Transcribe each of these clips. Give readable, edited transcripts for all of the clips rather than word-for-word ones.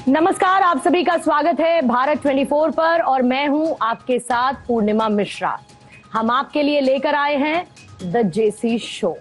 नमस्कार, आप सभी का स्वागत है भारत 24 पर और मैं हूं आपके साथ पूर्णिमा मिश्रा। हम आपके लिए लेकर आए हैं द जेसी शो।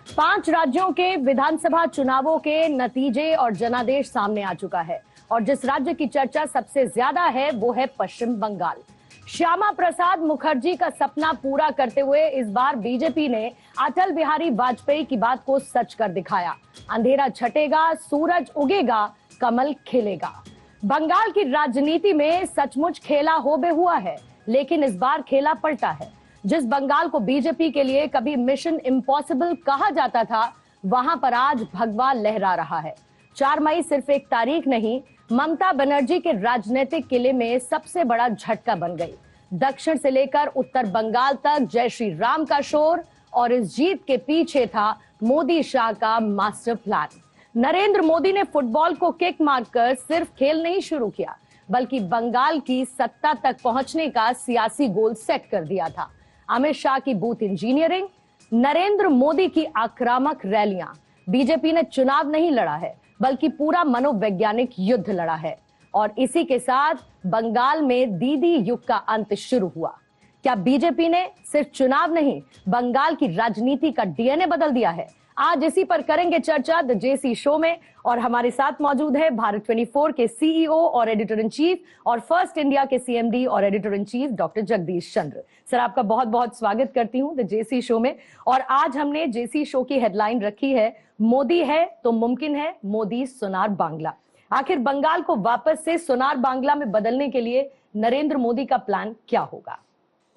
5 राज्यों के विधानसभा चुनावों के नतीजे और जनादेश सामने आ चुका है और जिस राज्य की चर्चा सबसे ज्यादा है वो है पश्चिम बंगाल। श्यामा प्रसाद मुखर्जी का सपना पूरा करते हुए इस बार बीजेपी ने अटल बिहारी वाजपेयी की बात को सच कर दिखाया। अंधेरा छटेगा, सूरज उगेगा, कमल खिलेगा। बंगाल की राजनीति में सचमुच खेला हो बेहुआ है, लेकिन इस बार खेला पलटा है। जिस बंगाल को बीजेपी के लिए कभी मिशन इम्पॉसिबल कहा जाता था, वहां पर आज भगवा लहरा रहा है। 4 मई सिर्फ एक तारीख नहीं, ममता बनर्जी के राजनीतिक किले में सबसे बड़ा झटका बन गई। दक्षिण से लेकर उत्तर बंगाल तक जय श्री राम का शोर और इस जीत के पीछे था मोदी शाह का मास्टर प्लान। नरेंद्र मोदी ने फुटबॉल को किक मारकर सिर्फ खेल नहीं शुरू किया, बल्कि बंगाल की सत्ता तक पहुंचने का सियासी गोल सेट कर दिया था। अमित शाह की बूथ इंजीनियरिंग, नरेंद्र मोदी की आक्रामक रैलियां। बीजेपी ने चुनाव नहीं लड़ा है, बल्कि पूरा मनोवैज्ञानिक युद्ध लड़ा है और इसी के साथ बंगाल में दीदी युग का अंत शुरू हुआ। क्या बीजेपी ने सिर्फ चुनाव नहीं, बंगाल की राजनीति का डीएनए बदल दिया है? आज इसी पर करेंगे चर्चा द जेसी शो में और हमारे साथ मौजूद है भारत 24 के सीईओ और एडिटर इन चीफ और फर्स्ट इंडिया के सीएमडी और editor in chief doctor Jagdish Chandra. Sir, आपका बहुत बहुत स्वागत करती हूं द जेसी शो में। और आज हमने जेसी शो की हेडलाइन रखी है, मोदी है तो मुमकिन है मोदी सोनार बांग्ला। आखिर बंगाल को वापस से सोनार बांग्ला में बदलने के लिए नरेंद्र मोदी का प्लान क्या होगा?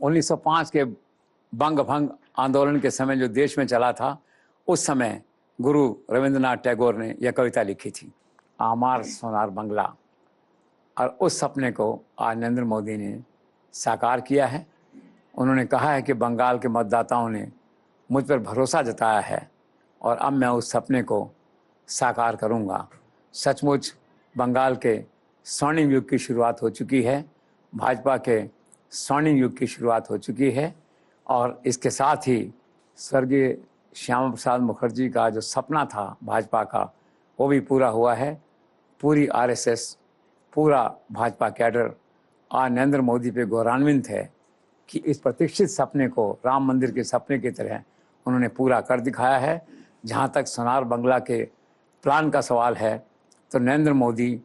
1905 के बंग भंग आंदोलन के समय जो देश में चला था, उस समय गुरु रविंद्रनाथ टैगोर ने यह कविता लिखी थी, आमार सोनार बंगला। और उस सपने को आज नरेंद्र मोदी ने साकार किया है। उन्होंने कहा है कि बंगाल के मतदाताओं ने मुझ पर भरोसा जताया है और अब मैं उस सपने को साकार करूंगा। सचमुच बंगाल के स्वर्णिम युग की शुरुआत हो चुकी है, भाजपा के स्वर्णिम युग की शुरुआत हो चुकी है और इसके साथ ही स्वर्गीय श्यामा प्रसाद मुखर्जी का जो सपना था भाजपा का, वो भी पूरा हुआ है। पूरी आरएसएस, पूरा भाजपा कैडर आज नरेंद्र मोदी पे गौरवान्वित है कि इस प्रतीक्षित सपने को राम मंदिर के सपने की तरह उन्होंने पूरा कर दिखाया है। जहाँ तक सोनार बंगला के प्लान का सवाल है, तो नरेंद्र मोदी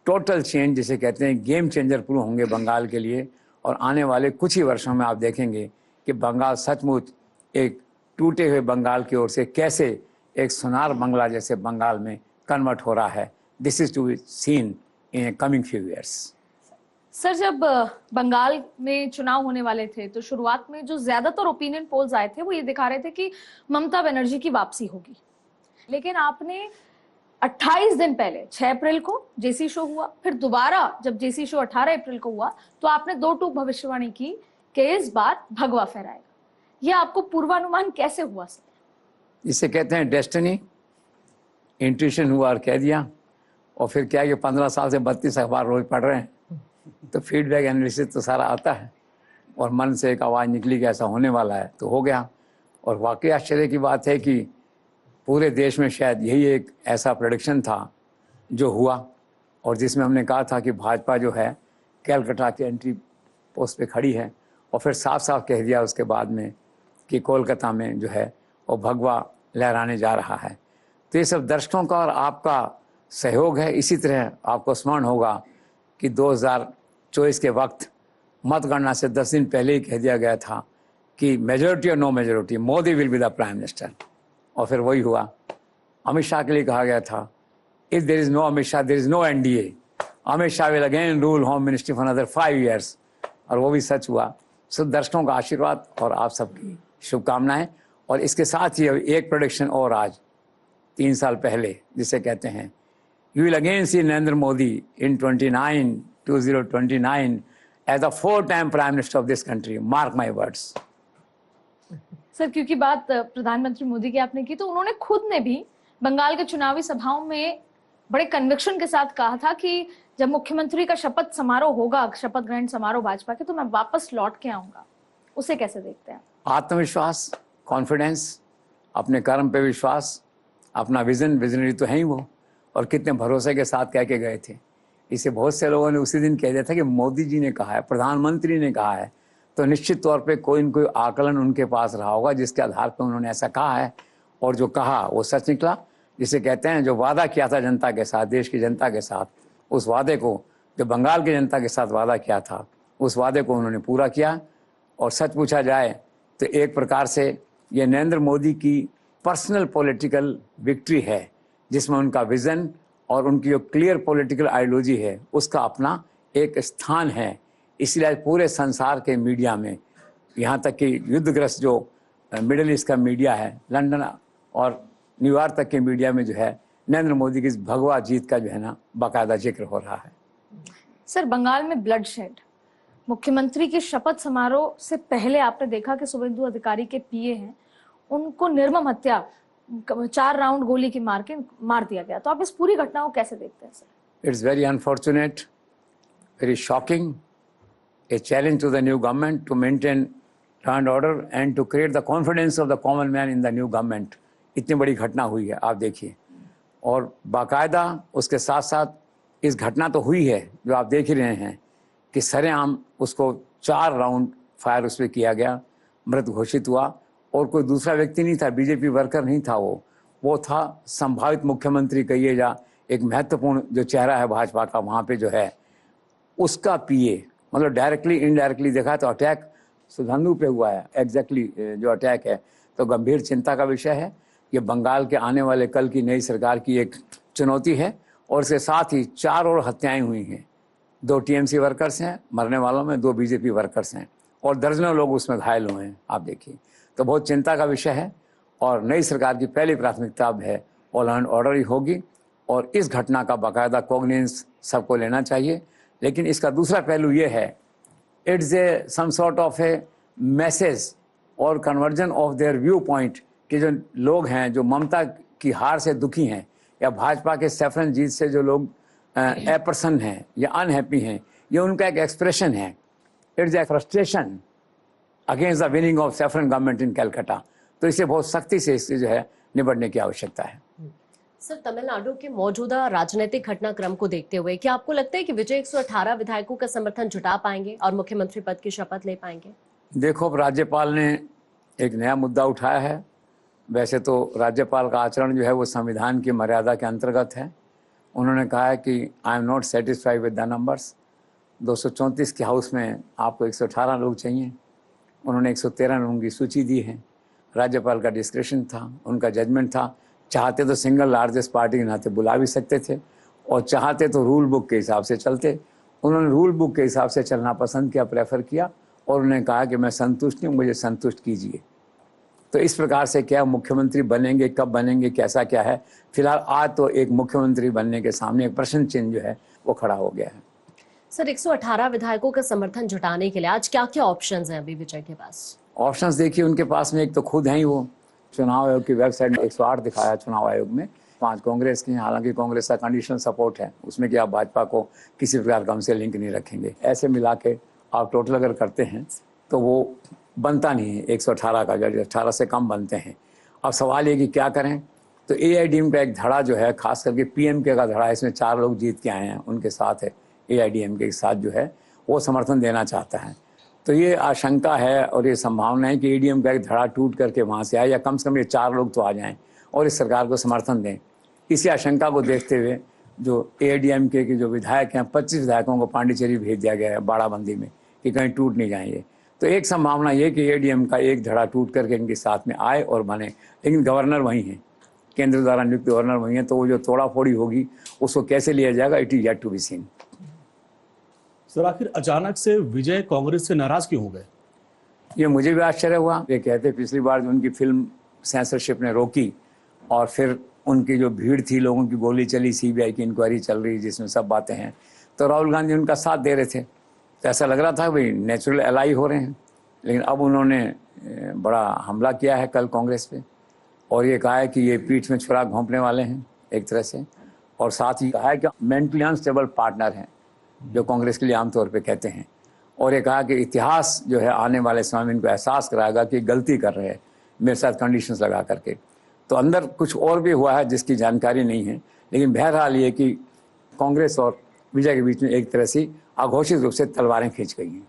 टोटल चेंज जिसे कहते हैं, गेम चेंजर प्रूव होंगे बंगाल के लिए। और आने वाले कुछ ही वर्षों में आप देखेंगे कि बंगाल सचमुच एक टूटे हुए बंगाल की ओर से कैसे एक सोनार बंगला जैसे बंगाल में कन्वर्ट हो रहा है। This is to be seen in coming few years. Sir, जब बंगाल में चुनाव होने वाले थे तो शुरुआत में जो ज्यादातर ओपिनियन पोल्स आए थे वो ये दिखा रहे थे कि ममता बनर्जी की वापसी होगी, लेकिन आपने 28 दिन पहले 6 अप्रैल को जेसी शो हुआ, फिर दोबारा जब जेसी शो 18 अप्रैल को हुआ तो आपने 2 टूक भविष्यवाणी की कि इस बार भगवा फहराएगा। यह आपको पूर्वानुमान कैसे हुआ सर? इसे कहते हैं डेस्टिनी। इंट्यूशन हुआ और कह दिया। और फिर क्या है कि 15 साल से 32 अखबार रोज पढ़ रहे हैं, तो फीडबैक एनालिसिस तो सारा आता है और मन से एक आवाज़ निकली कि ऐसा होने वाला है, तो हो गया। और वाकई आश्चर्य की बात है कि पूरे देश में शायद यही एक ऐसा प्रेडिक्शन था जो हुआ और जिसमें हमने कहा था कि भाजपा जो है कैलकाटा के एंट्री पोस्ट पे खड़ी है और फिर साफ साफ कह दिया उसके बाद में कि कोलकाता में जो है वो भगवा लहराने जा रहा है। तो ये सब दर्शकों का और आपका सहयोग है। इसी तरह आपको स्मरण होगा कि 2024 के वक्त मतगणना से 10 दिन पहले ही कह दिया गया था कि मेजोरिटी और no majority, Modi will be the prime minister. और फिर वही हुआ। अमित शाह के लिए कहा गया था, if there is no Amit Shah there is no NDA, Amit Shah will again rule home ministry for another 5 years. और वो भी सच हुआ। सो दर्शकों का आशीर्वाद और आप सबकी शुभकामनाएं। और इसके साथ ही एक प्रोडिक्शन और आज 3 साल पहले, जिसे कहते हैं, you will again see Narendra Modi in 2029 as the 4th time prime minister of this country. Mark my words. Sir, क्योंकि बात प्रधानमंत्री मोदी की आपने की, तो उन्होंने खुद ने भी बंगाल के चुनावी सभाओं में बड़े कन्विक्शन के साथ कहा था कि जब मुख्यमंत्री का शपथ समारोह होगा, शपथ ग्रहण समारोह भाजपा के, तो मैं वापस लौट के आऊंगा। उसे कैसे देखते हैं? आत्मविश्वास, कॉन्फिडेंस, अपने कर्म पे विश्वास, अपना विजनरी तो है ही वो। और कितने भरोसे के साथ कह के गए थे इसे बहुत से लोगों ने उसी दिन कह दिया था कि मोदी जी ने कहा है, प्रधानमंत्री ने कहा है, तो निश्चित तौर पे कोई न कोई आकलन उनके पास रहा होगा जिसके आधार पर उन्होंने ऐसा कहा है, और जो कहा वो सच निकला। जिसे कहते हैं जो वादा किया था जनता के साथ, देश की जनता के साथ, उस वादे को, जो बंगाल की जनता के साथ वादा किया था, उस वादे को उन्होंने पूरा किया। और सच पूछा जाए तो एक प्रकार से ये नरेंद्र मोदी की पर्सनल पॉलिटिकल विक्ट्री है, जिसमें उनका विजन और उनकी जो क्लियर पॉलिटिकल आइडियोलॉजी है उसका अपना एक स्थान है। इसलिए आज पूरे संसार के मीडिया में, यहाँ तक कि युद्धग्रस्त जो मिडिल ईस्ट का मीडिया है, लंदन और न्यूयॉर्क तक के मीडिया में जो है नरेंद्र मोदी की इस भगवा जीत का जो है ना बाकायदा जिक्र हो रहा है। सर, बंगाल में ब्लड शेड, मुख्यमंत्री के शपथ समारोह से पहले आपने देखा कि शुभेंदु अधिकारी के पीए हैं, उनको निर्मम हत्या 4 राउंड गोली की मार दिया गया। तो आप इस पूरी घटना को कैसे देखते हैं sir? It's very unfortunate, very shocking, a challenge to the new government to maintain law and order and to create the confidence of the common man in the new government। इतनी बड़ी घटना हुई है, आप देखिए। और बाकायदा उसके साथ साथ इस घटना तो हुई है जो आप देख ही रहे हैं कि सरेआम उसको 4 राउंड फायर उस पर किया गया, मृत घोषित हुआ। और कोई दूसरा व्यक्ति नहीं था, बीजेपी वर्कर नहीं था, वो था संभावित मुख्यमंत्री कहिए या एक महत्वपूर्ण जो चेहरा है भाजपा का वहाँ पे जो है, उसका पीए। मतलब डायरेक्टली इनडायरेक्टली देखा तो अटैक सुधंधु पे हुआ है, एग्जैक्टली जो अटैक है। तो गंभीर चिंता का विषय है। ये बंगाल के आने वाले कल की नई सरकार की एक चुनौती है। और इसके साथ ही 4 और हत्याएं हुई हैं। 2 टीएमसी वर्कर्स हैं मरने वालों में, 2 बीजेपी वर्कर्स हैं, और दर्जनों लोग उसमें घायल हुए हैं, आप देखिए। तो बहुत चिंता का विषय है। और नई सरकार की पहली प्राथमिकता अब है लॉ एंड ऑर्डर ही होगी। और इस घटना का बाकायदा कॉग्निजेंस सबको लेना चाहिए। लेकिन इसका दूसरा पहलू ये है, it's a some sort of a message और conversion of their view point कि जो लोग हैं जो ममता की हार से दुखी हैं या भाजपा के सैफरन जीत से जो लोग अप्रसन्न हैं या अनहैप्पी हैं, ये उनका एक एक्सप्रेशन है। It's A frustration against the winning of saffron government in Calcutta. तो इसे बहुत सख्ती से इससे जो है निपटने की आवश्यकता है। सर, तमिलनाडु के मौजूदा राजनीतिक घटनाक्रम को देखते हुए क्या आपको लगता है कि विजय 118 विधायकों का समर्थन जुटा पाएंगे और मुख्यमंत्री पद की शपथ ले पाएंगे? देखो, अब राज्यपाल ने एक नया मुद्दा उठाया है। वैसे तो राज्यपाल का आचरण जो है वो संविधान की मर्यादा के अंतर्गत है। उन्होंने कहा है कि I am not satisfied with the numbers. 234 के हाउस में आपको 118 लोग चाहिए। उन्होंने 113 लोगों की सूची दी है। राज्यपाल का डिस्क्रिप्शन था, उनका जजमेंट था। चाहते तो सिंगल लार्जेस्ट पार्टी के नाते बुला भी सकते थे, और चाहते तो रूल बुक के हिसाब से चलते। उन्होंने रूल बुक के हिसाब से चलना पसंद किया, प्रेफर किया, और उन्होंने कहा कि मैं संतुष्ट हूँ, मुझे संतुष्ट कीजिए। तो इस प्रकार से क्या मुख्यमंत्री बनेंगे, कब बनेंगे, कैसा क्या है, फिलहाल आज तो एक मुख्यमंत्री बनने के सामने एक प्रश्न चिन्ह जो है वो खड़ा हो गया है। सर, 118 विधायकों का समर्थन जुटाने के लिए आज क्या क्या ऑप्शंस हैं अभी विजय के पास? ऑप्शंस देखिए, उनके पास में एक तो खुद हैं ही वो। चुनाव आयोग की वेबसाइट में 108 दिखाया चुनाव आयोग में, 5 कांग्रेस की हैं। हालांकि कांग्रेस का कंडीशनल सपोर्ट है उसमें कि आप भाजपा को किसी प्रकार का हमसे लिंक नहीं रखेंगे। ऐसे मिला के आप टोटल अगर करते हैं तो वो बनता नहीं है 118 का, जो 18 से कम बनते हैं। अब सवाल ये कि क्या करें। तो AIDM का एक धड़ा जो है, खास करके PMK का धड़ा, इसमें 4 लोग जीत के आए हैं, उनके साथ है AIDM के साथ जो है वो समर्थन देना चाहता है। तो ये आशंका है और ये संभावना है कि ADM का एक धड़ा टूट करके वहाँ से आए, या कम से कम ये 4 लोग तो आ जाएं और इस सरकार को समर्थन दें। इसी आशंका को देखते हुए जो ADMK के जो विधायक हैं, 25 विधायकों को पांडिचेरी भेज दिया गया है बाड़ाबंदी में कि कहीं टूट नहीं जाएंगे। तो एक संभावना ये कि ADM का एक धड़ा टूट करके इनके साथ में आए और बने। लेकिन गवर्नर वही हैं, केंद्र द्वारा नियुक्त गवर्नर वही हैं, तो वो जो तोड़ा फोड़ी होगी उसको कैसे लिया जाएगा, it is yet to be seen. Sir, आखिर अचानक से विजय कांग्रेस से नाराज क्यों हो गए? ये मुझे भी आश्चर्य हुआ। ये कहते पिछली बार जो उनकी फिल्म सेंसरशिप ने रोकी और फिर उनकी जो भीड़ थी, लोगों की गोली चली, CBI की इंक्वायरी चल रही जिसमें सब बातें हैं, तो राहुल गांधी उनका साथ दे रहे थे। तो ऐसा लग रहा था भाई नेचुरल एलाई हो रहे हैं। लेकिन अब उन्होंने बड़ा हमला किया है कल कांग्रेस पे, और ये कहा है कि ये पीठ में छुरा घोंपने वाले हैं एक तरह से, और साथ ही कहा है कि मेंटली अनस्टेबल पार्टनर हैं, जो कांग्रेस के लिए आमतौर पे कहते हैं। और ये कहा कि इतिहास जो है आने वाले समय में इनको एहसास कराएगा कि गलती कर रहे हैं मेरे साथ कंडीशंस लगा करके। तो अंदर कुछ और भी हुआ है जिसकी जानकारी नहीं है। लेकिन बहरहाल ये कि कांग्रेस और विजय के बीच में एक तरह से अघोषित रूप से तलवारें खींच गई हैं।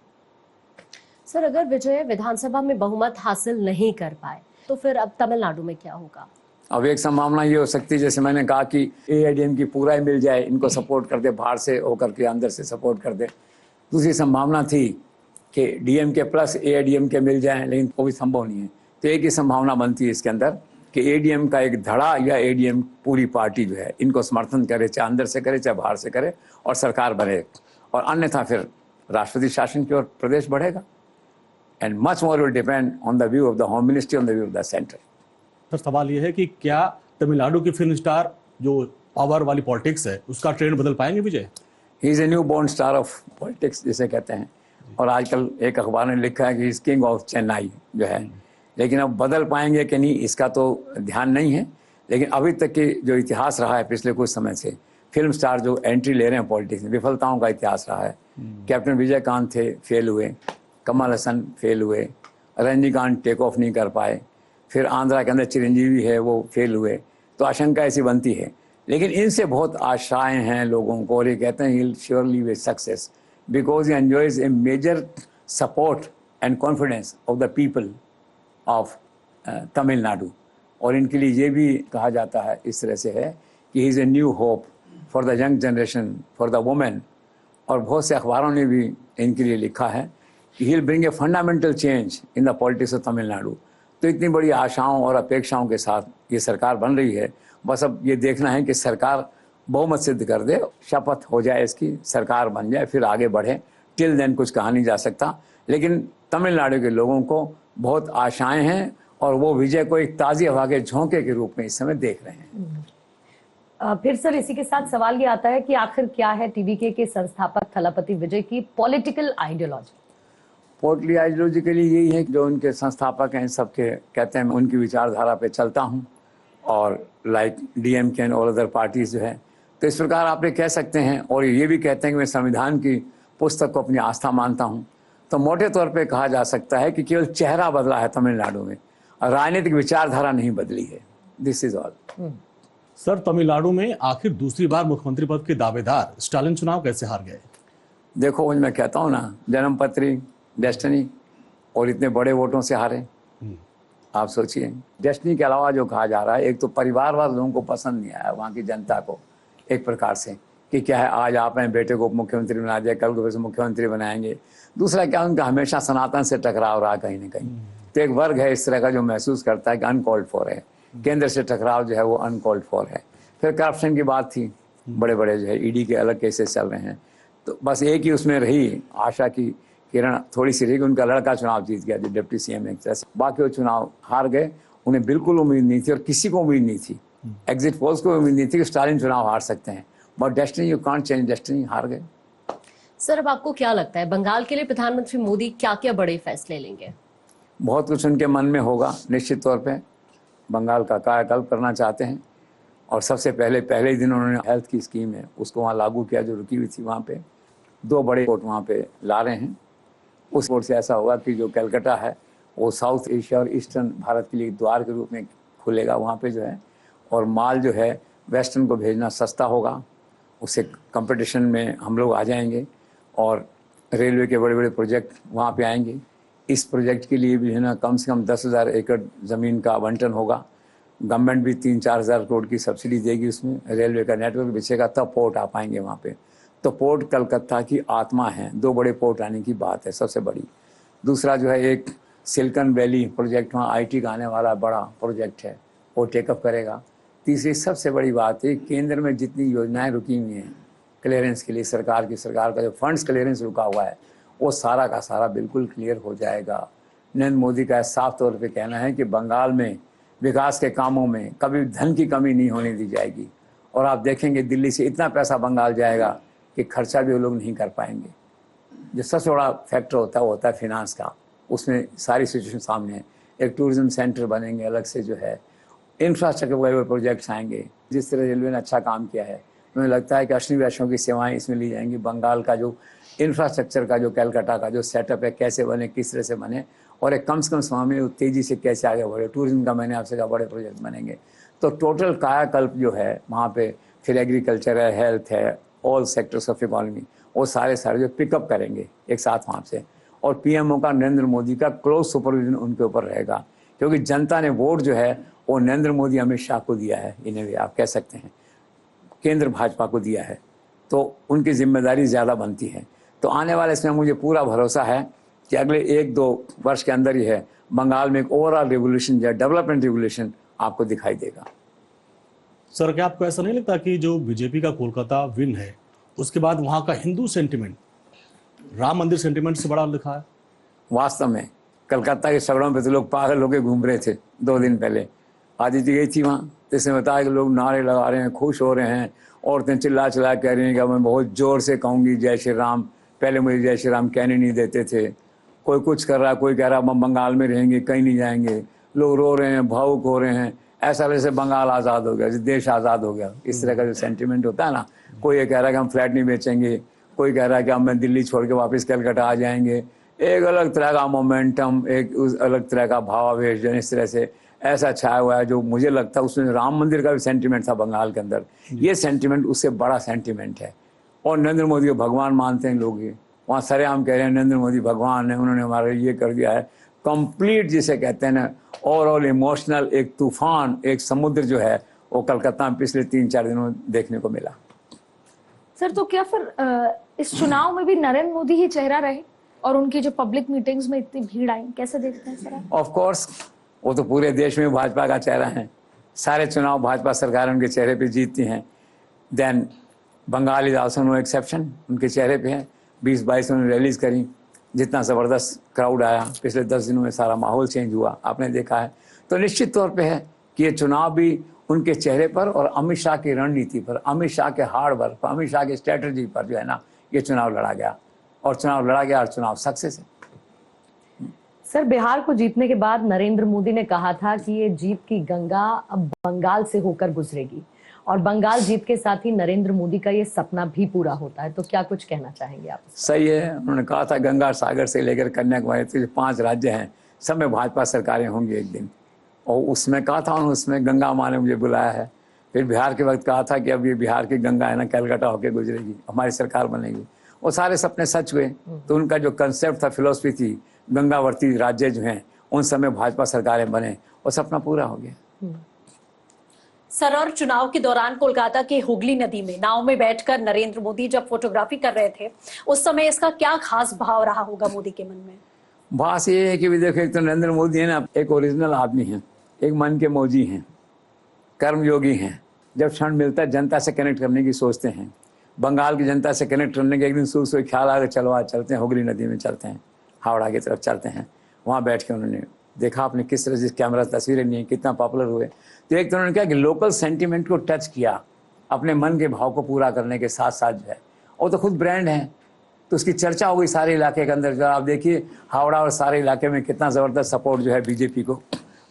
सर, अगर विजय विधानसभा में बहुमत हासिल नहीं कर पाए तो फिर अब तमिलनाडु में क्या होगा? अब एक संभावना ये हो सकती है, जैसे मैंने कहा कि एआईडीएम की पूरा ही मिल जाए, इनको सपोर्ट कर दे, बाहर से होकर के अंदर से सपोर्ट कर दे। दूसरी संभावना थी कि डीएमके प्लस एआईडीएमके मिल जाए, लेकिन वो भी संभव नहीं है। तो एक ही संभावना बनती है इसके अंदर कि एडीएम का एक धड़ा या एडीएम पूरी पार्टी जो है इनको समर्थन करे, चाहे अंदर से करे चाहे बाहर से करे, और सरकार बने, और अन्यथा फिर राष्ट्रपति शासन की ओर प्रदेश बढ़ेगा। And much more will depend on the view of the home ministry, on the view of the centre. Sir, सवाल यह है कि क्या तमिलनाडु की फिल्म स्टार जो पावर वाली पॉलिटिक्स है उसका ट्रेंड बदल पाएंगे Vijay? He is a new born star of politics जिसे कहते हैं, और आजकल एक अखबार ने लिखा है कि इज किंग ऑफ चेन्नई जो है, लेकिन अब बदल पाएंगे कि नहीं इसका तो ध्यान नहीं है। लेकिन अभी तक के जो इतिहास रहा है पिछले कुछ समय से, फिल्म स्टार जो एंट्री ले रहे हैं पॉलिटिक्स में, विफलताओं का इतिहास रहा है। कैप्टन विजयकांत थे, फेल हुए, कमल हसन फेल हुए, रजनीकांत टेक ऑफ नहीं कर पाए, फिर आंध्रा के अंदर चिरंजीवी है वो फेल हुए। तो आशंका ऐसी बनती है, लेकिन इनसे बहुत आशाएं हैं लोगों को, और ये कहते हैं he will surely with success because he enjoys a major support and confidence of the people of Tamil Nadu. और इनके लिए ये भी कहा जाता है इस तरह से है कि ही is a new hope for the young generation, for the women. और बहुत से अखबारों ने भी इनके लिए लिखा है कि he will bring a fundamental change in the politics of Tamil Nadu. तो इतनी बड़ी आशाओं और अपेक्षाओं के साथ ये सरकार बन रही है। बस अब ये देखना है कि सरकार बहुमत सिद्ध कर दे, शपथ हो जाए इसकी, सरकार बन जाए, फिर आगे बढ़े। टिल देन कुछ कहा नहीं जा सकता, लेकिन तमिलनाडु के लोगों को बहुत आशाएं हैं और वो विजय को एक ताज़ी हवा के झोंके के रूप में इस समय देख रहे हैं। फिर सर इसी के साथ सवाल ये आता है कि आखिर क्या है टीवीके के संस्थापक थलापति विजय की पॉलिटिकल आइडियोलॉजी? पॉलिटिकल आइडियोलॉजी के लिए यही है कि जो उनके संस्थापक हैं सबके कहते हैं मैं उनकी विचारधारा पे चलता हूँ, और like DMK and all other parties जो है, तो इस प्रकार आप ये कह सकते हैं। और ये भी कहते हैं कि मैं संविधान की पुस्तक को अपनी आस्था मानता हूँ। तो मोटे तौर पे कहा जा सकता है कि केवल चेहरा बदला है तमिलनाडु में, राजनीतिक विचारधारा नहीं बदली है। This is all. Sir, Tamil Nadu में आखिर दूसरी बार मुख्यमंत्री पद के दावेदार स्टालिन चुनाव कैसे हार गए? देखो मैं कहता हूँ ना, जन्मपत्री, डेस्टिनी, और इतने बड़े वोटों से हारे। आप सोचिए, डेस्टिनी के अलावा जो कहा जा रहा है, एक तो परिवारवाद लोगों को पसंद नहीं आया, वहाँ की जनता को एक प्रकार से, कि क्या है आज आप हैं बेटे को मुख्यमंत्री बना दिया, कल को फिर से मुख्यमंत्री बनाएंगे। दूसरा क्या, उनका हमेशा सनातन से टकराव रहा कहीं ना कहीं। तो एक वर्ग है इस तरह का जो महसूस करता है कि अनकॉल्ड फॉर है, केंद्र से टकराव जो है वो अनकॉल्ड फॉर है। फिर करप्शन की बात थी, बड़े बड़े जो है ईडी के अलग केसेस चल रहे हैं। तो बस एक ही उसमें रही आशा की किरण थोड़ी सी रही कि उनका लड़का चुनाव जीत गया जो डिप्टी सीएम एक तरह से, बाकी वो चुनाव हार गए। उन्हें बिल्कुल उम्मीद नहीं थी और किसी को उम्मीद नहीं थी, एग्जिट पोल्स को उम्मीद नहीं थी कि स्टालिन चुनाव हार सकते हैं। But destiny, you can't change destiny, हार गए। सर, अब आपको क्या लगता है बंगाल के लिए प्रधानमंत्री मोदी क्या क्या बड़े फैसले लेंगे? बहुत कुछ उनके मन में होगा निश्चित तौर पे। बंगाल का कायाकल्प करना चाहते हैं, और सबसे पहले ही दिन उन्होंने हेल्थ की स्कीम है उसको वहाँ लागू किया जो रुकी हुई थी। वहाँ पे 2 बड़े पोर्ट वहाँ पे ला रहे हैं। उस पोर्ट से ऐसा होगा कि जो कलकत्ता है वो साउथ एशिया और ईस्टर्न भारत के लिए द्वार के रूप में खुलेगा वहाँ पे जो है, और माल जो है वेस्टर्न को भेजना सस्ता होगा, उससे कंपटीशन में हम लोग आ जाएंगे, और रेलवे के बड़े बड़े प्रोजेक्ट वहाँ पे आएंगे। इस प्रोजेक्ट के लिए भी है ना कम से कम 10,000 एकड़ ज़मीन का आवंटन होगा। गवर्नमेंट भी 3-4 हज़ार करोड़ की सब्सिडी देगी उसमें, रेलवे का नेटवर्क बिछेगा तब पोर्ट आ पाएंगे वहाँ पे। तो पोर्ट कलकत्ता की आत्मा है। 2 बड़े पोर्ट आने की बात है सबसे बड़ी। दूसरा जो है एक सिलिकॉन वैली प्रोजेक्ट, वहाँ आईटी का आने वाला बड़ा प्रोजेक्ट है, वो टेकअप करेगा। तीसरी सबसे बड़ी बात है केंद्र में जितनी योजनाएं रुकी हुई हैं क्लियरेंस के लिए, सरकार का जो फंड्स क्लियरेंस रुका हुआ है वो सारा का सारा बिल्कुल क्लियर हो जाएगा। नरेंद्र मोदी का साफ तौर पे कहना है कि बंगाल में विकास के कामों में कभी धन की कमी नहीं होने दी जाएगी। और आप देखेंगे दिल्ली से इतना पैसा बंगाल जाएगा कि खर्चा भी वो लोग नहीं कर पाएंगे। जो सबसे बड़ा फैक्टर होता है वो होता है फिनांस का, उसमें सारी सिचुएशन सामने है। एक टूरिज्म सेंटर बनेंगे अलग से जो है, इंफ्रास्ट्रक्चर बड़े बड़े प्रोजेक्ट्स आएंगे। जिस तरह रेलवे ने अच्छा काम किया है, मुझे लगता है कि अश्विनी वैष्णव की सेवाएं इसमें ली जाएंगी। बंगाल का जो इंफ्रास्ट्रक्चर का जो कलकत्ता का जो सेटअप है कैसे बने, किस तरह से बने, और एक कम से कम समय में तेज़ी से कैसे आगे बढ़े। टूरिज्म का मैंने आपसे कहा बड़े प्रोजेक्ट बनेंगे। तो टोटल कायाकल्प जो है वहाँ पे, फिर एग्रीकल्चर है, हेल्थ है, ऑल सेक्टर्स ऑफ इकोनॉमी, वो सारे जो पिकअप करेंगे एक साथ वहाँ से। और पीएमओ का नरेंद्र मोदी का क्लोज सुपरविजन उनके ऊपर रहेगा, क्योंकि जनता ने वोट जो है वो नरेंद्र मोदी अमित शाह को दिया है, इन्हें भी आप कह सकते हैं केंद्र भाजपा को दिया है, तो उनकी जिम्मेदारी ज़्यादा बनती है। तो आने वाले इसमें मुझे पूरा भरोसा है कि अगले 1-2 वर्ष के अंदर ही है बंगाल में एक ओवरऑल रेवोल्यूशन या डेवलपमेंट रेवोल्यूशन आपको दिखाई देगा। सर, क्या आपको ऐसा नहीं लगता कि जो बीजेपी का कोलकाता विन है उसके बाद वहां का हिंदू सेंटिमेंट राम मंदिर सेंटिमेंट से बड़ा लिखा है? वास्तव में कलकत्ता के सड़कों पे तो लोग पागल होकर घूम रहे थे 2 दिन पहले। आदित्य गई थी वहाँ, तो इसने बताया कि लोग नारे लगा रहे हैं, खुश हो रहे हैं, औरतें चिल्ला चिल्ला कह रही हैं कि मैं बहुत जोर से कहूँगी जय श्री राम, पहले मुझे जय श्री राम कहने नहीं देते थे। कोई कुछ कर रहा, कोई कह रहा हम बंगाल में रहेंगे, कहीं नहीं जाएंगे। लोग रो रहे हैं, भावुक हो रहे हैं, ऐसा जैसे बंगाल आज़ाद हो गया, जैसे देश आज़ाद हो गया। इस तरह का जो सेंटिमेंट होता है ना, कोई ये कह रहा है कि हम फ्लैट नहीं बेचेंगे, कोई कह रहा है कि हम दिल्ली छोड़ के वापस कलकत्ता आ जाएंगे। एक अलग तरह का मोमेंटम, एक उस अलग तरह का भावावेश जो इस तरह से ऐसा छाया हुआ है, जो मुझे लगता है उसमें राम मंदिर का भी सेंटिमेंट था बंगाल के अंदर, ये सेंटिमेंट उससे बड़ा सेंटिमेंट है। और नरेंद्र मोदी को भगवान मानते हैं लोग, ये वहाँ सरेआम कह रहे हैं नरेंद्र मोदी भगवान है, उन्होंने हमारे ये कर दिया है। कंप्लीट जिसे कहते हैं ना ओवरऑल इमोशनल एक तूफान, एक समुद्र जो है वो कलकत्ता में पिछले 3-4 दिनों में देखने को मिला। सर, तो क्या फिर इस चुनाव में भी नरेंद्र मोदी ही चेहरा रहे और उनकी जो पब्लिक मीटिंग्स में इतनी भीड़ आई, कैसे देखते हैं सर? ऑफ कोर्स वो तो पूरे देश में भाजपा का चेहरा है, सारे चुनाव भाजपा सरकार उनके चेहरे पे जीतती हैं। Then Bengal is also no exception, उनके चेहरे पे है। 20-22 उन्होंने रैलीज करी, जितना ज़बरदस्त क्राउड आया, पिछले 10 दिनों में सारा माहौल चेंज हुआ, आपने देखा है। तो निश्चित तौर पे है कि ये चुनाव भी उनके चेहरे पर और अमित शाह की रणनीति पर, अमित शाह के हार्ड वर्क पर, अमित शाह की स्ट्रेटजी पर जो है ना ये चुनाव लड़ा गया, और चुनाव लड़ा गया और चुनाव सक्सेस है। सर, बिहार को जीतने के बाद नरेंद्र मोदी ने कहा था कि ये जीत की गंगा अब बंगाल से होकर गुजरेगी, और बंगाल जीत के साथ ही नरेंद्र मोदी का ये सपना भी पूरा होता है। तो क्या कुछ कहना चाहेंगे आप? सही है, उन्होंने कहा था गंगा सागर से लेकर कन्याकुमारी तक 5 राज्य हैं, सब में भाजपा सरकारें होंगी एक दिन, और उसमें कहा था उन्होंने, उसमें गंगा माँ ने मुझे बुलाया है। फिर बिहार के वक्त कहा था कि अब ये बिहार की गंगा है ना कलकत्ता होकर गुजरेगी, हमारी सरकार बनेगी। वो सारे सपने सच हुए। तो उनका जो कंसेप्ट था, फिलॉसफी थी, गंगावर्ती राज्य जो हैं उन समय भाजपा सरकारें बने, और सपना पूरा हो गया। सर, और चुनाव के दौरान कोलकाता के हुगली नदी में नाव में बैठकर नरेंद्र मोदी जब फोटोग्राफी कर रहे थे, उस समय इसका क्या खास भाव रहा होगा मोदी के मन में? बात ये है कि भी देखो, एक तो नरेंद्र मोदी है ना, एक ओरिजिनल आदमी है, एक मन के मौजी हैं, कर्मयोगी हैं। जब क्षण मिलता है जनता से कनेक्ट करने की सोचते हैं। बंगाल की जनता से कनेक्ट करने के एक दिन सुबह ख्याल आ गया, चलो आज चलते हैं हुगली नदी में, चलते हैं हावड़ा की तरफ चलते हैं। वहाँ बैठ के उन्होंने देखा आपने किस तरह से कैमरा तस्वीरें ली, कितना पॉपुलर हुए। तो एक तो उन्होंने कहा कि लोकल सेंटीमेंट को टच किया, अपने मन के भाव को पूरा करने के साथ साथ जो है, और तो खुद ब्रांड है, तो उसकी चर्चा हो गई सारे इलाके के अंदर। जो आप देखिए हावड़ा और सारे इलाके में कितना ज़बरदस्त सपोर्ट जो है बीजेपी को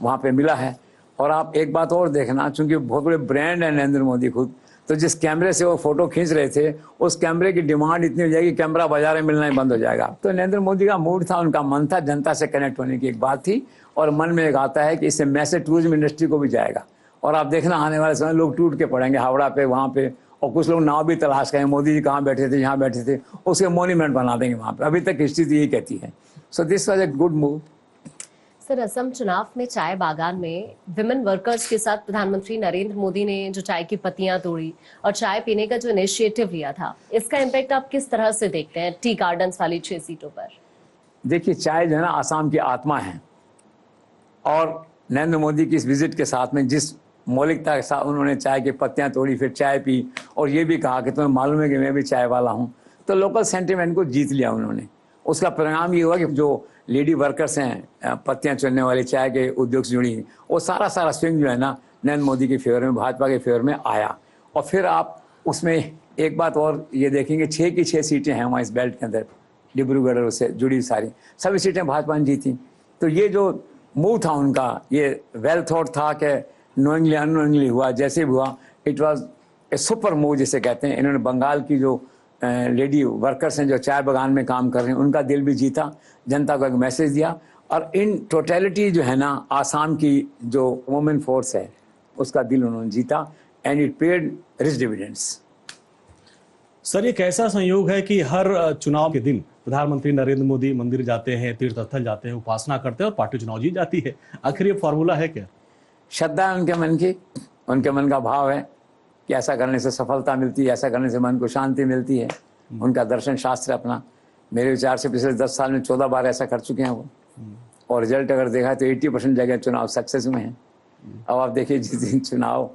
वहाँ पे मिला है। और आप एक बात और देखना, चूंकि बहुत बड़े ब्रांड है नरेंद्र मोदी खुद, तो जिस कैमरे से वो फोटो खींच रहे थे उस कैमरे की डिमांड इतनी हो जाएगी, कैमरा बाजार में मिलना ही बंद हो जाएगा। तो नरेंद्र मोदी का मूड था, उनका मन था, जनता से कनेक्ट होने की एक बात थी, और मन में एक आता है कि इससे मैसेज टूरिज्म इंडस्ट्री को भी जाएगा। और आप देखना आने वाले समय लोग टूट के पड़ेंगे हावड़ा पे, वहाँ पे, और कुछ लोग नाव भी तलाश करेंगे, मोदी जी कहाँ बैठे थे, यहाँ बैठे थे, उसके मोन्यूमेंट बना देंगे वहाँ पे। अभी तक हिस्ट्री तो यही कहती है। So this was a good move. Sir, Assam चुनाव में चाय बागान में विमेन वर्कर्स के साथ प्रधानमंत्री नरेंद्र मोदी ने जो चाय की पत्तियां तोड़ी और चाय पीने का जो इनिशिएटिव लिया था, इसका इम्पैक्ट आप किस तरह से देखते हैं टी गार्डन्स वाली 6 सीटों पर? देखिए, चाय जो है ना आसाम की आत्मा है, और नरेंद्र मोदी की इस विजिट के साथ में जिस मौलिकता के साथ उन्होंने चाय की पत्तियां तोड़ी, फिर चाय पी, और ये भी कहा कि तुम्हें मालूम है कि मैं भी चाय वाला हूँ, तो लोकल सेंटिमेंट को जीत लिया उन्होंने। उसका परिणाम ये हुआ कि जो लेडी वर्कर्स हैं, पत्तियां चुनने वाली, चाय के उद्योग से जुड़ी, वो सारा स्विंग जो है ना नरेंद्र मोदी के फेवर में, भाजपा के फेवर में आया। और फिर आप उसमें एक बात और ये देखेंगे, 6 की 6 सीटें हैं वहाँ इस बेल्ट के अंदर, डिब्रूगढ़ से जुड़ी सारी सभी सीटें भाजपा ने जीती। तो ये जो मूव था उनका, ये वेल थॉट था कि नोइंगली अननोइंगली हुआ, जैसे भी हुआ, it was a super move जिसे कहते हैं। इन्होंने बंगाल की जो लेडी वर्कर्स हैं जो चाय बागान में काम कर रहे हैं, उनका दिल भी जीता, जनता को एक मैसेज दिया, और इन टोटलिटी जो है ना आसाम की जो वुमेन फोर्स है उसका दिल उन्होंने जीता, and it paid rich dividends. Sir, ये कैसा संयोग है कि हर चुनाव के दिन प्रधानमंत्री नरेंद्र मोदी मंदिर जाते हैं, तीर्थ स्थल जाते हैं, उपासना करते हैं और पार्टी चुनाव जीत जाती है? आखिर ये फॉर्मूला है क्या? श्रद्धा है उनके मन की, उनके मन का भाव है कि ऐसा करने से सफलता मिलती है, ऐसा करने से मन को शांति मिलती है। उनका दर्शन शास्त्र अपना, मेरे विचार से पिछले 10 साल में 14 बार ऐसा कर चुके हैं वो। और रिजल्ट अगर देखा तो 80% जगह चुनाव सक्सेस हुए हैं। अब आप देखिए, जिस दिन चुनाव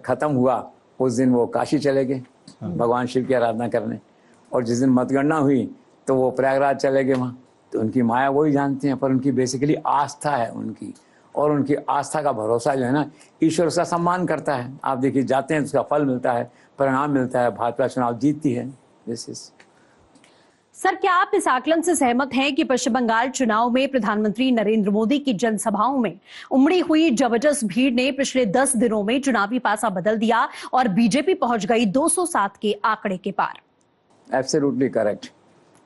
खत्म हुआ उस दिन वो काशी चले गए भगवान शिव की आराधना करने, और जिस दिन मतगणना हुई तो वो प्रयागराज चले गए वहाँ। तो उनकी माया वही जानते हैं, पर उनकी बेसिकली आस्था है उनकी, और उनकी आस्था का भरोसा जो है ना, ईश्वर उसका सम्मान करता है। आप देखिए, जाते हैं उसका फल मिलता है, परिणाम मिलता है, भाजपा चुनाव जीतती है। This is. सर, क्या आप इस आकलन से सहमत हैं कि पश्चिम बंगाल चुनाव में प्रधानमंत्री नरेंद्र मोदी की जनसभाओं में उमड़ी हुई जबरदस्त भीड़ ने पिछले 10 दिनों में चुनावी पासा बदल दिया और बीजेपी पहुंच गई 207 के आंकड़े के पार? Absolutely correct.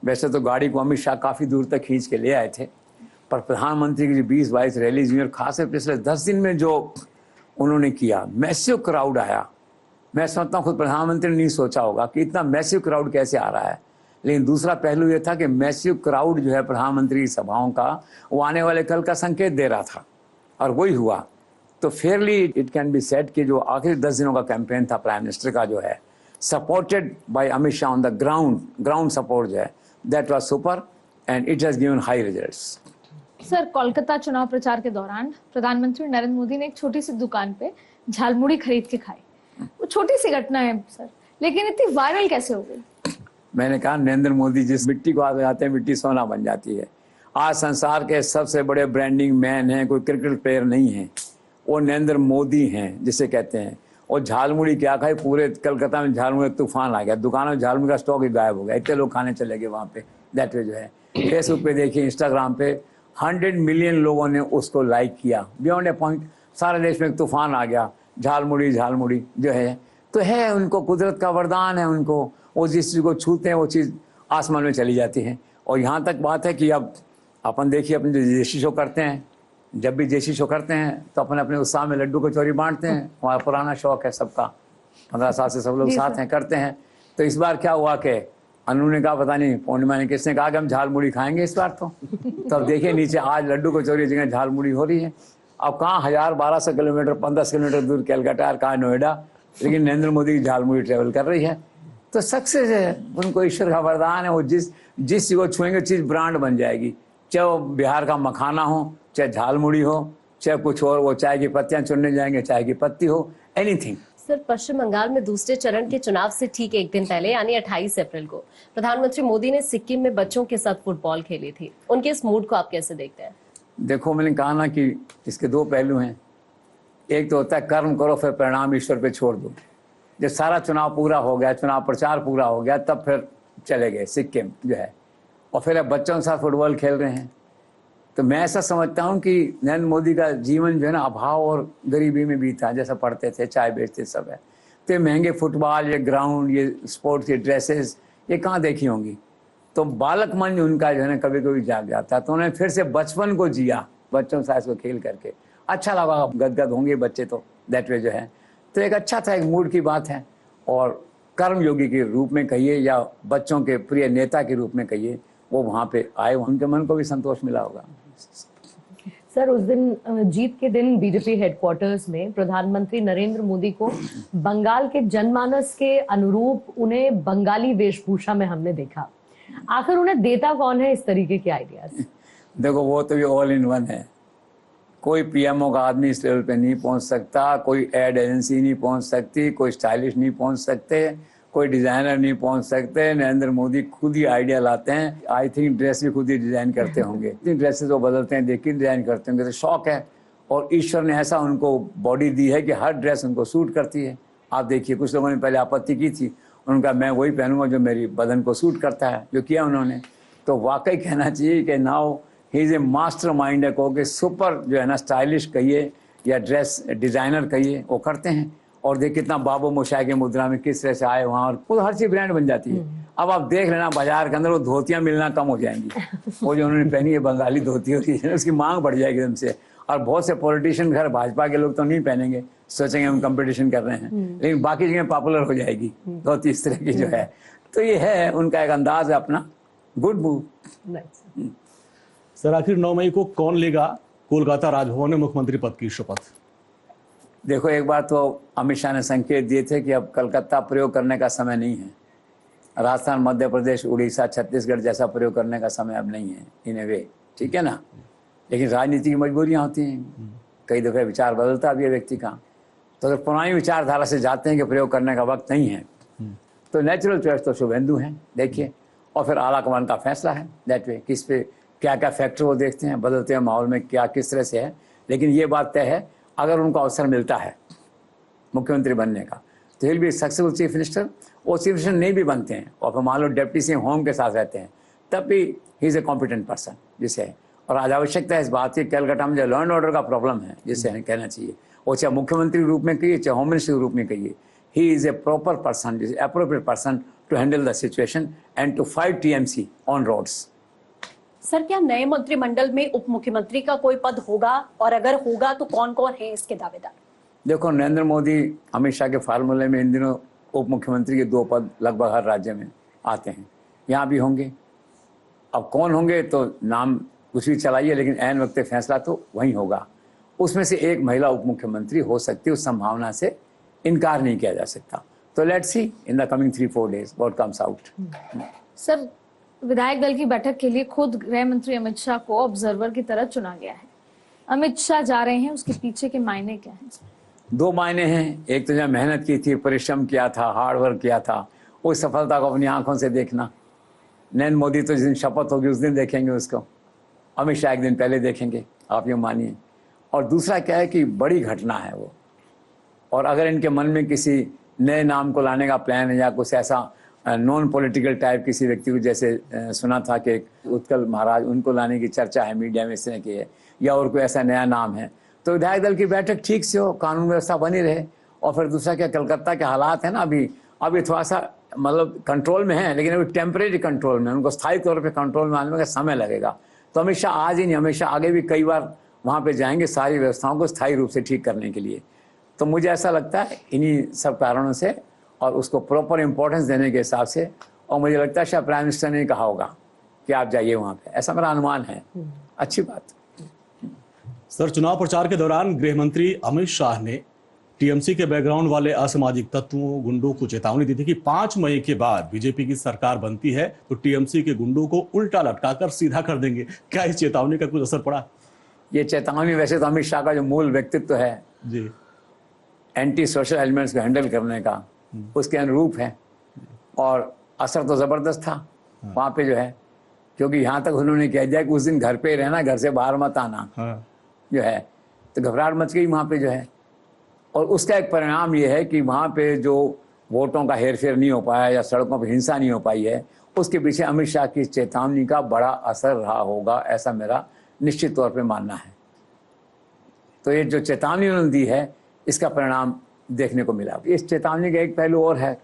वैसे तो गाड़ी को अमित शाह काफी दूर तक खींच के ले आए थे, पर प्रधानमंत्री की जो 20-22 रैलीज हुई और खासकर पिछले 10 दिन में जो उन्होंने किया, मैसिव क्राउड आया। मैं समझता हूँ खुद प्रधानमंत्री ने नहीं सोचा होगा कि इतना मैसिव क्राउड कैसे आ रहा है। लेकिन दूसरा पहलू ये था कि मैसिव क्राउड जो है प्रधानमंत्री की सभाओं का, वो आने वाले कल का संकेत दे रहा था, और वही हुआ। तो Fairlie it can be said कि जो आखिरी 10 दिनों का कैंपेन था प्राइम मिनिस्टर का जो है, supported by Amit Shah on the ground support जो है, that was super and it has given high results. Sir, Kolkata चुनाव प्रचार के दौरान प्रधानमंत्री नरेंद्र मोदी ने एक छोटी सी दुकान पे झालमुड़ी खरीद के खाई। वो छोटी सी घटना है सर, लेकिन इतनी वायरल कैसे हो गई? मैंने कहा, नरेंद्र मोदी जिस मिट्टी को हाथ लगाते हैं मिट्टी सोना बन जाती है। आज संसार के सबसे बड़े ब्रांडिंग मैन हैं, कोई क्रिकेट प्लेयर नहीं है, वो नरेंद्र मोदी हैं जिसे कहते हैं। और झालमुड़ी क्या खाई, पूरे कलकत्ता में झालमुड़ी तूफान आ गया, दुकानों में झालमुड़ी का स्टॉक ही गायब हो गया, इतने लोग खाने चले गए वहाँ पे। दैट वे जो है, फेसबुक पे देखिए, इंस्टाग्राम पे 100 मिलियन लोगों ने उसको लाइक किया। बियॉन्ड ए पॉइंट सारे देश में एक तूफान आ गया, झालमुड़ी जो है। तो है, उनको कुदरत का वरदान है उनको, वो जिस चीज़ को छूते हैं वो चीज़ आसमान में चली जाती है। और यहाँ तक बात है कि अब अपन देखिए, अपने जो देसी शो करते हैं, जब भी देसी शो करते हैं तो अपन अपने उत्साह में लड्डू कचौरी बांटते हैं। हमारा पुराना शौक है सबका, 15 साल से सब लोग साथ हैं, करते हैं। तो इस बार क्या हुआ कि अनु ने कहा, पता नहीं पूर्णिमा ने किसने कहा कि हम झालमुड़ी खाएंगे इस बार। तो अब देखिए नीचे आज लड्डू कचौरी जगह झालमुड़ी हो रही है। अब कहाँ 1000-1200 किलोमीटर 15 किलोमीटर दूर कैलकाटा और कहाँ नोएडा, लेकिन नरेंद्र मोदी की झालमुड़ी ट्रेवल कर रही है। तो सक्सेस है, उनको ईश्वर का वरदान है। वो जिस चीज़ को छुएंगे चीज़ ब्रांड बन जाएगी, चाहे वो बिहार का मखाना हो, चाहे झालमुड़ी हो, चाहे कुछ और, वो चाय की पत्तियां चुनने जाएंगे, चाय की पत्ती हो, एनीथिंग। सर, पश्चिम बंगाल में दूसरे चरण के चुनाव से ठीक एक दिन पहले यानी 28 अप्रैल को प्रधानमंत्री मोदी ने सिक्किम में बच्चों के साथ फुटबॉल खेली थी। उनके इस मूड को आप कैसे देखते हैं? देखो, मैंने कहा ना कि इसके 2 पहलू हैं। एक तो होता है कर्म करो फिर परिणाम ईश्वर पे छोड़ दो। जब सारा चुनाव पूरा हो गया, चुनाव प्रचार पूरा हो गया, तब फिर चले गए सिक्किम जो है, और फिर अब बच्चों के साथ फुटबॉल खेल रहे हैं। तो मैं ऐसा समझता हूँ कि नरेंद्र मोदी का जीवन जो है ना, अभाव और गरीबी में बीता। जैसा पढ़ते थे, चाय बेचते, सब है। तो ये महंगे फुटबॉल, ये ग्राउंड, ये स्पोर्ट्स के ड्रेसेस, ये कहाँ देखी होंगी। तो बालक मन उनका जो है ना कभी कभी जाग जाता। तो उन्होंने फिर से बचपन को जिया, बच्चों के साथ इसको खेल करके अच्छा लगा। गदगद होंगे बच्चे तो, दैट वे जो है। तो एक अच्छा था, एक मूड की बात है। और कर्मयोगी के रूप में कहिए या बच्चों के प्रिय नेता के रूप में कहिए, वो वहाँ पे आए, उनके मन को भी संतोष मिला होगा। सर, उस दिन जीत के दिन बीजेपी हेडक्वार्टर्स में प्रधानमंत्री नरेंद्र मोदी को बंगाल के जनमानस के अनुरूप उन्हें बंगाली वेशभूषा में हमने देखा। आखिर उन्हें देता कौन है इस तरीके के आइडियाज? देखो, वो तो ये ऑल इन वन है। कोई पीएमओ का आदमी इस लेवल पे नहीं पहुंच सकता, कोई एड एजेंसी नहीं पहुंच सकती, कोई स्टाइलिश नहीं पहुंच सकते, कोई डिजाइनर नहीं पहुंच सकते। नरेंद्र मोदी खुद ही आइडिया लाते हैं। आई थिंक ड्रेस भी खुद ही डिजाइन करते होंगे। इतनी ड्रेसेस वो बदलते हैं, देख के डिजाइन करते होंगे। तो शौक है, और ईश्वर ने ऐसा उनको बॉडी दी है कि हर ड्रेस उनको सूट करती है। आप देखिए, कुछ लोगों ने पहले आपत्ति की थी, उनका मैं वही पहनूंगा जो मेरी बदन को सूट करता है, जो किया उन्होंने। तो वाकई कहना चाहिए कि now he is A master mind है, कहो कि सुपर जो है ना, स्टाइलिश कहिए या ड्रेस डिजाइनर कहिए, वो करते हैं। और देख कितना बाबू मोशाई की मुद्रा में किस तरह से आए वहाँ, और वो हर चीज ब्रांड बन जाती है। अब आप देख लेना बाजार के अंदर वो धोतियां मिलना कम हो जाएंगी। वो जो उन्होंने पहनी है बंगाली धोती होती है, उसकी मांग बढ़ जाएगी एकदम से। और बहुत से पॉलिटिशियन घर भाजपा के लोग तो नहीं पहनेंगे, सोचेंगे हम कंपटीशन कर रहे हैं, लेकिन बाकी जगह पॉपुलर हो जाएगी 2-3 तरह की जो है। तो ये है उनका एक अंदाज है अपना, गुड मूव। सर आखिर 9 मई को कौन लेगा कोलकाता राजभवन में मुख्यमंत्री पद की शपथ? देखो, एक बार तो अमित शाह ने संकेत दिए थे कि अब कलकत्ता प्रयोग करने का समय नहीं है, राजस्थान, मध्य प्रदेश, उड़ीसा, छत्तीसगढ़ जैसा प्रयोग करने का समय अब नहीं है इन ए वे, ठीक है ना। लेकिन राजनीति की मजबूरियां होती हैं, कई दफे विचार बदलता भी है व्यक्ति का। तो अगर पुरानी विचारधारा से जाते हैं कि प्रयोग करने का वक्त नहीं है, तो नेचुरल चॉइस तो शुभेंदु है, देखिए। और फिर आला कमान का फैसला है दैट वे, किस पे क्या क्या फैक्टर वो देखते हैं, बदलते हैं माहौल में क्या किस तरह से है। लेकिन ये बात तय है, अगर उनको अवसर मिलता है मुख्यमंत्री बनने का तो he will be successful chief minister. वो चीफ मिनिस्टर नहीं भी बनते हैं और फिर मान लो डिप्टी सीएम होम के साथ रहते हैं, तब भी ही इज़ ए कॉम्पिटेंट पर्सन जिसे। और आज आवश्यकता है इस बात की, कलकत्ता में जो लॉ एंड ऑर्डर का प्रॉब्लम है जिसे कहना चाहिए, वो चाहे मुख्यमंत्री के रूप में कहिए चाहे होम मिनिस्टर के रूप में कहिए, he is a proper person, appropriate person to handle the situation and to fight TMC on roads. Sir, क्या नए मंत्रिमंडल में उप मुख्यमंत्री का कोई पद होगा, और अगर होगा तो कौन कौन है इसके दावेदार? देखो, नरेंद्र मोदी, अमित शाह के फार्मूले में इन दिनों उप मुख्यमंत्री के 2 पद लगभग हर राज्य में आते हैं, यहाँ भी होंगे। अब कौन होंगे तो नाम कुछ भी चलाइए, लेकिन ऐन वक्त फैसला तो वहीं होगा। उसमें से एक महिला उप मुख्यमंत्री हो सकती है, उस संभावना से इनकार नहीं किया जा सकता। तो let's C in the coming 3-4 days what comes out. Sir, विधायक दल की बैठक के लिए खुद गृह मंत्री अमित शाह को ऑब्जर्वर की तरह चुना गया है। अमित शाह जा रहे हैं, उसके पीछे के मायने क्या हैं? 2 मायने हैं। एक तो जब मेहनत की थी, परिश्रम किया था, हार्ड वर्क किया था, उस सफलता को अपनी आंखों से देखना। नरेंद्र मोदी तो जिस दिन शपथ होगी उस दिन देखेंगे उसको, अमित शाह एक दिन पहले देखेंगे, आप ये मानिए। और दूसरा क्या है कि बड़ी घटना है वो, और अगर इनके मन में किसी नए नाम को लाने का प्लान है या कुछ ऐसा नॉन पॉलिटिकल टाइप किसी व्यक्ति को, जैसे सुना था कि उत्कल महाराज, उनको लाने की चर्चा है मीडिया में इस तरह की है, या और कोई ऐसा नया नाम है, तो विधायक दल की बैठक ठीक से हो, कानून व्यवस्था बनी रहे। और फिर दूसरा क्या, कलकत्ता के हालात है ना अभी थोड़ा सा मतलब कंट्रोल में है, लेकिन अभी टेम्परेरी कंट्रोल में, उनको स्थायी तौर पे कंट्रोल में आने में समय लगेगा। तो अमित शाह आज ही नहीं, हमेशा आगे भी कई बार वहाँ पे जाएंगे सारी व्यवस्थाओं को स्थायी रूप से ठीक करने के लिए। तो मुझे ऐसा लगता है इन्हीं सब कारणों से और उसको प्रॉपर इंपॉर्टेंस देने के हिसाब से, और मुझे लगता है शायद प्राइम मिनिस्टर ने कहा होगा कि आप जाइए वहाँ पे, ऐसा मेरा अनुमान है। अच्छी बात। सर, चुनाव प्रचार के दौरान गृह मंत्री अमित शाह ने टीएमसी के बैकग्राउंड वाले असामाजिक तत्वों, गुंडों को चेतावनी दी थी कि 5 मई के बाद बीजेपी की सरकार बनती है तो टीएमसी के गुंडों को उल्टा लटकाकर सीधा कर देंगे। क्या इस चेतावनी का कुछ असर पड़ा? ये चेतावनी वैसे तो अमित शाह का जो मूल व्यक्तित्व है जी, एंटी सोशल एलिमेंट्स को हैंडल करने का, उसके अनुरूप है, और असर तो ज़बरदस्त था वहाँ पे जो है, क्योंकि यहाँ तक उन्होंने कह दिया कि उस दिन घर पे रहना, घर से बाहर मत आना जो है, तो घबराहट मच गई वहाँ पे जो है। और उसका एक परिणाम ये है कि वहाँ पे जो वोटों का हेरफेर नहीं हो पाया या सड़कों पर हिंसा नहीं हो पाई है, उसके पीछे अमित शाह की चेतावनी का बड़ा असर रहा होगा, ऐसा मेरा निश्चित तौर पे मानना है। तो ये जो चेतावनी उन्होंने दी है, इसका परिणाम देखने को मिला। इस चेतावनी का एक पहलू और है,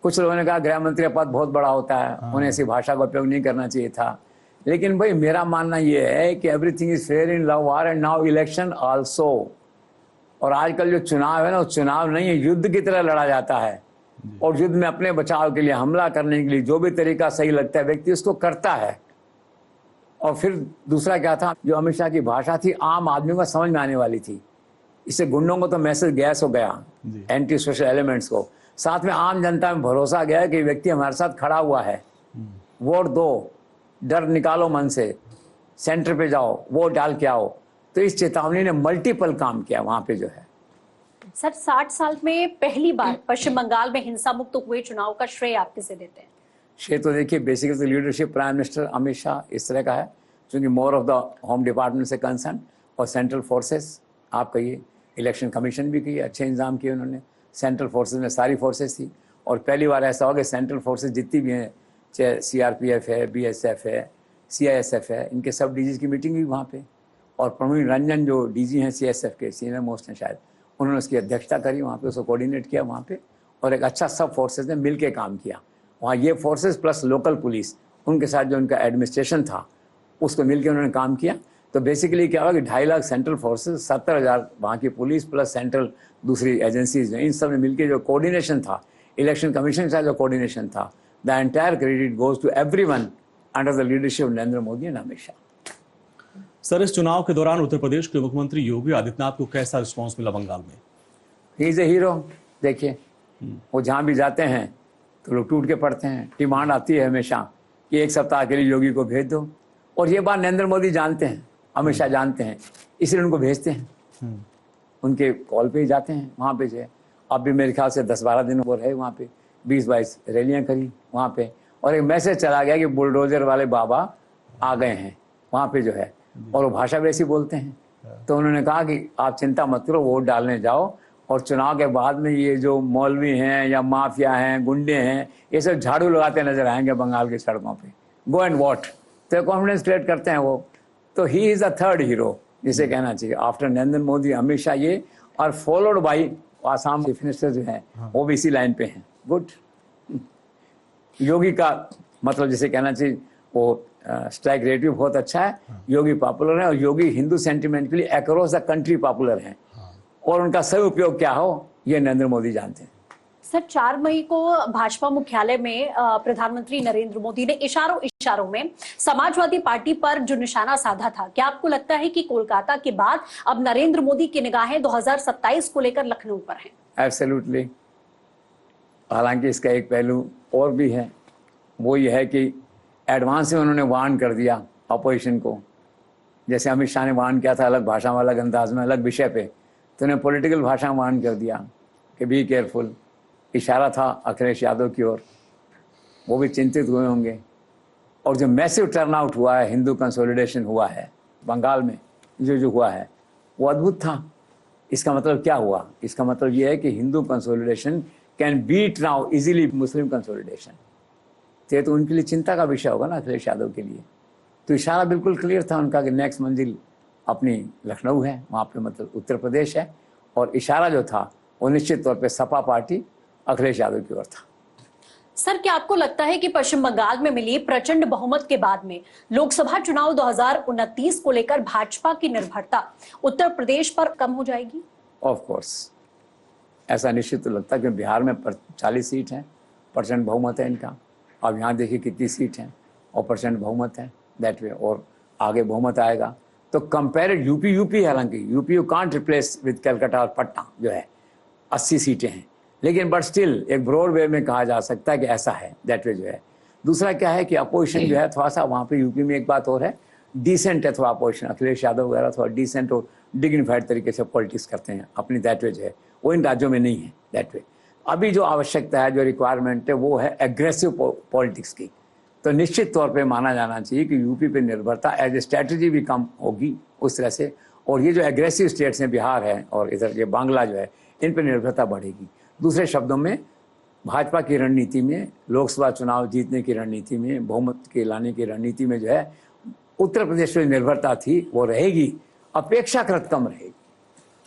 कुछ लोगों ने कहा गृह मंत्री का पद बहुत बड़ा होता है, उन्हें ऐसी भाषा का उपयोग नहीं करना चाहिए था। लेकिन भाई मेरा मानना ये है कि everything is fair in love war and now election also. और आजकल जो चुनाव है ना, वो चुनाव नहीं है, युद्ध की तरह लड़ा जाता है। और युद्ध में अपने बचाव के लिए, हमला करने के लिए जो भी तरीका सही लगता है व्यक्ति उसको करता है। और फिर दूसरा क्या था, जो अमित शाह की भाषा थी आम आदमी को समझ में आने वाली थी। इससे गुंडों को तो मैसेज गैस हो गया, एंटी सोशल एलिमेंट्स को, साथ में आम जनता में भरोसा गया कि व्यक्ति हमारे साथ खड़ा हुआ है, वोट दो, डर निकालो मन से, सेंटर पे जाओ, वोट डाल के आओ। तो इस चेतावनी ने मल्टीपल काम किया वहां पे जो है। सर, 60 साल में पहली बार पश्चिम बंगाल में हिंसा मुक्त हुए चुनाव का श्रेय आप किसे देते हैं? श्रेय तो देखिए बेसिकली तो leadership prime minister Amit Shah इस तरह का है, क्योंकि more of the home department से कंसर्न, और सेंट्रल फोर्सेस आप कहिए, इलेक्शन कमीशन भी किए, अच्छे इंतजाम किए उन्होंने। सेंट्रल फोर्सेस में सारी फोर्सेस थी, और पहली बार ऐसा हो गया सेंट्रल फोर्सेस जितनी भी हैं, चाहे सीआरपीएफ है, बीएसएफ है, सीआईएसएफ है, इनके सब डीजी की मीटिंग हुई वहाँ पे। और प्रवीण रंजन जो डीजी हैं सीएसएफ के, सीनियर मोस्ट हैं शायद, उन्होंने उसकी अध्यक्षता करी वहाँ पे, उसको कोऑर्डिनेट किया वहाँ पे, और एक अच्छा सब फोर्सेस ने मिल के काम किया वहाँ। ये फोर्सेस प्लस लोकल पुलिस, उनके साथ जो उनका एडमिनिस्ट्रेशन था, उसको मिल के उन्होंने काम किया, तो बेसिकली क्या हुआ कि 2.5 लाख सेंट्रल फोर्सेस, 70,000 वहाँ की पुलिस प्लस सेंट्रल दूसरी एजेंसीज इन सब ने मिलकर जो कोऑर्डिनेशन था, इलेक्शन कमीशन का जो कोऑर्डिनेशन था, the entire credit goes to everyone under the leadership of Narendra Modi and Amit Shah. Sir, इस चुनाव के दौरान उत्तर प्रदेश के मुख्यमंत्री योगी आदित्यनाथ को कैसा रिस्पॉन्स मिला बंगाल में? ही इज ए हीरो। देखिए, वो जहाँ भी जाते हैं तो लोग टूट के पड़ते हैं। डिमांड आती है हमेशा कि 1 सप्ताह के लिए योगी को भेज दो, और ये बात नरेंद्र मोदी जानते हैं, अमित शाह जानते हैं, इसलिए उनको भेजते हैं। उनके कॉल पे ही जाते हैं वहाँ पे जो है। अब भी मेरे ख्याल से 10-12 दिन वो रहे वहाँ पे, 20-22 रैलियाँ करी वहाँ पे, और एक मैसेज चला गया कि बुलडोजर वाले बाबा आ गए हैं वहाँ पे जो है, और वो भाषा वैसी बोलते हैं। तो उन्होंने कहा कि आप चिंता मत करो, वोट डालने जाओ, और चुनाव के बाद में ये जो मौलवी हैं या माफिया हैं, गुंडे हैं, ये सब झाड़ू लगाते नजर आएंगे बंगाल की सड़कों पे, गो एंड वोट। तो कॉन्फिडेंस क्रिएट करते हैं वो। तो he is a third hero जिसे कहना चाहिए आफ्टर नरेंद्र मोदी, अमित शाह ये, और followed by Assam chief minister जो है वो भी इसी लाइन पे हैं। गुड। योगी का मतलब जिसे कहना चाहिए वो स्ट्राइक रेट भी बहुत अच्छा है। योगी पॉपुलर है, और योगी हिंदू सेंटिमेंट के लिए अक्रॉस द कंट्री पॉपुलर हैं, और उनका सही उपयोग क्या हो ये नरेंद्र मोदी जानते हैं। सर, 4 मई को भाजपा मुख्यालय में प्रधानमंत्री नरेंद्र मोदी ने इशारों में समाजवादी पार्टी पर जो निशाना साधा था, क्या आपको लगता है कि कोलकाता के बाद अब नरेंद्र मोदी की निगाहें 2027 को लेकर लखनऊ पर हैं? एब्सोल्युटली। हालांकि इसका एक पहलू और भी है, वो ये है कि एडवांस में उन्होंने वार्न कर दिया अपोजिशन को। जैसे अमित शाह ने वार्न किया था अलग भाषा में, अलग अंदाज में, अलग विषय पे, तो उन्हें पॉलिटिकल भाषा में वार्न कर दिया कि बी केयरफुल। इशारा था अखिलेश यादव की ओर, वो भी चिंतित हुए होंगे। और जो मैसिव टर्नआउट हुआ है, हिंदू कंसोलिडेशन हुआ है बंगाल में, जो हुआ है वो अद्भुत था। इसका मतलब क्या हुआ? इसका मतलब ये है कि Hindu consolidation can beat now easily Muslim consolidation. तो उनके लिए चिंता का विषय होगा ना अखिलेश यादव के लिए। तो इशारा बिल्कुल क्लियर था उनका कि नेक्स्ट मंजिल अपनी लखनऊ है, वहाँ पे मतलब उत्तर प्रदेश है, और इशारा जो था वो निश्चित तौर पे सपा पार्टी अखिलेश यादव की ओर था। सर, क्या आपको लगता है कि पश्चिम बंगाल में मिली प्रचंड बहुमत के बाद में लोकसभा चुनाव 2029 को लेकर भाजपा की निर्भरता उत्तर प्रदेश पर कम हो जाएगी? ऑफ कोर्स, ऐसा निश्चित तो लगता है कि बिहार में 40 सीट हैं, % बहुमत है इनका। अब यहाँ देखिए कितनी सीट हैं और % बहुमत है दैट वे, और आगे बहुमत आएगा। तो कंपेयर यूपी हालांकि UP you can't replace with Calcutta और पटना जो है 80 सीटें हैं, लेकिन बट स्टिल एक ब्रॉड वे में कहा जा सकता है कि ऐसा है दैट वे जो है। दूसरा क्या है कि अपोजिशन जो है थोड़ा सा वहाँ पे यूपी में एक बात और है, डिसेंट है थोड़ा अपोजिशन। अखिलेश यादव वगैरह थोड़ा डिसेंट और डिग्निफाइड तरीके से पॉलिटिक्स करते हैं अपनी दैट वे जो है, वो इन राज्यों में नहीं है दैट वे। अभी जो आवश्यकता है, जो रिक्वायरमेंट है, वो है एग्रेसिव पॉलिटिक्स की। तो निश्चित तौर पे माना जाना चाहिए कि यूपी पे निर्भरता एज ए स्ट्रैटेजी भी कम होगी उस तरह से, और ये जो एग्रेसिव स्टेट्स हैं बिहार है और इधर ये बांग्ला जो है, इन पर निर्भरता बढ़ेगी। दूसरे शब्दों में भाजपा की रणनीति में, लोकसभा चुनाव जीतने की रणनीति में, बहुमत के लाने की रणनीति में जो है उत्तर प्रदेश में निर्भरता थी वो रहेगी, अपेक्षाकृत कम रहेगी।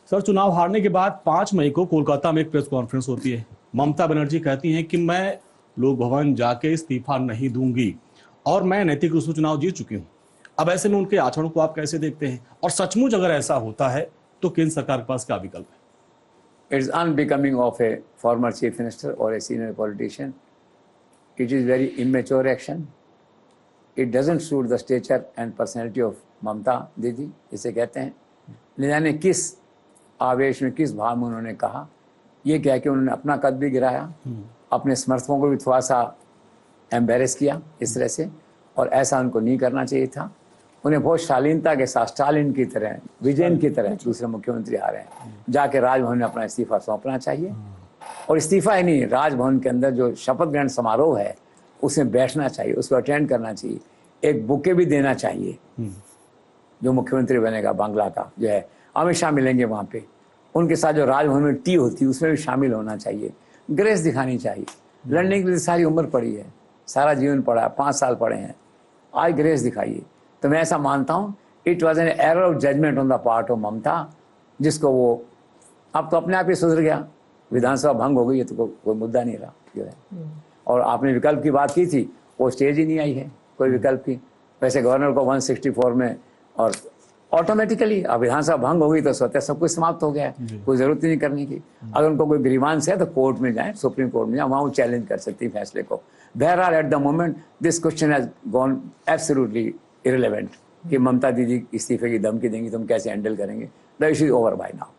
सर, चुनाव हारने के बाद 5 मई को कोलकाता में एक प्रेस कॉन्फ्रेंस होती है। ममता बनर्जी कहती हैं कि मैं लोक भवन जाके इस्तीफा नहीं दूंगी और मैं नैतिक रूप से चुनाव जीत चुकी हूं। अब ऐसे में उनके आचरण को आप कैसे देखते हैं, और सचमुच अगर ऐसा होता है तो केंद्र सरकार के पास क्या विकल्प है? It's unbecoming of a former chief minister or a senior politician. It is very immature action. It doesn't suit the stature and personality of Mamta दीदी, इसे कहते हैं। न जाने किस आवेश में, किस भाव में उन्होंने कहा। ये क्या कि उन्होंने अपना कद भी गिराया, अपने समर्थकों को भी थोड़ा सा एम्बेरस किया इस तरह से, और ऐसा उनको नहीं करना चाहिए था। उन्हें बहुत शालीनता के साथ, स्टालिन की तरह, विजयन की तरह दूसरे मुख्यमंत्री आ रहे हैं, जाके राजभवन में अपना इस्तीफा सौंपना चाहिए। और इस्तीफा ही नहीं, राजभवन के अंदर जो शपथ ग्रहण समारोह है उसमें बैठना चाहिए, उसको अटेंड करना चाहिए, एक बुके भी देना चाहिए। जो मुख्यमंत्री बनेगा बांग्ला का जो है, अमित शाह मिलेंगे वहाँ पे, उनके साथ जो राजभवन में टी होती है उसमें भी शामिल होना चाहिए, ग्रेस दिखानी चाहिए। लड़ने के लिए सारी उम्र पड़ी है, सारा जीवन पड़ा है, 5 साल पड़े हैं, आज ग्रेस दिखाइए। तो मैं ऐसा मानता हूँ it was an error of judgement on the part of Mamata, जिसको वो अब तो अपने आप ही सुधर गया। विधानसभा भंग हो गई है तो कोई मुद्दा नहीं रहा जो है। और आपने विकल्प की बात की थी, वो स्टेज ही नहीं आई है कोई विकल्प की। वैसे गवर्नर को 164 में और ऑटोमेटिकली अब विधानसभा भंग हो गई तो स्वतः सब कुछ समाप्त हो गया है, कोई जरूरत ही नहीं करने की। अगर उनको कोई ग्रीवांस है तो कोर्ट में जाए, सुप्रीम कोर्ट में जाए, वहां वो चैलेंज कर सकती है फैसले को। बहरहाल eight the moment this question has gone absolutely irrelevant कि ममता दीदी इस्तीफे की धमकी देंगी, तुम कैसे हैंडल करेंगे। The issue is over by now.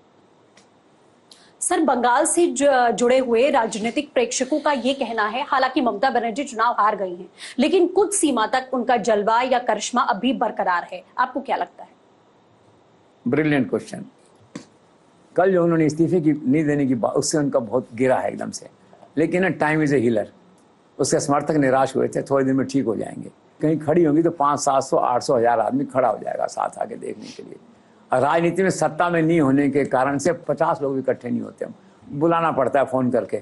Sir, Bengal से जुड़े हुए राजनीतिक प्रेक्षकों का ये कहना है, हालांकि ममता बनर्जी चुनाव हार गई हैं, लेकिन कुछ सीमा तक उनका जलवा या करिश्मा अभी बरकरार है। आपको क्या लगता है? Brilliant question. कल जो उन्होंने इस्तीफे की नहीं देने की बात, उससे उनका बहुत गिरा है एकदम से। लेकिन टाइम इज ए हीलर। उसके समर्थक निराश हुए थे, थोड़े दिन में ठीक हो जाएंगे। कहीं खड़ी होंगी तो 500, 700, 800, 1000 आदमी खड़ा हो जाएगा साथ आके देखने के लिए। राजनीति में सत्ता में नहीं होने के कारण से 50 लोग इकट्ठे नहीं होते, बुलाना पड़ता है फोन करके।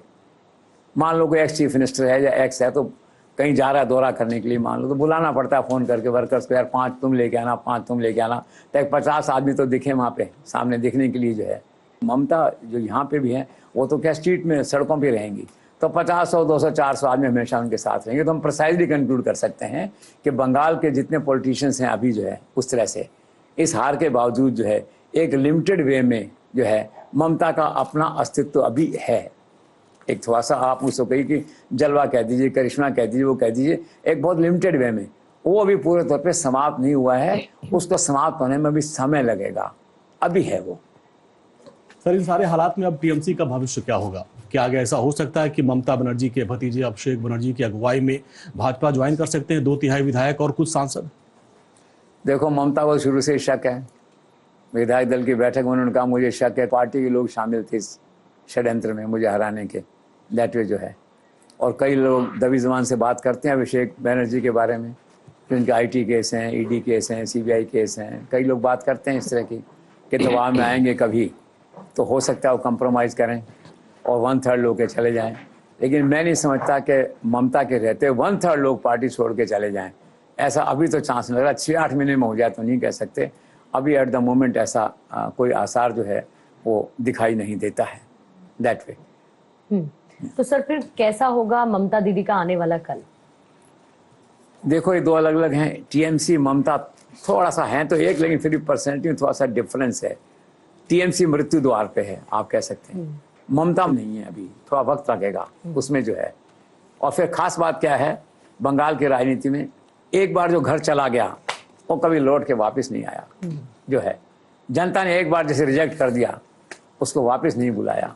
मान लो कोई एक्स चीफ मिनिस्टर है या एक्स है तो कहीं जा रहा है दौरा करने के लिए, मान लो, तो बुलाना पड़ता है फोन करके वर्कर्स को, यार 5 तुम लेके आना, 5 तुम लेके आना, तो 50 आदमी तो दिखे वहाँ पे सामने दिखने के लिए जो है। ममता जो यहाँ पे भी है वो तो क्या स्ट्रीट में सड़कों पे रहेंगी, तो 50, 100, 200, 400 आदमी हमेशा उनके साथ रहेंगे। तो हम प्रिसाइजली कंक्लूड कर सकते हैं कि बंगाल के जितने पॉलिटिशियंस हैं अभी जो है उस तरह से इस हार के बावजूद जो है एक लिमिटेड वे में जो है ममता का अपना अस्तित्व अभी है। एक थोड़ा सा आप उसको कही कि जलवा कह दीजिए, करिश्मा कह दीजिए, वो कह दीजिए, एक बहुत लिमिटेड वे में, वो अभी पूरे तौर पे समाप्त नहीं हुआ है। उसको समाप्त होने में भी समय लगेगा, अभी है वो। सर, इन सारे हालात में अब टीएमसी का भविष्य क्या होगा? क्या आगे ऐसा हो सकता है कि ममता बनर्जी के भतीजे अभिषेक बनर्जी की अगुवाई में भाजपा ज्वाइन कर सकते हैं 2/3 विधायक और कुछ सांसद? देखो, ममता को शुरू से शक है। विधायक दल की बैठक में उन्होंने कहा मुझे शक है पार्टी के लोग शामिल थे इस षड्यंत्र में मुझे हराने के, दैट वे जो है। और कई लोग दबी जबान से बात करते हैं अभिषेक बनर्जी के बारे में, जिनके IT केस हैं, ED केस हैं, CBI केस हैं। कई लोग बात करते हैं इस तरह की कि दबाव में आएंगे कभी तो हो सकता है वो कंप्रोमाइज़ करें और 1/3 लोग के चले जाएं। लेकिन मैं नहीं समझता कि ममता के रहते 1/3 लोग पार्टी छोड़ के चले जाएं। ऐसा अभी तो चांस नहीं लग रहा। 6-8 महीने में हो जाए तो नहीं कह सकते। अभी एट द मोमेंट ऐसा कोई आसार जो है वो दिखाई नहीं देता है दैट वे। तो सर फिर कैसा होगा ममता दीदी का आने वाला कल? देखो, ये दो अलग अलग हैं। TMC ममता थोड़ा सा है तो एक, लेकिन फिर भी परसेंटेज में थोड़ा सा डिफरेंस है। TMC मृत्यु द्वार पे है, आप कह सकते हैं। ममता नहीं है, अभी थोड़ा वक्त लगेगा उसमें जो है। और फिर खास बात क्या है, बंगाल की राजनीति में एक बार जो घर चला गया वो कभी लौट के वापस नहीं आया जो है। जनता ने एक बार जैसे रिजेक्ट कर दिया, उसको वापस नहीं बुलाया।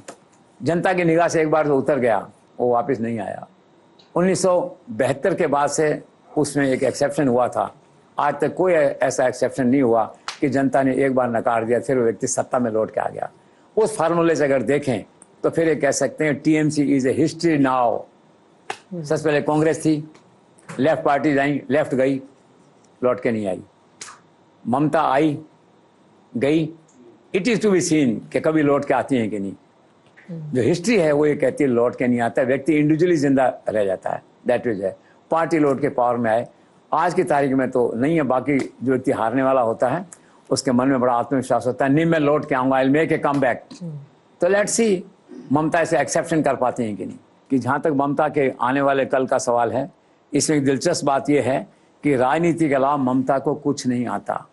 जनता की निगाह से एक बार जो उतर गया वो वापस नहीं आया। 1972 के बाद से उसमें एक एक्सेप्शन हुआ था, आज तक कोई ऐसा एक्सेप्शन नहीं हुआ कि जनता ने एक बार नकार दिया फिर वो व्यक्ति सत्ता में लौट के आ गया। उस फार्मूले से अगर देखें तो फिर ये कह सकते हैं TMC is a history now. सबसे पहले कांग्रेस थी, लेफ्ट पार्टी आई, लेफ्ट गई, लौट के नहीं आई। ममता आई, गई, it is to be seen कि कभी लौट के आती हैं कि नहीं। जो हिस्ट्री है वो ये कहती है लौट के नहीं आता, व्यक्ति इंडिविजुअली जिंदा रह जाता है, दैट इज है। पार्टी लौट के पावर में आए, आज की तारीख में तो नहीं है। बाकी जो व्यक्ति हारने वाला होता है उसके मन में बड़ा आत्मविश्वास होता है, नहीं मैं लौट के आऊंगा, I will make a come back. तो लेट्स सी ममता इसे एक्सेप्शन कर पाती हैं कि नहीं। कि जहां तक ममता के आने वाले कल का सवाल है, इसमें एक दिलचस्प बात यह है कि राजनीति के अलावा ममता को कुछ नहीं आता।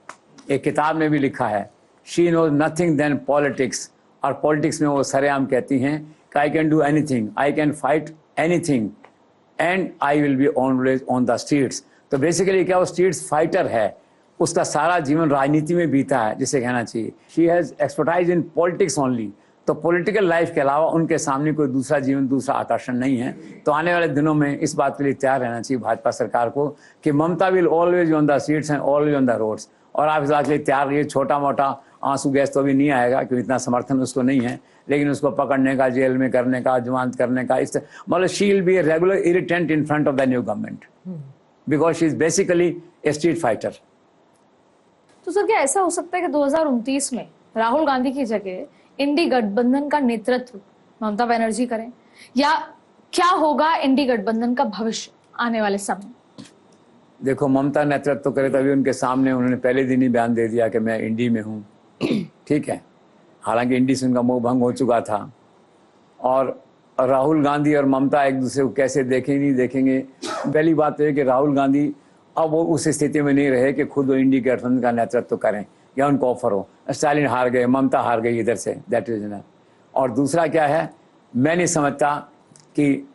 एक किताब में भी लिखा है, she knows nothing then politics. और पॉलिटिक्स में वो सरेआम कहती हैं कि I can do anything, I can fight anything and I will be always on the streets. तो बेसिकली क्या वो स्ट्रीट्स फाइटर है, उसका सारा जीवन राजनीति में बीता है जिसे कहना चाहिए। She has expertise in politics only. तो पॉलिटिकल लाइफ के अलावा उनके सामने कोई दूसरा जीवन, दूसरा आकर्षण नहीं है। तो आने वाले दिनों में इस बात के लिए तैयार रहना चाहिए भाजपा सरकार को कि Mamata will always on the streets and always on the roads. और आप इस बात के लिए तैयार रहिए, छोटा मोटा आंसू गैस तो भी नहीं आएगा क्योंकि इतना समर्थन उसको नहीं है, लेकिन उसको पकड़ने का, जेल में करने का, जमानत करने का, इस मतलब she will be a regular irritant in front of the new government because she is basically A street fighter. तो सर क्या ऐसा हो सकता है कि 2029 में राहुल गांधी की जगह इंडी गठबंधन का नेतृत्व ममता बनर्जी करें, या क्या होगा इंडी गठबंधन का भविष्य आने वाले समय? देखो, ममता नेतृत्व करे तभी उनके सामने उन्होंने पहले दिन ही बयान दे दिया कि मैं इंडी में हूँ। ठीक है, हालांकि इंडी से उनका मोह भंग हो चुका था। और राहुल गांधी और ममता एक दूसरे को कैसे देखेंगे नहीं देखेंगे, पहली बात तो है कि राहुल गांधी अब वो उस स्थिति में नहीं रहे कि खुद वो इंडी गठबंधन का नेतृत्व करें। या उनको ऑफर हो। स्टालिन हार गए, ममता हार गई इधर से, दैट इज इनफ। और दूसरा क्या है, मैं नहीं समझता कि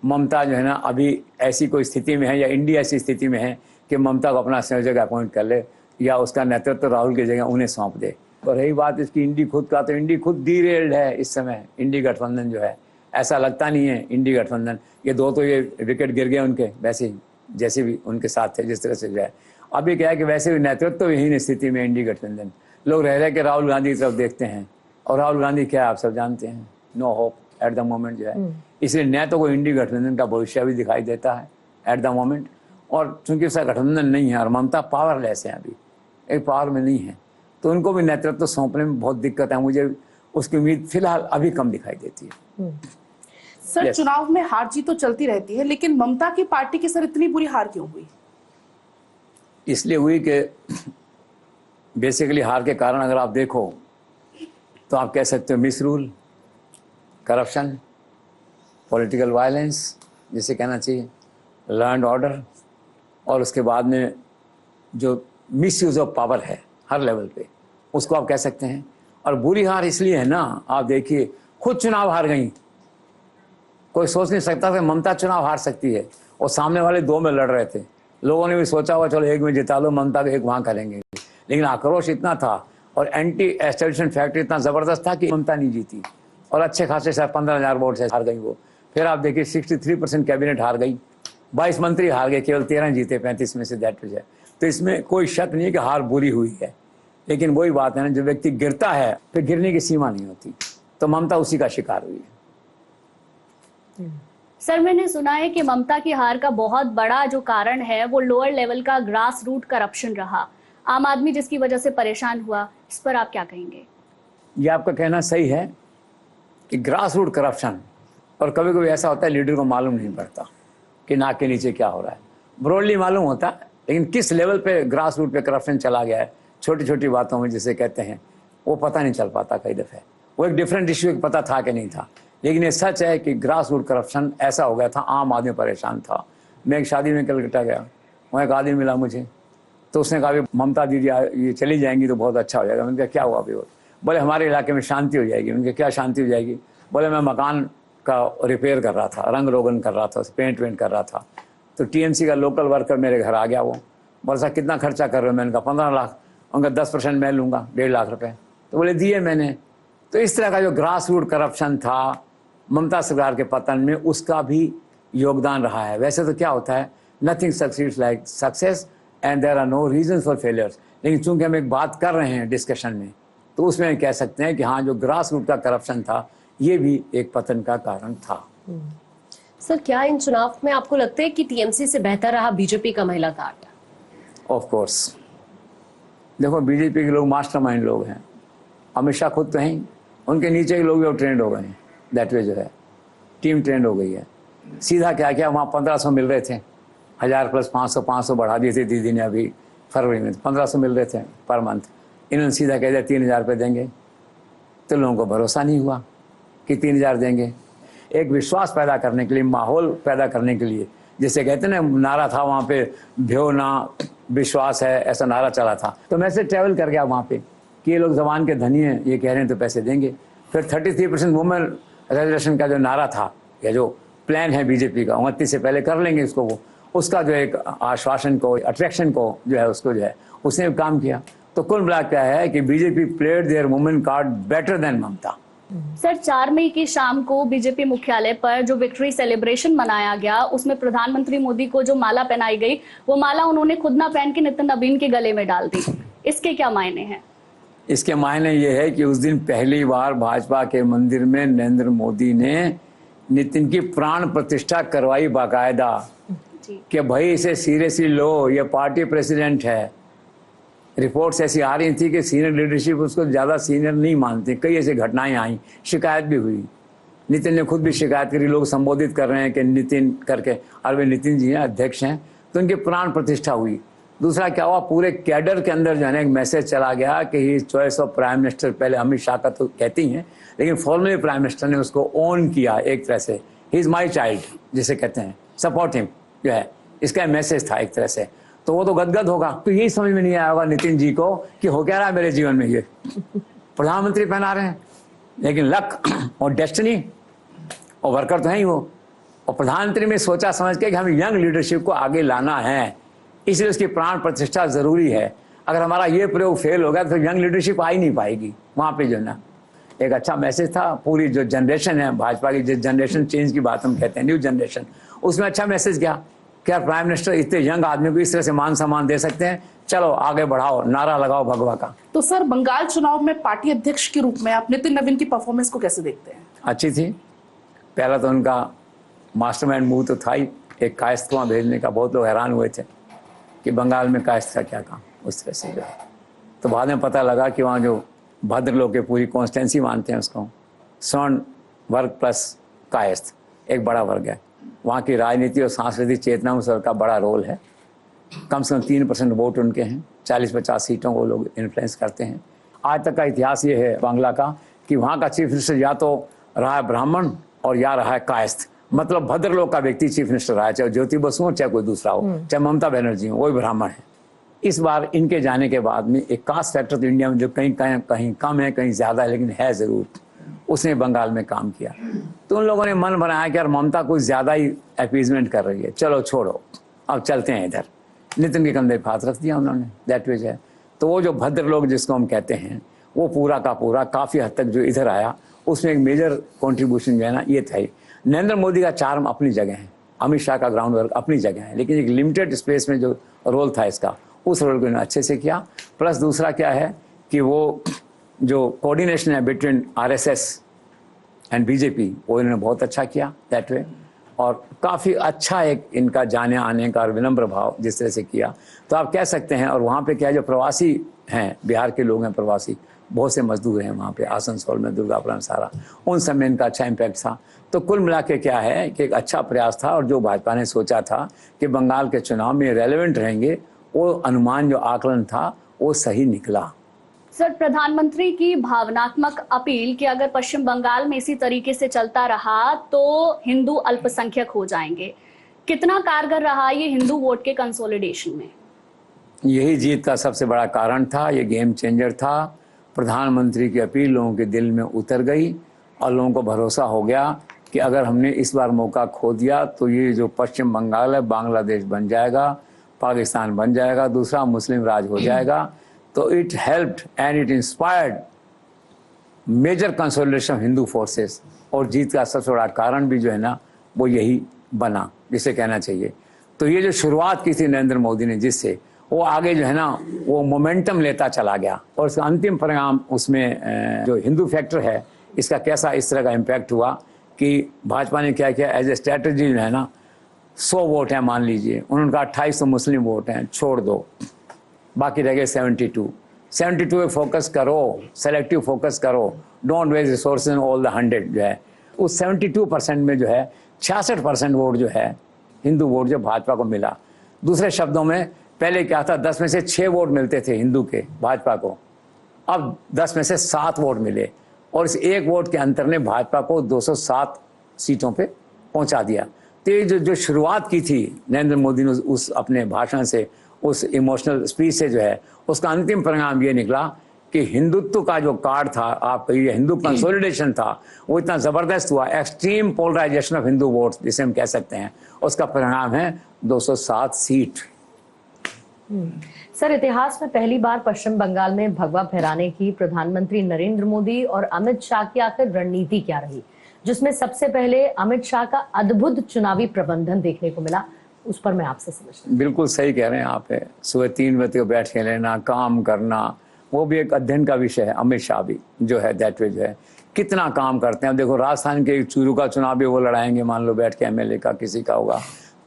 ममता जो है ना अभी ऐसी कोई स्थिति में है या इंडिया ऐसी स्थिति में है कि ममता को अपना संयोजक अपॉइंट कर ले या उसका नेतृत्व राहुल की जगह उन्हें सौंप दे। और रही बात इसकी इंडी खुद का, तो इंडी खुद डीरेल्ड है इस समय। इंडी गठबंधन जो है, ऐसा लगता नहीं है इंडी गठबंधन, ये दो तो ये विकेट गिर गए उनके, वैसे ही जैसे भी उनके साथ थे जिस तरह से जो है। अभी क्या है कि वैसे भी नेतृत्व यही स्थिति में इंडी गठबंधन, लोग रह के राहुल गांधी की तरफ देखते हैं, और राहुल गांधी क्या आप सब जानते हैं, no hope at the moment जो है। इसलिए न तो कोई इंडी गठबंधन का भविष्य भी दिखाई देता है एट द मोमेंट, और चूंकि उसका गठबंधन नहीं है और ममता पावरलेस है, अभी एक पावर में नहीं है, तो उनको भी नेतृत्व सौंपने में बहुत दिक्कत है। मुझे उसकी उम्मीद फिलहाल अभी कम दिखाई देती है। Sir Yes. चुनाव में हार जीत तो चलती रहती है, लेकिन ममता की पार्टी की सर इतनी बुरी हार क्यों हुई? इसलिए हुई कि बेसिकली हार के कारण अगर आप देखो तो आप कह सकते हो मिसरूल, करप्शन, पॉलिटिकल वायलेंस जिसे कहना चाहिए, लॉ एंड ऑर्डर, और उसके बाद में जो मिसयूज ऑफ पावर है हर लेवल पे, उसको आप कह सकते हैं। और बुरी हार इसलिए है ना, आप देखिए खुद चुनाव हार गई, कोई सोच नहीं सकता कि ममता चुनाव हार सकती है, और सामने वाले दो में लड़ रहे थे। लोगों ने भी सोचा हुआ चलो एक में जिता लो ममता को, एक वहां करेंगे, लेकिन आक्रोश इतना था और एंटी एस्टेब्लिशमेंट फैक्टर इतना जबरदस्त था कि ममता नहीं जीती, और अच्छे खासे शायद 15,000 वोट से हार गई वो। फिर आप देखिए 63% कैबिनेट हार गई, 22 मंत्री हार गए, केवल 13 जीते 35 में से, दैट इज है। तो इसमें कोई शक नहीं है कि हार बुरी हुई है, लेकिन वही बात है ना, जो व्यक्ति गिरता है फिर गिरने की सीमा नहीं होती, तो ममता उसी का शिकार हुई है। सर मैंने सुना है कि ममता की हार का बहुत बड़ा जो कारण है वो लोअर लेवल का ग्रास रूट करप्शन रहा, आम आदमी जिसकी वजह से परेशान हुआ, इस पर आप क्या कहेंगे? ये आपका कहना सही है कि ग्रास रूट करप्शन, और कभी कभी ऐसा होता है लीडर को मालूम नहीं पड़ता कि नाक के नीचे क्या हो रहा है। ब्रॉडली मालूम होता है, लेकिन किस लेवल पे ग्रास रूट पे करप्शन चला गया है, छोटी छोटी बातों में जिसे कहते हैं, वो पता नहीं चल पाता कई दफ़े। वो एक डिफरेंट इश्यू पता था कि नहीं था, लेकिन ये सच है कि ग्रास रूट करप्शन ऐसा हो गया था, आम आदमी परेशान था। मैं एक शादी में कलकत्ता गया, वहाँ एक आदमी मिला मुझे, तो उसने कहा भी ममता दीदी ये चली जाएंगी तो बहुत अच्छा हो जाएगा। मैंने कहा क्या हुआ अभी? बोले हमारे इलाके में शांति हो जाएगी। मैंने कहा क्या शांति हो जाएगी? बोले मैं मकान का रिपेयर कर रहा था, रंग रोगन कर रहा था, पेंट वेंट कर रहा था, तो टीएमसी का लोकल वर्कर मेरे घर आ गया। वो बोला साहब कितना खर्चा कर रहे हो? मैंने कहा 15 लाख। उनका 10% मैं लूँगा, 1.5 लाख रुपए। तो बोले दिए मैंने। तो इस तरह का जो ग्रास रूट करप्शन था ममता सरकार के पतन में, उसका भी योगदान रहा है। वैसे तो क्या होता है, nothing succeeds like success and there are no reasons for failures, लेकिन चूंकि हम एक बात कर रहे हैं डिस्कशन में, तो उसमें कह सकते हैं कि हाँ, जो ग्रास रूट का करप्शन था ये भी एक पतन का कारण था। सर क्या इन चुनाव में आपको लगता है कि टीएमसी से बेहतर रहा बीजेपी का महिला कार्ड? ऑफ कोर्स, देखो बीजेपी के लोग मास्टरमाइंड लोग हैं, अमित शाह खुद तो हैं, उनके नीचे के लोग भी ट्रेंड हो गए हैं, दैट वे जो है टीम ट्रेंड हो गई है। सीधा क्या क्या वहाँ 1500 मिल रहे थे, 1000 प्लस 500 बढ़ा दिए थे दीदी ने अभी फरवरी में, 1500 मिल रहे थे पर मंथ। इन्होंने सीधा कह दिया 3000 रुपये देंगे, तो लोगों को भरोसा नहीं हुआ कि 3000 देंगे। एक विश्वास पैदा करने के लिए, माहौल पैदा करने के लिए, जिसे कहते हैं ना, नारा था वहाँ पे भ्यो ना विश्वास है, ऐसा नारा चला था। तो मैं से ट्रैवल कर गया वहाँ पे कि ये लोग जबान के धनी हैं, ये कह रहे हैं तो पैसे देंगे। फिर 33% वुमेन रिजर्वेशन का जो नारा था, या जो प्लान है बीजेपी का, 29 से पहले कर लेंगे इसको, वो उसका जो एक आश्वासन को, अट्रैक्शन को जो है, उसको जो है उसने काम किया। तो कुल मिला क्या है कि BJP played their women card better than Mamata. Sir 4 मई की शाम को बीजेपी मुख्यालय पर जो विक्ट्री सेलिब्रेशन मनाया गया, उसमें प्रधानमंत्री मोदी को जो माला पहनाई गई, वो माला उन्होंने खुद ना पहन के नितिन नवीन के गले में डाल दी। इसके क्या मायने हैं? इसके मायने ये है कि उस दिन पहली बार भाजपा के मंदिर में नरेंद्र मोदी ने नितिन की प्राण प्रतिष्ठा करवाई बाकायदा, कि भाई इसे सीरियसली लो, ये पार्टी प्रेसिडेंट है। रिपोर्ट्स ऐसी आ रही थी कि सीनियर लीडरशिप उसको ज़्यादा सीनियर नहीं मानती, कई ऐसी घटनाएं आई, शिकायत भी हुई। नितिन ने खुद भी शिकायत करी, लोग संबोधित कर रहे हैं कि नितिन करके, और वे नितिन जी हैं, अध्यक्ष हैं, तो उनकी प्राण प्रतिष्ठा हुई। दूसरा क्या हुआ, पूरे कैडर के अंदर जो है ना एक मैसेज चला गया कि ही चॉइस ऑफ प्राइम मिनिस्टर। पहले अमित शाह का तो कहती हैं, लेकिन फॉर्मली प्राइम मिनिस्टर ने उसको ओन किया एक तरह से, ही इज़ माई चाइल्ड जिसे कहते हैं, सपोर्ट हिम जो है, इसका मैसेज था एक तरह से। तो वो तो गदगद होगा। तो यही समझ में नहीं आया होगा नितिन जी को कि हो क्या रहा है मेरे जीवन में, ये प्रधानमंत्री पहना रहे हैं। लेकिन लक और डेस्टिनी और वर्कर तो है ही वो, और प्रधानमंत्री में सोचा समझ के कि हमें यंग लीडरशिप को आगे लाना है, इसलिए उसकी प्राण प्रतिष्ठा जरूरी है। अगर हमारा ये प्रयोग फेल हो गया तो फिर यंग लीडरशिप आ ही नहीं पाएगी वहाँ पे जो है ना। एक अच्छा मैसेज था, पूरी जो जनरेशन है भाजपा की, जिस जनरेशन चेंज की बात हम कहते हैं, न्यू जनरेशन, उसमें अच्छा मैसेज क्या, क्या प्राइम मिनिस्टर इतने यंग आदमी को इस तरह से मान सम्मान दे सकते हैं, चलो आगे बढ़ाओ, नारा लगाओ भगवा का। तो सर, बंगाल चुनाव में पार्टी अध्यक्ष के रूप में आप नितिन नवीन की परफॉर्मेंस को कैसे देखते हैं? अच्छी थी। पहला तो उनका मास्टरमाइंड मूव तो था ही, एक कायस्थ को वहाँ भेजने का। बहुत लोग हैरान हुए थे कि बंगाल में कायस्थ का क्या काम, उस तरह से जो है। तो बाद में पता लगा कि वहाँ जो भद्र लोग के पूरी कॉन्स्टेंसी मानते हैं उसको, स्वर्ण वर्ग प्लस कायस्थ एक बड़ा वर्ग है। वहाँ की राजनीति और सांस्कृतिक चेतना में उसका बड़ा रोल है। कम से कम 3% वोट उनके हैं, 40-50 सीटों को लोग इन्फ्लुएंस करते हैं। आज तक का इतिहास ये है बांग्ला का कि वहाँ का चीफ मिनिस्टर या तो रहा है ब्राह्मण और या रहा है कायस्थ, मतलब भद्र लोग का व्यक्ति चीफ मिनिस्टर रहा है, चाहे ज्योति बसु हो चाहे कोई दूसरा हो, चाहे ममता बनर्जी हो, वो भी ब्राह्मण है। इस बार इनके जाने के बाद में एक कास्ट फैक्टर तो इंडिया में जो कहीं कहीं कम है कहीं ज्यादा है, लेकिन है जरूर, उसने बंगाल में काम किया। तो उन लोगों ने मन बनाया कि यार ममता कुछ ज्यादा ही अपीजमेंट कर रही है, चलो छोड़ो अब चलते हैं इधर। नितिन के कंधे पर हाथ रख दिया उन्होंने, दैट वेज है। तो वो जो भद्र लोग जिसको हम कहते हैं, वो पूरा का पूरा काफी हद तक जो इधर आया, उसमें एक मेजर कॉन्ट्रीब्यूशन जो है ना ये था ही। नरेंद्र मोदी का चार्म अपनी जगह है, अमित शाह का ग्राउंड वर्क अपनी जगह है, लेकिन एक लिमिटेड स्पेस में जो रोल था इसका, उस रोल को इन्होंने अच्छे से किया। प्लस दूसरा क्या है कि वो जो कोऑर्डिनेशन है बिटवीन आरएसएस एंड बीजेपी, वो इन्होंने बहुत अच्छा किया दैट वे। और काफ़ी अच्छा एक इनका जाने आने का और विनम्र भाव जिस तरह से किया, तो आप कह सकते हैं। और वहाँ पे क्या है, जो प्रवासी हैं, बिहार के लोग हैं प्रवासी, बहुत से मजदूर हैं वहाँ पे, आसनसोल में, दुर्गापुर में, सारा, उन सब में इनका अच्छा इम्पैक्ट था। तो कुल मिला के क्या है कि एक अच्छा प्रयास था। और जो भाजपा ने सोचा था कि बंगाल के चुनाव में रेलेवेंट रहेंगे, वो अनुमान जो आकलन था वो सही निकला। सर, प्रधानमंत्री की भावनात्मक अपील कि अगर पश्चिम बंगाल में इसी तरीके से चलता रहा तो हिंदू अल्पसंख्यक हो जाएंगे, कितना कारगर रहा ये हिंदू वोट के कंसोलिडेशन में? यही जीत का सबसे बड़ा कारण था, ये गेम चेंजर था। प्रधानमंत्री की अपील लोगों के दिल में उतर गई और लोगों को भरोसा हो गया कि अगर हमने इस बार मौका खो दिया तो ये जो पश्चिम बंगाल है बांग्लादेश बन जाएगा, पाकिस्तान बन जाएगा, दूसरा मुस्लिम राज हो जाएगा। तो it helped and it inspired major consolidation of Hindu forces. और जीत का सबसे बड़ा कारण भी जो है ना वो यही बना, जिसे कहना चाहिए। तो ये जो शुरुआत की थी नरेंद्र मोदी ने, जिससे वो आगे जो है ना वो मोमेंटम लेता चला गया। और उसका अंतिम परिणाम उसमें जो हिंदू फैक्टर है इसका कैसा इस तरह का इम्पैक्ट हुआ कि भाजपा ने क्या किया, एज ए स्ट्रेटजी जो है ना, 100 वोट हैं मान लीजिए, उन्होंने कहा 2800 मुस्लिम वोट हैं, छोड़ दो, बाकी रह गए 72 पे फोकस करो, सेलेक्टिव फोकस करो, don't waste resources all the 100 जो है। उस 72% में जो है 66% वोट जो है हिंदू वोट जो भाजपा को मिला। दूसरे शब्दों में पहले क्या था, 10 में से 6 वोट मिलते थे हिंदू के भाजपा को, अब 10 में से 7 वोट मिले। और इस एक वोट के अंतर ने भाजपा को 207 सीटों पे पहुंचा दिया। तो ये जो शुरुआत की थी नरेंद्र मोदी ने उस अपने भाषण से, उस इमोशनल स्पीच से जो है, उसका अंतिम परिणाम ये निकला कि हिंदुत्व का जो कार्ड था, आप ये हिंदू कंसोलिडेशन था, वो इतना जबरदस्त हुआ, extreme polarisation of Hindu vote जिसे हम कह सकते हैं, उसका परिणाम है 207 सीट। सर, इतिहास में पहली बार पश्चिम बंगाल में भगवा फहराने की प्रधानमंत्री नरेंद्र मोदी और अमित शाह की आखिर रणनीति क्या रही, जिसमें सबसे पहले अमित शाह का अद्भुत चुनावी प्रबंधन देखने को मिला, उस पर मैं आपसे समझता। बिल्कुल सही कह रहे हैं आप। सुबह 3 बजे को बैठ के लेना, काम करना, वो भी एक अध्ययन का विषय है। अमित शाह भी जो है दैट वे जो है कितना काम करते हैं। देखो राजस्थान के चूरू का चुनाव भी वो लड़ाएंगे, मान लो बैठ के एमएलए का किसी का होगा,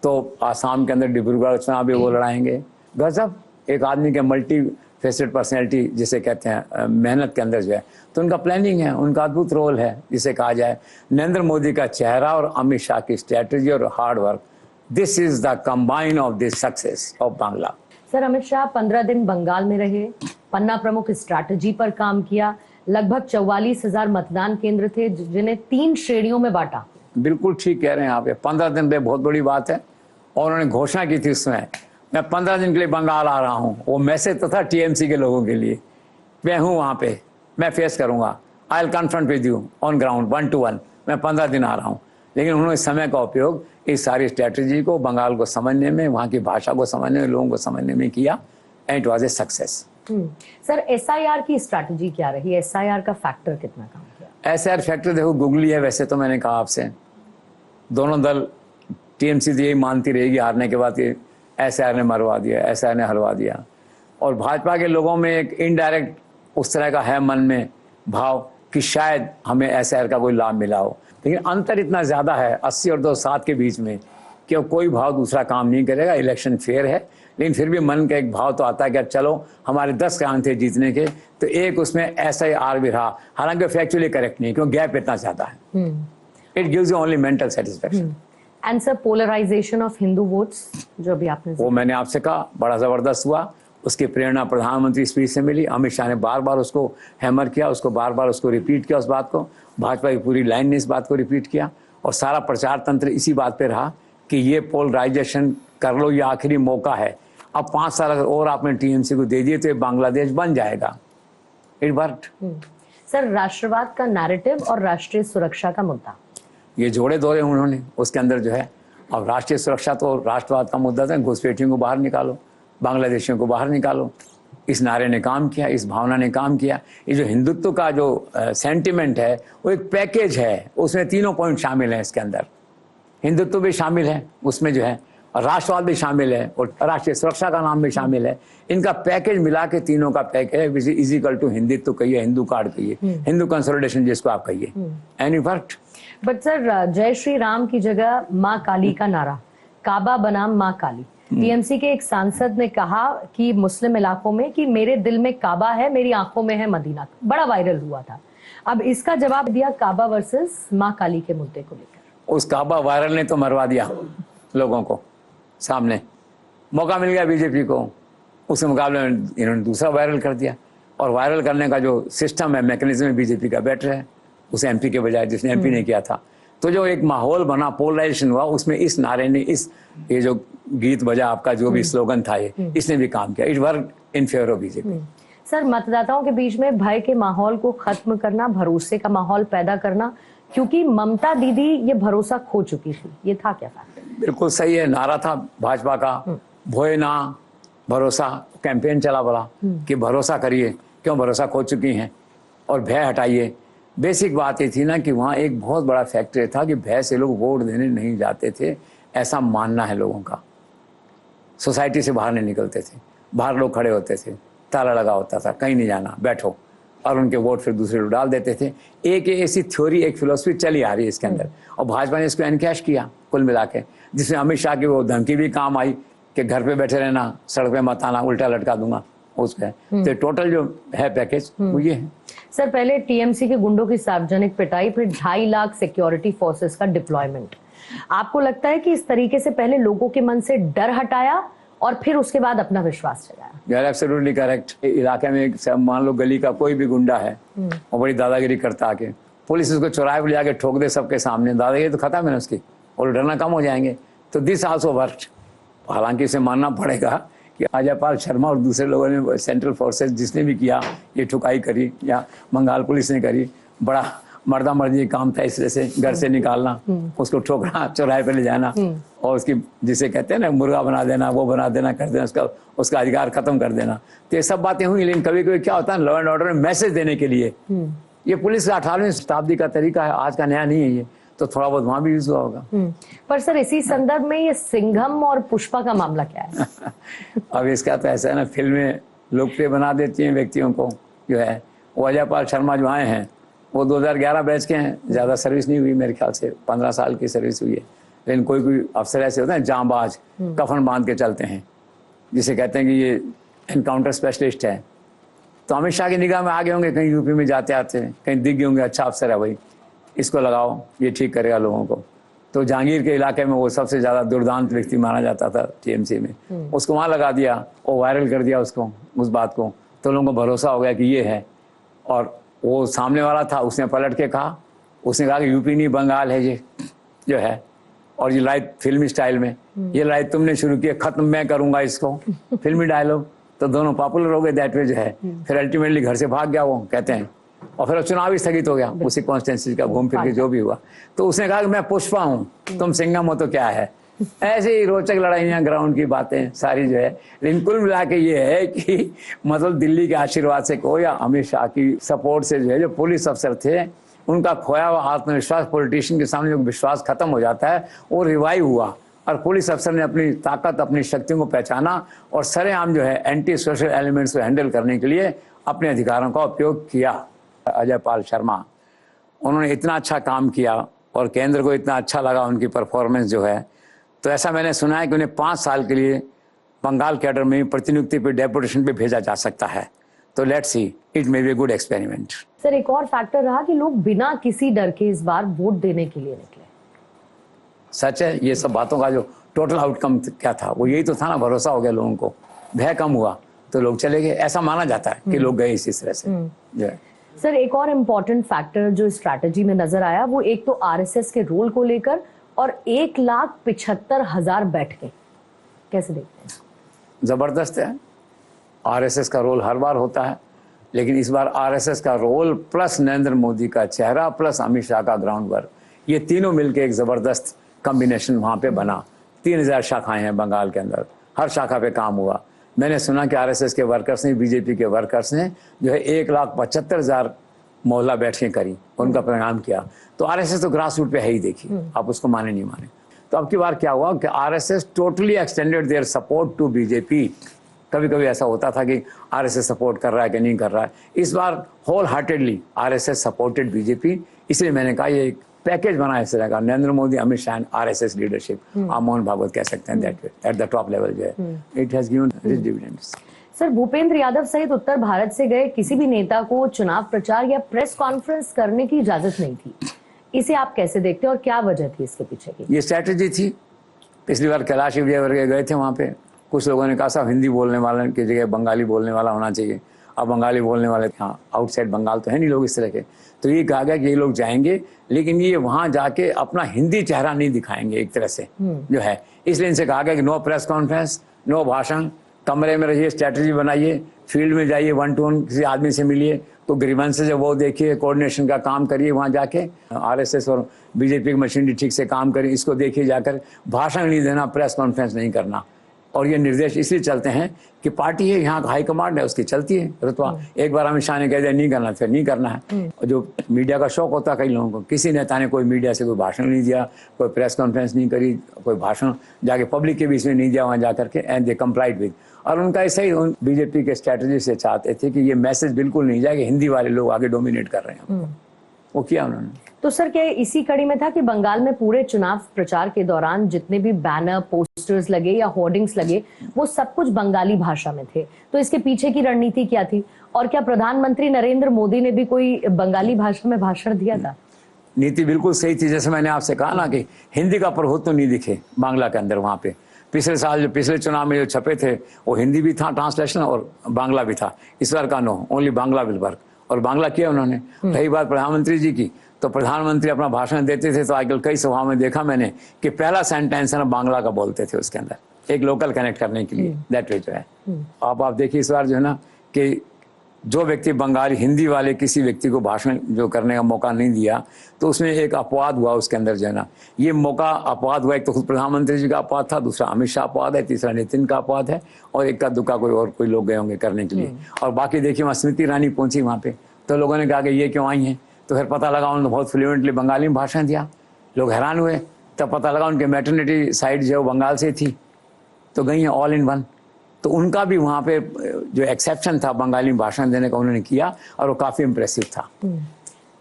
तो आसाम के अंदर डिब्रूगढ़ चुनाव भी वो लड़ाएंगे। गजब, एक आदमी के मल्टी फेसेड पर्सनैलिटी जिसे कहते हैं, मेहनत के अंदर जो है, तो उनका प्लानिंग है, उनका अद्भुत रोल है जिसे कहा जाए। नरेंद्र मोदी का चेहरा और अमित शाह की स्ट्रैटेजी और hard work, this is the combine of this success of Bangla. Sir, Amit Shah 15 दिन बंगाल में रहे, पन्ना प्रमुख स्ट्रैटेजी पर काम किया, लगभग 44,000 मतदान केंद्र थे जिन्हें 3 श्रेणियों में बांटा। बिल्कुल ठीक कह रहे हैं आप, 15 दिन बहुत बड़ी बात है। और उन्होंने घोषणा की थी उसमें, मैं 15 दिन के लिए बंगाल आ रहा हूँ, वो मैसेज तो था टीएमसी के लोगों के लिए, मैं हूँ वहाँ पे, मैं फेस करूँगा, I will confront with you on ground 1 to 1, मैं 15 दिन आ रहा हूँ। लेकिन उन्होंने समय का उपयोग इस सारी स्ट्रैटेजी को बंगाल को समझने में, वहाँ की भाषा को समझने में, लोगों को समझने में किया, and it was a success. Sir SIR की स्ट्रैटेजी क्या रही? एसआईआर का फैक्टर कितना काम किया? एसआईआर फैक्टर देखो गूगली है, वैसे तो मैंने कहा आपसे, दोनों दल, टीएमसी तो यही मानती रहेगी हारने के बाद कि एसआईआर ने मरवा दिया, एसआईआर ने हरवा दिया, और भाजपा के लोगों में एक इनडायरेक्ट उस तरह का है मन में भाव कि शायद हमें एसआईआर का कोई लाभ मिला हो। लेकिन अंतर इतना ज़्यादा है 80 और 207 के बीच में कि कोई भाव दूसरा काम नहीं करेगा, इलेक्शन फेयर है, लेकिन फिर भी मन का एक भाव तो आता है कि चलो हमारे 10 काम थे जीतने के, तो एक उसमें एसआईआर भी रहा, हालांकि फैक्चुअली करेक्ट नहीं, क्योंकि गैप इतना ज़्यादा है। It gives you only mental satisfaction. And sir polarisation of Hindu votes जो अभी आपने, वो मैंने आपसे कहा बड़ा ज़बरदस्त हुआ, उसकी प्रेरणा प्रधानमंत्री स्पीच से मिली, अमित शाह ने बार बार उसको हैमर किया, उसको बार बार उसको रिपीट किया, उस बात को, भाजपा की पूरी लाइन ने इस बात को रिपीट किया, और सारा प्रचार तंत्र इसी बात पे रहा कि ये पोलराइजेशन कर लो, ये आखिरी मौका है, अब 5 साल अगर और आपने टीएमसी को दे दिए तो ये बांग्लादेश बन जाएगा। It worked. सर राष्ट्रवाद का नैरेटिव और राष्ट्रीय सुरक्षा का मुद्दा, ये जोड़े दौड़े उन्होंने उसके अंदर जो है, अब राष्ट्रीय सुरक्षा तो राष्ट्रवाद का मुद्दा था, घुसपैठियों को बाहर निकालो, बांग्लादेशियों को बाहर निकालो, इस नारे ने काम किया, इस भावना ने काम किया। ये जो हिंदुत्व का जो सेंटिमेंट है वो एक पैकेज है, उसमें 3 पॉइंट शामिल हैं, इसके अंदर हिंदुत्व भी शामिल है उसमें जो है, और राष्ट्रवाद भी शामिल है, और राष्ट्रीय सुरक्षा का नाम भी शामिल है। इनका पैकेज मिला के तीनों का पैकेज है, which is equal to Hindutva कहिए, हिंदू कार्ड कहिए, हिंदू कंसोलिडेशन जिसको आप कहिए, and it worked. But sir जय श्री राम की जगह माँ काली का नारा, काबा बनाम माँ काली, टीएमसी के एक सांसद ने कहा कि मुस्लिम इलाकों में कि मेरे दिल में काबा है, मेरी आंखों में है मदीना, बड़ा वायरल हुआ था। अब इसका जवाब दिया काबा वर्सेस माँ काली के मुद्दे को लेकर। उस काबा वायरल ने तो मरवा दिया लोगों को, सामने मौका मिल गया बीजेपी को, उसके मुकाबले में इन्होंने दूसरा वायरल कर दिया, और वायरल करने का जो सिस्टम है, मैकेनिज्म है बीजेपी का बेटर है उस एमपी के बजाय जिसने एमपी ने किया था। तो जो एक माहौल बना, पोलराइजेशन हुआ, उसमें इस नारे ने, इस ये जो गीत बजा आपका, जो भी स्लोगन था ये, इसने भी काम किया। It work in favour of BJP. Sir मतदाताओं के बीच में भय के माहौल को खत्म करना, भरोसे का माहौल पैदा करना, क्योंकि ममता दीदी ये भरोसा खो चुकी थी, ये था क्या फैक्टर? बिल्कुल सही है, नारा था भाजपा का, भोए ना भरोसा, कैंपेन चला बड़ा कि भरोसा करिए, क्यों भरोसा खो चुकी हैं, और भय हटाइए। बेसिक बात ये थी ना कि वहाँ एक बहुत बड़ा फैक्टर था कि भय से लोग वोट देने नहीं जाते थे, ऐसा मानना है लोगों का। सोसाइटी से बाहर नहीं निकलते थे, बाहर लोग खड़े होते थे, ताला लगा होता था, कहीं नहीं जाना, बैठो, और उनके वोट फिर दूसरे लोग डाल देते थे। एक ऐसी थ्योरी, एक फिलोसफी चली आ रही है इसके अंदर, और भाजपा ने इसको एनकैश किया कुल मिला के, जिसमें अमित शाह की वो धमकी भी काम आई कि घर पे बैठे रहना, सड़क पे मत आना, उल्टा लटका दूंगा उसका। तो टोटल जो है पैकेज वो ये है। सर पहले टीएमसी के गुंडों की सार्वजनिक पिटाई, फिर 2.5 लाख सिक्योरिटी फोर्सेस का डिप्लॉयमेंट, आपको लगता है कि इस तरीके से पहले लोगों के मन से डर हटाया और फिर उसके बाद अपना विश्वास जगाया? You are absolutely correct. इलाके में मान लो गली का कोई भी गुंडा है और बड़ी दादागिरी करता आके, पुलिस उसको चौराहे पर ले जाके ठोक दे सबके सामने, दादागिरी तो खत्म है उसकी, और डरना कम हो जाएंगे। तो दिस आल्सो वर्क्ड। हालांकि इसे मानना पड़ेगा कि अजयपाल शर्मा और दूसरे लोगों ने, सेंट्रल फोर्सेस जिसने भी किया, ये ठुकाई करी या बंगाल पुलिस ने करी, बड़ा मर्दा मर्जी काम था। इस वजह से घर से निकालना, उसको ठोकना, चौराहे पे ले जाना, और उसकी जिसे कहते हैं ना मुर्गा बना देना, वो बना देना, कर देना, उसका अधिकार खत्म कर देना। तो ये सब बातें हुई। लेकिन कभी कभी क्या होता है, लॉ एंड ऑर्डर में मैसेज देने के लिए, ये पुलिस का 18वीं शताब्दी का तरीका है, आज का नया नहीं है ये, तो थोड़ा बहुत वहां भी यूज हुआ होगा। पर सर इसी संदर्भ में ये सिंघम और पुष्पा का मामला क्या है? अब इसका तो ऐसा है ना, फिल्में लोकप्रिय बना देती हैं व्यक्तियों को, जो है वो अजयपाल शर्मा जो आए हैं वो 2011 बैच के हैं, ज़्यादा सर्विस नहीं हुई मेरे ख्याल से, 15 साल की सर्विस हुई है। लेकिन कोई कोई अफसर ऐसे होते हैं जांबाज, कफन बांध के चलते हैं, जिसे कहते हैं कि ये एनकाउंटर स्पेशलिस्ट है। तो अमित शाह की निगाह में आगे होंगे, कहीं यूपी में जाते आते कहीं दिख गए होंगे, अच्छा अफसर है भाई, इसको लगाओ, ये ठीक करेगा लोगों को। तो जहांगीर के इलाके में वो सबसे ज़्यादा दुर्दांत व्यक्ति माना जाता था टीएमसी में, उसको वहाँ लगा दिया, वो वायरल कर दिया उसको, उस बात को, तो लोगों को भरोसा हो गया कि ये है। और वो सामने वाला था, उसने पलट के कहा, उसने कहा कि यूपी नहीं बंगाल है ये जो है, और ये लड़ाई फिल्मी स्टाइल में, ये लड़ाई तुमने शुरू की, खत्म मैं करूंगा इसको, फिल्मी डायलॉग, तो दोनों पॉपुलर हो गए दैट वे जो है। फिर अल्टीमेटली घर से भाग गया वो, कहते हैं, और फिर चुनाव ही स्थगित हो गया उसी कॉन्स्टिट्यूंसी का, घूम फिर के जो भी हुआ। तो उसने कहा कि मैं पुष्पा हूँ, तुम सिंघम हो तो क्या है। ऐसे ही रोचक लड़ाइयाँ, ग्राउंड की बातें सारी जो है। लेकिन कुल मिला के ये है कि मतलब दिल्ली के आशीर्वाद से कहो या अमित शाह की सपोर्ट से जो है, जो पुलिस अफसर थे उनका खोया हुआ आत्मविश्वास, पॉलिटिशियन के सामने जो विश्वास खत्म हो जाता है वो रिवाइव हुआ, और पुलिस अफसर ने अपनी ताकत, अपनी शक्तियों को पहचाना और सरेआम जो है एंटी सोशल एलिमेंट्स को हैंडल करने के लिए अपने अधिकारों का उपयोग किया। अजय पाल शर्मा, उन्होंने इतना अच्छा काम किया और केंद्र को इतना अच्छा लगा उनकी परफॉर्मेंस जो है। तो ऐसा मैंने सुना है कि उन्हें 5 साल के लिए बंगाल कैडर में प्रतिनियुक्ति पे, डेपुटेशन पे भेजा जा सकता है। तो let's C, it may be good experiment. Sir, एक और फैक्टर रहा कि लोग बिना किसी डर के इस बार वोट देने के लिए निकले। सच है, ये सब बातों का जो टोटल आउटकम क्या था वो यही तो था ना, भरोसा हो गया लोगों को, भय कम हुआ तो लोग चले गए, ऐसा माना जाता है कि लोग गए इसी तरह से जो है। सर, एक और इम्पोर्टेंट फैक्टर जो स्ट्रैटेजी में नजर आया वो एक तो आरएसएस के रोल को लेकर, और 1,75,000 बैठकें, कैसे देखते हैं? जबरदस्त है। आरएसएस का रोल हर बार होता है, लेकिन इस बार आरएसएस का रोल प्लस नरेंद्र मोदी का चेहरा प्लस अमित शाह का ग्राउंड वर्क, ये तीनों मिलकर एक जबरदस्त कॉम्बिनेशन वहां पे बना। 3,000 शाखाएं हैं बंगाल के अंदर, हर शाखा पे काम हुआ। मैंने सुना कि आरएसएस के वर्कर्स ने, बीजेपी के वर्कर्स ने जो है 1,75,000 मोहल्ला बैठकें करी, उनका परिणाम किया। तो आरएसएस तो ग्रास रूट पे है ही, देखिए आप उसको माने नहीं माने। तो अब की बार क्या हुआ कि RSS totally extended their support to BJP. कभी कभी ऐसा होता था कि आरएसएस सपोर्ट कर रहा है कि नहीं कर रहा है, इस बार wholeheartedly RSS supported BJP. इसलिए मैंने कहा ये एक पैकेज बना इस तरह का, नरेंद्र मोदी, अमित शाह, आरएसएस लीडरशिप, आप मोहन भागवत कह सकते हैं, that at the top level जो है, it has given rich dividends. Sir, Bhupendra Yadav सहित उत्तर भारत से गए किसी भी नेता को चुनाव प्रचार या प्रेस कॉन्फ्रेंस करने की इजाजत नहीं थी, इसे आप कैसे देखते हैं और क्या वजह थी इसके पीछे की? ये स्ट्रैटेजी थी। पिछली बार कैलाश विजयवर्गीय गए थे वहाँ पे, कुछ लोगों ने कहा साहब हिंदी बोलने वाले की जगह बंगाली बोलने वाला होना चाहिए, अब बंगाली बोलने वाले यहाँ आउटसाइड बंगाल तो है नहीं लोग इस तरह के। तो ये कहा गया कि ये लोग जाएंगे लेकिन ये वहाँ जाके अपना हिंदी चेहरा नहीं दिखाएंगे एक तरह से जो है। इसलिए इनसे कहा गया कि नो प्रेस कॉन्फ्रेंस, नो भाषण, कमरे में रहिए, स्ट्रैटेजी बनाइए, फील्ड में जाइए, 1 to 1 किसी आदमी से मिलिए, तो ग्रीवेंसेस है वो देखिए, कोऑर्डिनेशन का काम करिए वहाँ जाके, आरएसएस और बीजेपी की मशीनरी ठीक से काम करिए, इसको देखिए जाकर, भाषण नहीं देना, प्रेस कॉन्फ्रेंस नहीं करना। और ये निर्देश इसलिए चलते हैं कि पार्टी है, यहाँ हाई कमांड है, उसकी चलती है रुतबा। एक बार अमित शाह ने कह दिया नहीं करना, फिर नहीं करना है। और जो मीडिया का शौक होता है कई लोगों को, किसी नेता ने कोई मीडिया से कोई भाषण नहीं दिया, कोई प्रेस कॉन्फ्रेंस नहीं करी, कोई भाषण जाके पब्लिक के बीच में नहीं दिया वहाँ जाकर के, एंड दे कंप्लाइड विद। और उनका ऐसा ही बीजेपी के स्ट्रैटेजी से चाहते थे कि ये मैसेज बिल्कुल नहीं जाए कि हिंदी वाले लोग आगे डोमिनेट कर रहे हैं, वो किया उन्होंने। तो सर, क्या इसी कड़ी में था कि बंगाल में पूरे चुनाव प्रचार के दौरान जितने भी बैनर, पोस्टर्स लगे या होर्डिंग्स लगे, वो सब कुछ बंगाली भाषा में थे? तो इसके पीछे की रणनीति क्या थी, और क्या प्रधानमंत्री नरेंद्र मोदी ने भी कोई बंगाली भाषा में भाषण दिया था? नीति बिल्कुल सही थी, जैसे मैंने आपसे कहा ना कि हिंदी का प्रभुत्व नहीं दिखे बांग्ला के अंदर। वहाँ पे पिछले साल जो पिछले चुनाव में जो छपे थे वो हिंदी भी था ट्रांसलेशन और बांग्ला भी था। इस बार का no, only Bangla will work, और बांग्ला किया उन्होंने। रही बात प्रधानमंत्री जी की, तो प्रधानमंत्री अपना भाषण देते थे तो आजकल कई सभाओं में देखा मैंने कि पहला सेंटेंस है ना बांग्ला का बोलते थे उसके अंदर, एक लोकल कनेक्ट करने के लिए, दैट वे जो है। आप देखिए इस बार जो है ना कि जो व्यक्ति बंगाली हिंदी वाले किसी व्यक्ति को भाषण जो करने का मौका नहीं दिया, तो उसमें एक अपवाद हुआ उसके अंदर जो है ना, ये मौका अपवाद हुआ। एक तो खुद प्रधानमंत्री जी का अपवाद था, दूसरा अमित शाह अपवाद है, तीसरा नितिन का अपवाद है, और एक का दुक्का कोई लोग गए होंगे करने के लिए। और बाकी देखिए वहाँ स्मृति ईरानी पहुंची वहाँ पे, तो लोगों ने कहा कि ये क्यों आई हैं, तो फिर पता लगा उन्होंने बहुत फ्लुएंटली बंगाली में भाषण दिया, लोग हैरान हुए। तब पता लगा उनके मैटरनिटी साइड जो बंगाल से थी, तो गई हैं ऑल इन वन। तो उनका भी वहाँ पे जो एक्सेप्शन था बंगाली में भाषण देने का उन्होंने किया, और वो काफी इम्प्रेसिव था।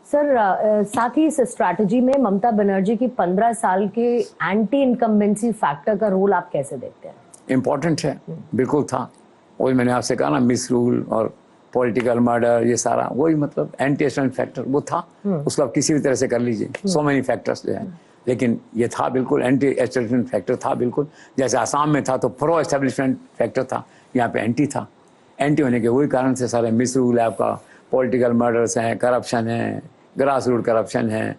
सर, साथ ही इस स्ट्रैटेजी में ममता बनर्जी की 15 साल के एंटी इनकम्बेंसी फैक्टर का रोल आप कैसे देखते हैं? इम्पोर्टेंट है, बिल्कुल था। वही मैंने आपसे कहा ना, मिस रूल और पॉलिटिकल मर्डर, ये सारा वही मतलब एंटी एस्टेब्लिशमेंट फैक्टर वो था। उसको आप किसी भी तरह से कर लीजिए, सो मेनी फैक्टर्स जो है, लेकिन ये था बिल्कुल एंटी एस्टेब्लिशमेंट फैक्टर था बिल्कुल। जैसे आसाम में था तो प्रो एस्टेब्लिशमेंट फैक्टर था, यहाँ पे एंटी था। एंटी होने के वही कारण से सारे मिस रूल है आपका, पॉलिटिकल मर्डर्स हैं, करप्शन है, ग्रास रूट करप्शन है,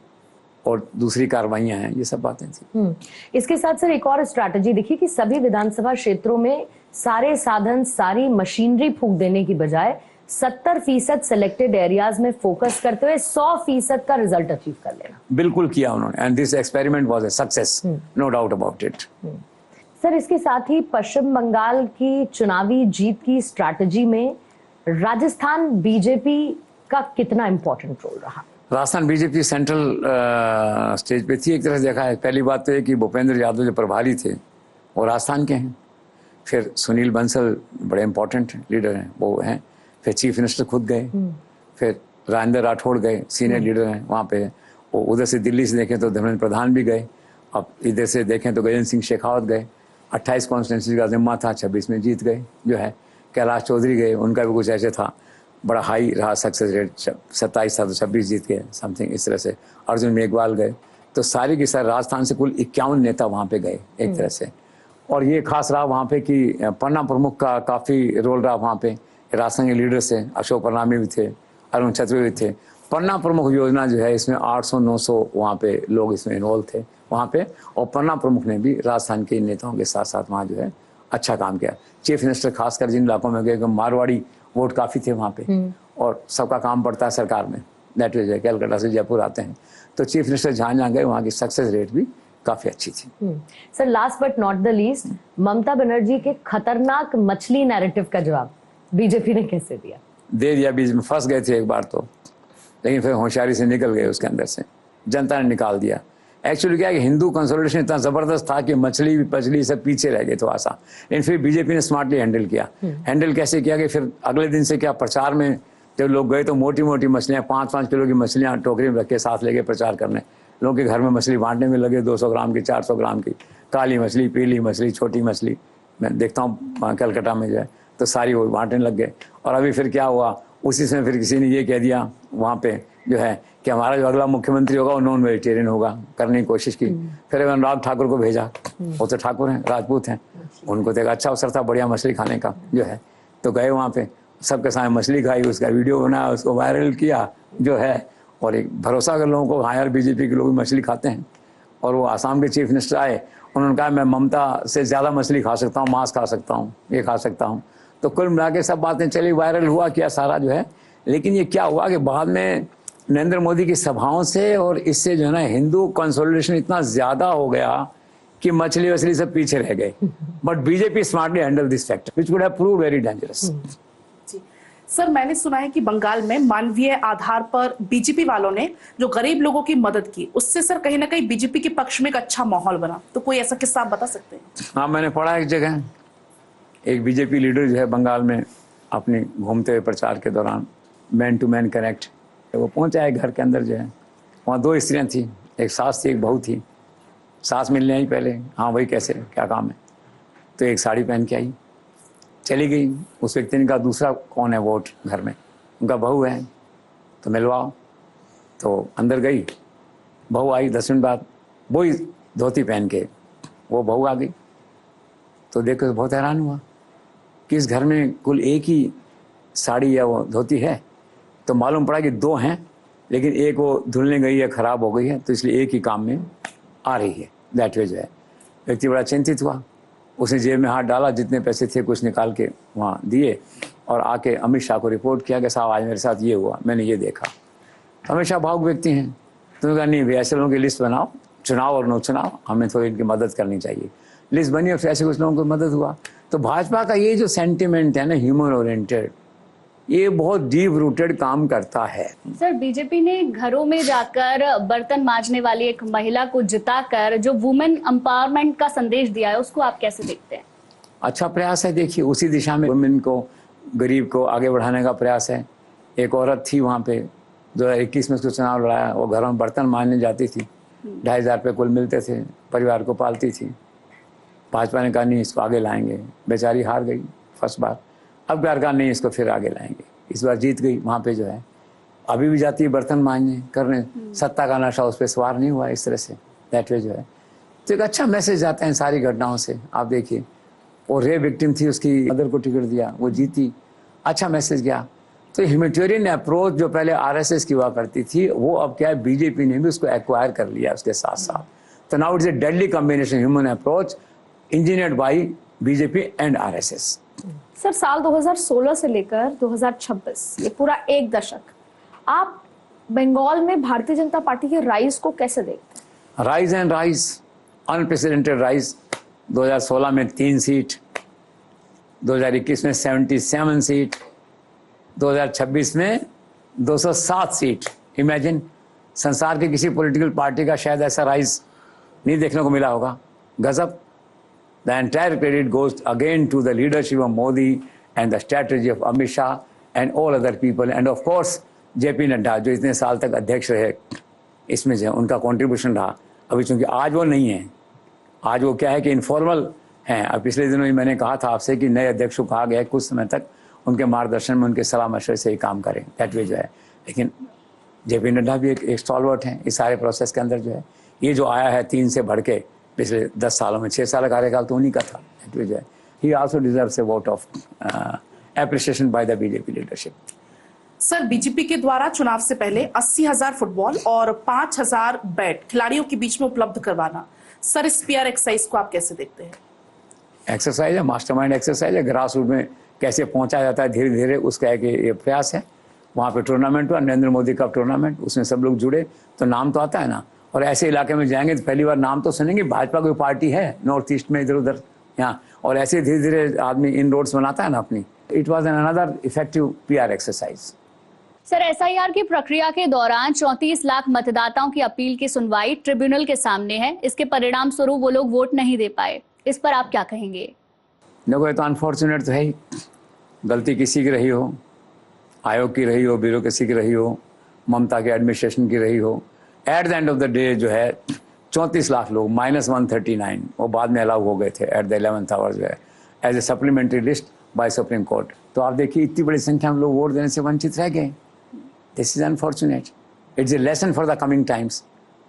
और दूसरी कार्रवाइयां हैं, ये सब बातें थी। इसके साथ सर एक और स्ट्रैटेजी देखिए कि सभी विधानसभा क्षेत्रों में सारे साधन, सारी मशीनरी फूंक देने की बजाय 70% सिलेक्टेड एरियाज में फोकस करते हुए 100% का रिजल्ट अचीव कर लेना। बिल्कुल किया उन्होंने, and this experiment was a success, no doubt about it. Sir इसके साथ ही पश्चिम बंगाल की चुनावी जीत की स्ट्रैटेजी में राजस्थान बीजेपी का कितना इंपॉर्टेंट रोल रहा? राजस्थान बीजेपी सेंट्रल स्टेज पे थी एक तरह से देखा है। पहली बात तो है कि भूपेंद्र यादव जो प्रभारी थे वो राजस्थान के हैं, फिर सुनील बंसल बड़े इंपॉर्टेंट लीडर हैं, वो हैं, फिर चीफ मिनिस्टर खुद गए, फिर राजेंद्र राठौड़ गए, सीनियर लीडर हैं वहाँ पे। वो उधर से दिल्ली से देखें तो धर्मेंद्र प्रधान भी गए, अब इधर से देखें तो गजेंद्र सिंह शेखावत गए। 28 कॉन्स्टिट्यूंसी का जिम्मा था, 26 में जीत गए जो है। कैलाश चौधरी गए, उनका भी कुछ ऐसे था, बड़ा हाई रहा सक्सेस रेट, 27 था तो 26 जीत गए, समथिंग इस तरह से। अर्जुन मेघवाल गए, तो सारी की सारी राजस्थान से कुल 51 नेता वहाँ पे गए एक तरह से। और ये खास रहा वहाँ पे कि पन्ना प्रमुख का काफ़ी रोल रहा वहाँ पे। राजस्थान के लीडर से अशोक परनामी भी थे, अरुण छत्री भी थे। पन्ना प्रमुख योजना जो है इसमें 800-900 वहाँ पे लोग इसमें इन्वॉल्व थे वहाँ पे, और पन्ना प्रमुख ने भी राजस्थान के नेताओं के साथ साथ वहाँ जो है अच्छा काम किया। चीफ मिनिस्टर खासकर जिन इलाकों में गए, मारवाड़ी वोट काफ़ी थे वहाँ पे, और सबका काम पड़ता है सरकार में, दैट इज कैलकाटा से जयपुर आते हैं, तो चीफ मिनिस्टर जहाँ गए वहाँ की सक्सेस रेट भी काफ़ी अच्छी थी। Sir last but not the least, Mamata Banerjee के खतरनाक मछली नैरेटिव का जवाब बीजेपी ने कैसे दिया? दे दिया, बीच में फंस गए थे एक बार तो, लेकिन फिर होशियारी से निकल गए उसके अंदर से, जनता ने निकाल दिया। एक्चुअली क्या है कि हिंदू कंसोलिडेशन इतना जबरदस्त था कि मछली पछली सब पीछे रह गए थोड़ा सा, लेकिन फिर बीजेपी ने स्मार्टली हैंडल किया। हैंडल कैसे किया कि फिर अगले दिन से क्या प्रचार में जब लोग गए तो मोटी मोटी मछलियाँ 5-5 किलो की मछलियाँ टोकरी में रख के साथ लेके प्रचार करने, लोगों के घर में मछली बांटने में लगे, 200 ग्राम की, 400 ग्राम की, काली मछली, पीली मछली, छोटी मछली, मैं देखता हूँ कलकत्ता में जो है, तो सारी वो बांटने लग गए। और अभी फिर क्या हुआ, उसी समय फिर किसी ने ये कह दिया वहाँ पे जो है कि हमारा जो अगला मुख्यमंत्री होगा वो नॉन वेजिटेरियन होगा, करने की कोशिश की। फिर अनुराग ठाकुर को भेजा, वो तो ठाकुर हैं, राजपूत हैं, उनको तो एक अच्छा अवसर था बढ़िया मछली खाने का जो है, तो गए वहाँ पे, सबके सामने मछली खाई, उसका वीडियो बनाया, उसको वायरल किया जो है, और एक भरोसा कर लोगों को, हाँ यार बीजेपी के लोग भी मछली खाते हैं। और वो आसाम के चीफ मिनिस्टर आए, उन्होंने कहा मैं ममता से ज़्यादा मछली खा सकता हूँ, मांस खा सकता हूँ, ये खा सकता हूँ। तो कुल मिला के सब बातें चली, वायरल हुआ क्या सारा जो है। लेकिन ये क्या हुआ कि बाद में नरेंद्र मोदी की सभाओं से और इससे जो है ना हिंदू कंसोलिडेशन इतना ज़्यादा हो गया कि मछली वछली सब पीछे रह गए। But BJP smartly handle this factor which would have proved very dangerous. Sir मैंने सुना है कि बंगाल में मानवीय आधार पर बीजेपी वालों ने जो गरीब लोगों की मदद की, उससे सर कहीं ना कहीं बीजेपी के पक्ष में एक अच्छा माहौल बना, तो कोई ऐसा किस्सा आप बता सकते हैं? हाँ, मैंने पढ़ा एक जगह, एक बीजेपी लीडर जो है बंगाल में अपनी घूमते हुए प्रचार के दौरान मैन टू मैन कनेक्ट, वो पहुंचा है घर के अंदर जो है, वहाँ 2 स्त्रियाँ थी, एक सास थी एक बहू थी। सास मिलने आई पहले, हाँ भाई कैसे क्या काम है, तो एक साड़ी पहन के आई, चली गई। उस व्यक्ति ने कहा दूसरा कौन है वोट घर में, उनका बहू है, तो मिलवाओ। तो अंदर गई, बहू आई, 10 मिनट बाद वही धोती पहन के वो बहू आ गई। तो देखकर बहुत हैरान हुआ कि इस घर में कुल एक ही साड़ी या वो धोती है। तो मालूम पड़ा कि 2 हैं, लेकिन एक वो धुलने गई है, ख़राब हो गई है, तो इसलिए एक ही काम में आ रही है। दैट वे जो है व्यक्ति बड़ा चिंतित हुआ, उसने जेब में हाथ डाला, जितने पैसे थे कुछ निकाल के वहाँ दिए, और आके अमित शाह को रिपोर्ट किया कि साहब आज मेरे साथ ये हुआ, मैंने ये देखा। तो अमित शाह भावुक व्यक्ति हैं, तो उन्होंने कहा नहीं भाई ऐसे लोगों की लिस्ट बनाओ, चुनाव और नो चुनाव हमें थोड़ी इनकी मदद करनी चाहिए। लिस्ट बनी और फिर ऐसे कुछ लोगों को मदद हुआ। तो भाजपा का ये जो सेंटिमेंट है ना, ह्यूमन ओरिएंटेड, ये बहुत डीप रूटेड काम करता है। सर बीजेपी ने घरों में जाकर बर्तन मांजने वाली एक महिला को जिताकर जो वुमेन एम्पावरमेंट का संदेश दिया है, उसको आप कैसे देखते हैं? अच्छा प्रयास है, देखिए उसी दिशा में वुमेन को, गरीब को आगे बढ़ाने का प्रयास है। एक औरत थी वहाँ पे 2021 में उसको चुनाव लड़ाया, वो घरों में बर्तन मांजने जाती थी, 2,500 रुपये कुल मिलते थे, परिवार को पालती थी। भाजपा ने कहा नहीं इसको आगे लाएंगे, बेचारी हार गई फर्स्ट बार, अब प्यार कहा नहीं इसको फिर आगे लाएंगे, इस बार जीत गई। वहाँ पे जो है अभी भी जाती है बर्तन मांजने करने, सत्ता का नशा उस पर सवार नहीं हुआ इस तरह से, दैट वे जो है। तो एक अच्छा मैसेज आता है इन सारी घटनाओं से, आप देखिए। और रेप विक्टिम थी, उसकी मदर को टिकट दिया, वो जीती, अच्छा मैसेज गया। तो ह्यूमैनिटेरियन अप्रोच जो पहले आरएसएस की हुआ करती थी, वो अब क्या है, बीजेपी ने भी उसको एक्वायर कर लिया उसके साथ साथ। तो now it's a deadly combination human approach engineered by BJP and RSS. Sir, साल 2016 से लेकर 2026 ये पूरा एक दशक आप बंगाल में भारतीय जनता पार्टी के राइज को कैसे देखते हैं? Rise and rise, unprecedented rise. 2016 में 3 सीट, 2021 में 77 सीट, 2026 में 207 सीट। इमेजिन, संसार के किसी पॉलिटिकल पार्टी का शायद ऐसा राइज नहीं देखने को मिला होगा। गजब। The entire credit goes again to the leadership of Modi and the strategy of Amit Shah and all other people and of course JP Nadda, जो इतने साल तक अध्यक्ष रहे, इसमें जो उनका कंट्रीब्यूशन रहा। अभी चूंकि आज वो नहीं है, आज वो क्या है कि इनफॉर्मल हैं। अब पिछले दिनों ही मैंने कहा था आपसे कि नए अध्यक्ष को कहा गया है कुछ समय तक उनके मार्गदर्शन में, उनके सलाह मशवरे से ही काम करें, दैट वे जो है। लेकिन जेपी नड्डा भी एक स्टॉलवर्ट हैं इस सारे प्रोसेस के अंदर जो है। ये जो आया है 3 से बढ़ के पिछले 10 सालों में, 6 साल का कार्यकाल तो उन्हीं का था, दैट वे जो है। ही also deserves a vote of appreciation by the BJP leadership. Sir, BJP के द्वारा चुनाव से पहले 80,000 फुटबॉल और 5,000 बैट खिलाड़ियों के बीच में उपलब्ध करवाना, सर इस पीआर एक्सरसाइज को आप कैसे देखते हैं? एक्सरसाइज है, मास्टरमाइंड एक्सरसाइज है। ग्रास रूट में कैसे पहुंचा जाता है धीरे धीरे, उसका एक ये प्रयास है। वहाँ पे टूर्नामेंट हुआ, नरेंद्र मोदी का टूर्नामेंट, उसमें सब लोग जुड़े तो नाम तो आता है ना। और ऐसे इलाके में जाएंगे तो पहली बार नाम तो सुनेंगे, भाजपा कोई पार्टी है नॉर्थ ईस्ट में, इधर उधर यहाँ, और ऐसे धीरे धीरे आदमी इन रोड्स बनाता है ना अपनी। It was an another effective PR exercise. Sir, SIR की प्रक्रिया के दौरान 34 लाख मतदाताओं की अपील की सुनवाई ट्रिब्यूनल के सामने है। इसके परिणाम स्वरूप वो लोग वोट नहीं दे पाए, इस पर आप क्या कहेंगे? देखो, ये तो अनफॉर्चुनेट तो है ही। गलती किसी की रही हो, आयोग की रही हो, ब्यूरोक्रेसी की रही हो, ममता के एडमिनिस्ट्रेशन की रही हो। Eight the end of the day जो है 34 लाख लोग -139 वो बाद में अलाउ हो गए थे एट द 11th आवर जो है as a supplementary list by supreme court. तो आप देखिए इतनी बड़ी संख्या में लोग वोट देने से वंचित रह गए। This is unfortunate, it's a lesson for the coming times.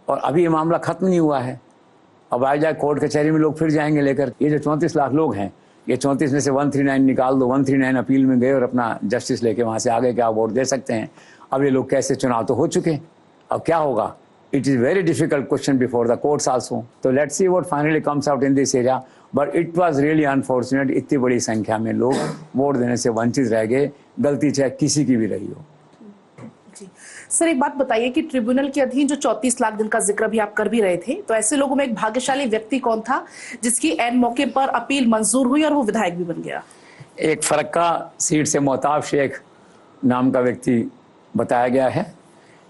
और अभी ये मामला खत्म नहीं हुआ है, अब आ जाए कोर्ट कचहरी में लोग फिर जाएंगे लेकर। ये जो 34 लाख लोग हैं, ये 34 में से 139 निकाल दो, 139 अपील में गए और अपना जस्टिस लेके वहाँ से आगे क्या वोट दे सकते हैं। अब ये लोग कैसे, चुनाव तो हो चुके, अब क्या होगा? It is very difficult question before the courts also. तो let's see what finally comes out in this area, but it was really unfortunate. इतनी बड़ी संख्या में लोग वोट देने से वंचित रह गए, गलती चाहे किसी की भी रही हो। जी सर, एक बात बताइए कि ट्रिब्यूनल के अधीन जो 34 लाख जिनका जिक्र भी आप कर भी रहे थे, तो ऐसे लोगों में एक भाग्यशाली व्यक्ति कौन था जिसकी एन मौके पर अपील मंजूर हुई और वो विधायक भी बन गया? एक फरक्का सीट से मोहताब शेख नाम का व्यक्ति बताया गया है,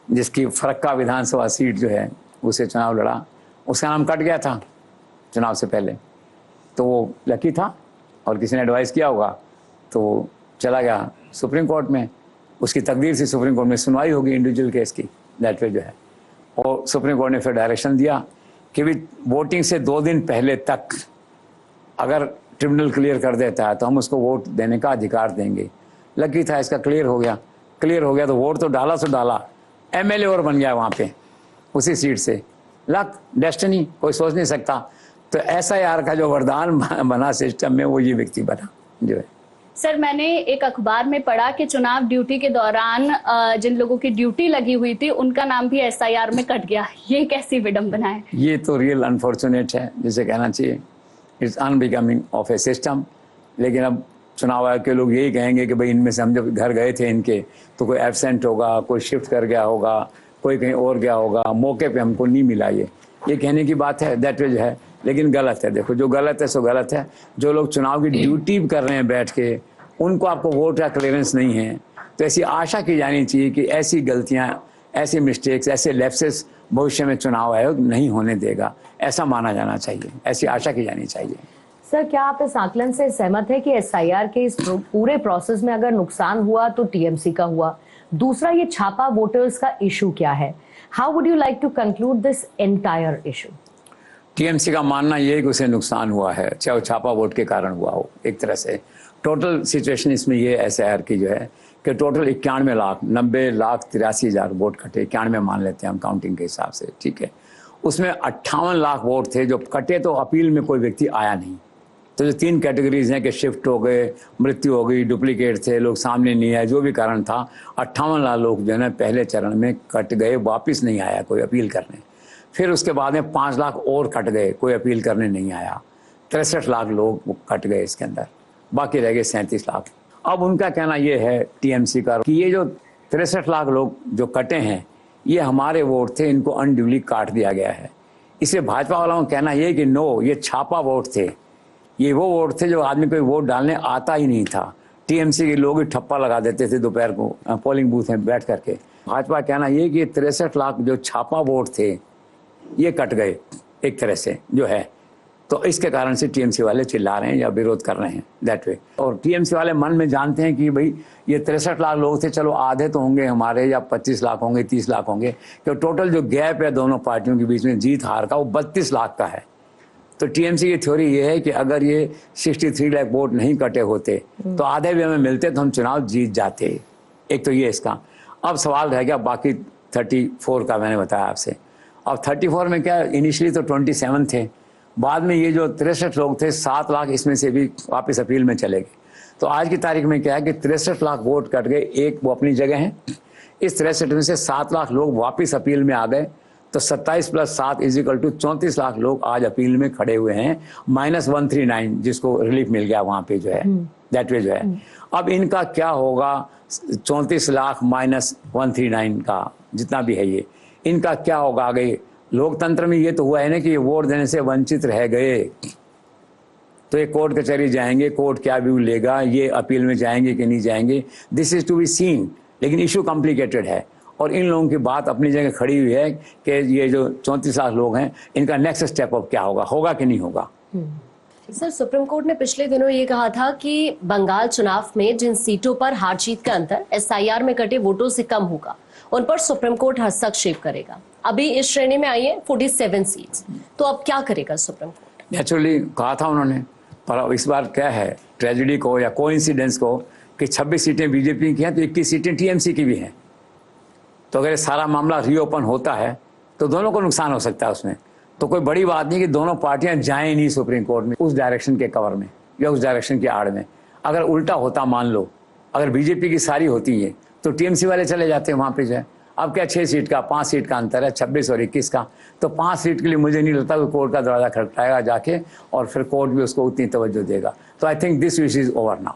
जिसकी फरक्का विधानसभा सीट जो है उसे चुनाव लड़ा। उसका नाम कट गया था चुनाव से पहले, तो वो लकी था और किसी ने एडवाइस किया होगा तो चला गया सुप्रीम कोर्ट में। उसकी तकदीर से सुप्रीम कोर्ट में सुनवाई होगी इंडिविजुअल केस की, दैट वे जो है। और सुप्रीम कोर्ट ने फिर डायरेक्शन दिया कि भी वोटिंग से 2 दिन पहले तक अगर ट्रिब्यूनल क्लियर कर देता है तो हम उसको वोट देने का अधिकार देंगे। लकी था, इसका क्लियर हो गया। क्लियर हो गया तो वोट तो डाला सो डाला, एमएलए और बन गया वहाँ पे उसी सीट से। लक, डेस्टिनी, कोई सोच नहीं सकता। तो एसआईआर का जो वरदान बना सिस्टम में, वो ये व्यक्ति बना जो है। सर, मैंने एक अखबार में पढ़ा कि चुनाव ड्यूटी के दौरान जिन लोगों की ड्यूटी लगी हुई थी उनका नाम भी एसआईआर में कट गया। ये कैसी विडंबना है? ये तो रियल अनफॉर्चुनेट है, जिसे कहना चाहिए it's unbecoming of A system. लेकिन अब चुनाव आयोग के लोग यही कहेंगे कि भाई इनमें से हम जब घर गए थे इनके तो कोई एब्सेंट होगा, कोई शिफ्ट कर गया होगा, कोई कहीं और गया होगा, मौके पे हमको नहीं मिला। ये कहने की बात है, दैट वे जो है। लेकिन गलत है। देखो, जो गलत है सो गलत है। जो लोग चुनाव की ड्यूटी कर रहे हैं बैठ के, उनको आपको वोट का क्लियरेंस नहीं है, तो ऐसी आशा की जानी चाहिए कि ऐसी गलतियां, ऐसी मिस्टेक्स, ऐसे लैप्सेस भविष्य में चुनाव आयोग नहीं होने देगा, ऐसा माना जाना चाहिए, ऐसी आशा की जानी चाहिए। सर, क्या आप इस आकलन से सहमत है कि एसआईआर के इस पूरे प्रोसेस में अगर नुकसान हुआ तो टीएमसी का हुआ? दूसरा, ये छापा वोटर्स का इशू क्या है? How would you like to conclude this entire issue? TMC का मानना ये है कि उसे नुकसान हुआ है, चाहे वो छापा वोट के कारण हुआ हो। एक तरह से टोटल सिचुएशन इसमें ये एसआईआर की जो है कि टोटल 90,83,000 वोट कटे। 91 मान लेते हैं हम काउंटिंग के हिसाब से, ठीक है। उसमें 58 लाख वोट थे जो कटे, तो अपील में कोई व्यक्ति आया नहीं, तो जो 3 कैटेगरीज हैं कि शिफ्ट हो गए, मृत्यु हो गई, डुप्लीकेट थे, लोग सामने नहीं आए, जो भी कारण था, 58 लाख लोग जो है ना पहले चरण में कट गए, वापस नहीं आया कोई अपील करने। फिर उसके बाद में 5 लाख और कट गए, कोई अपील करने नहीं आया। 63 लाख लोग कट गए इसके अंदर, बाकी रह गए 37 लाख। अब उनका कहना ये है टीएमसी का कि ये जो 63 लाख लोग जो कटे हैं ये हमारे वोट थे, इनको अनड्यूली काट दिया गया है। इसे भाजपा वालों का कहना ये कि नो, ये छापा वोट थे, ये वो वोट थे जो आदमी कोई वोट डालने आता ही नहीं था। टीएमसी के लोग ही ठप्पा लगा देते थे दोपहर को पोलिंग बूथ में बैठ करके। भाजपा कहना ये कि 63 लाख जो छापा वोट थे ये कट गए एक तरह से जो है, तो इसके कारण से टीएमसी वाले चिल्ला रहे हैं या विरोध कर रहे हैं दैट वे। और टीएमसी वाले मन में जानते हैं कि भाई ये 63 लाख लोग थे, चलो आधे तो होंगे हमारे, या 25 लाख होंगे, 30 लाख होंगे, क्योंकि टोटल जो गैप है दोनों पार्टियों के बीच में जीत हार का वो 32 लाख का है। तो टीएमसी की थ्योरी ये है कि अगर ये 63 लाख वोट नहीं कटे होते तो आधे भी हमें मिलते तो हम चुनाव जीत जाते। एक तो ये इसका। अब सवाल रह गया बाकी 34 का, मैंने बताया आपसे। अब 34 में क्या, इनिशियली तो 27 थे, बाद में ये जो 63 लोग थे 7 लाख इसमें से भी वापस अपील में चले गए। तो आज की तारीख में क्या है कि 63 लाख वोट कट गए, एक वो अपनी जगह है, इस 63 में से 7 लाख लोग वापस अपील में आ गए, तो 27 + 7 = 34 लाख लोग आज अपील में खड़े हुए हैं, -139 जिसको रिलीफ मिल गया वहां पे जो है दैट वे जो है। अब इनका क्या होगा, 34 लाख -139 का जितना भी है ये, इनका क्या होगा आगे। लोकतंत्र में ये तो हुआ है ना कि ये वोट देने से वंचित रह गए तो ये कोर्ट कचहरी जाएंगे, कोर्ट क्या व्यू लेगा, ये अपील में जाएंगे कि नहीं जाएंगे, this is to be seen. लेकिन इशू कॉम्प्लिकेटेड है और इन लोगों की बात अपनी जगह खड़ी हुई है कि ये जो 34 लाख लोग हैं इनका नेक्स्ट स्टेप अप क्या होगा कि नहीं होगा। सर, सुप्रीम कोर्ट ने पिछले दिनों ये कहा था कि बंगाल चुनाव में जिन सीटों पर हार जीत का अंतर एसआईआर में कटे वोटों से कम होगा उन पर सुप्रीम कोर्ट हस्तक्षेप करेगा। अभी इस श्रेणी में आई है 47 सीट्स, तो अब क्या करेगा सुप्रीम कोर्ट? नेचुरली कहा था उन्होंने, पर इस बार क्या है, ट्रेजेडी को या कोइंसिडेंस को कि 26 सीटें बीजेपी की हैं तो 21 सीटें टीएमसी की भी हैं। तो अगर ये सारा मामला रीओपन होता है तो दोनों को नुकसान हो सकता है उसमें। तो कोई बड़ी बात नहीं कि दोनों पार्टियां जाएं नहीं सुप्रीम कोर्ट में उस डायरेक्शन के कवर में या उस डायरेक्शन की आड़ में। अगर उल्टा होता, मान लो अगर बीजेपी की सारी होती है तो टीएमसी वाले चले जाते हैं वहां पे जाए। अब क्या 6 सीट का 5 सीट का अंतर है, 26 और 21 का, तो 5 सीट के लिए मुझे नहीं लगता कि कोर्ट का दरवाजा खटखटाएगा जाके और फिर कोर्ट भी उसको उतनी तवज्जो देगा। तो I think this wish is over now.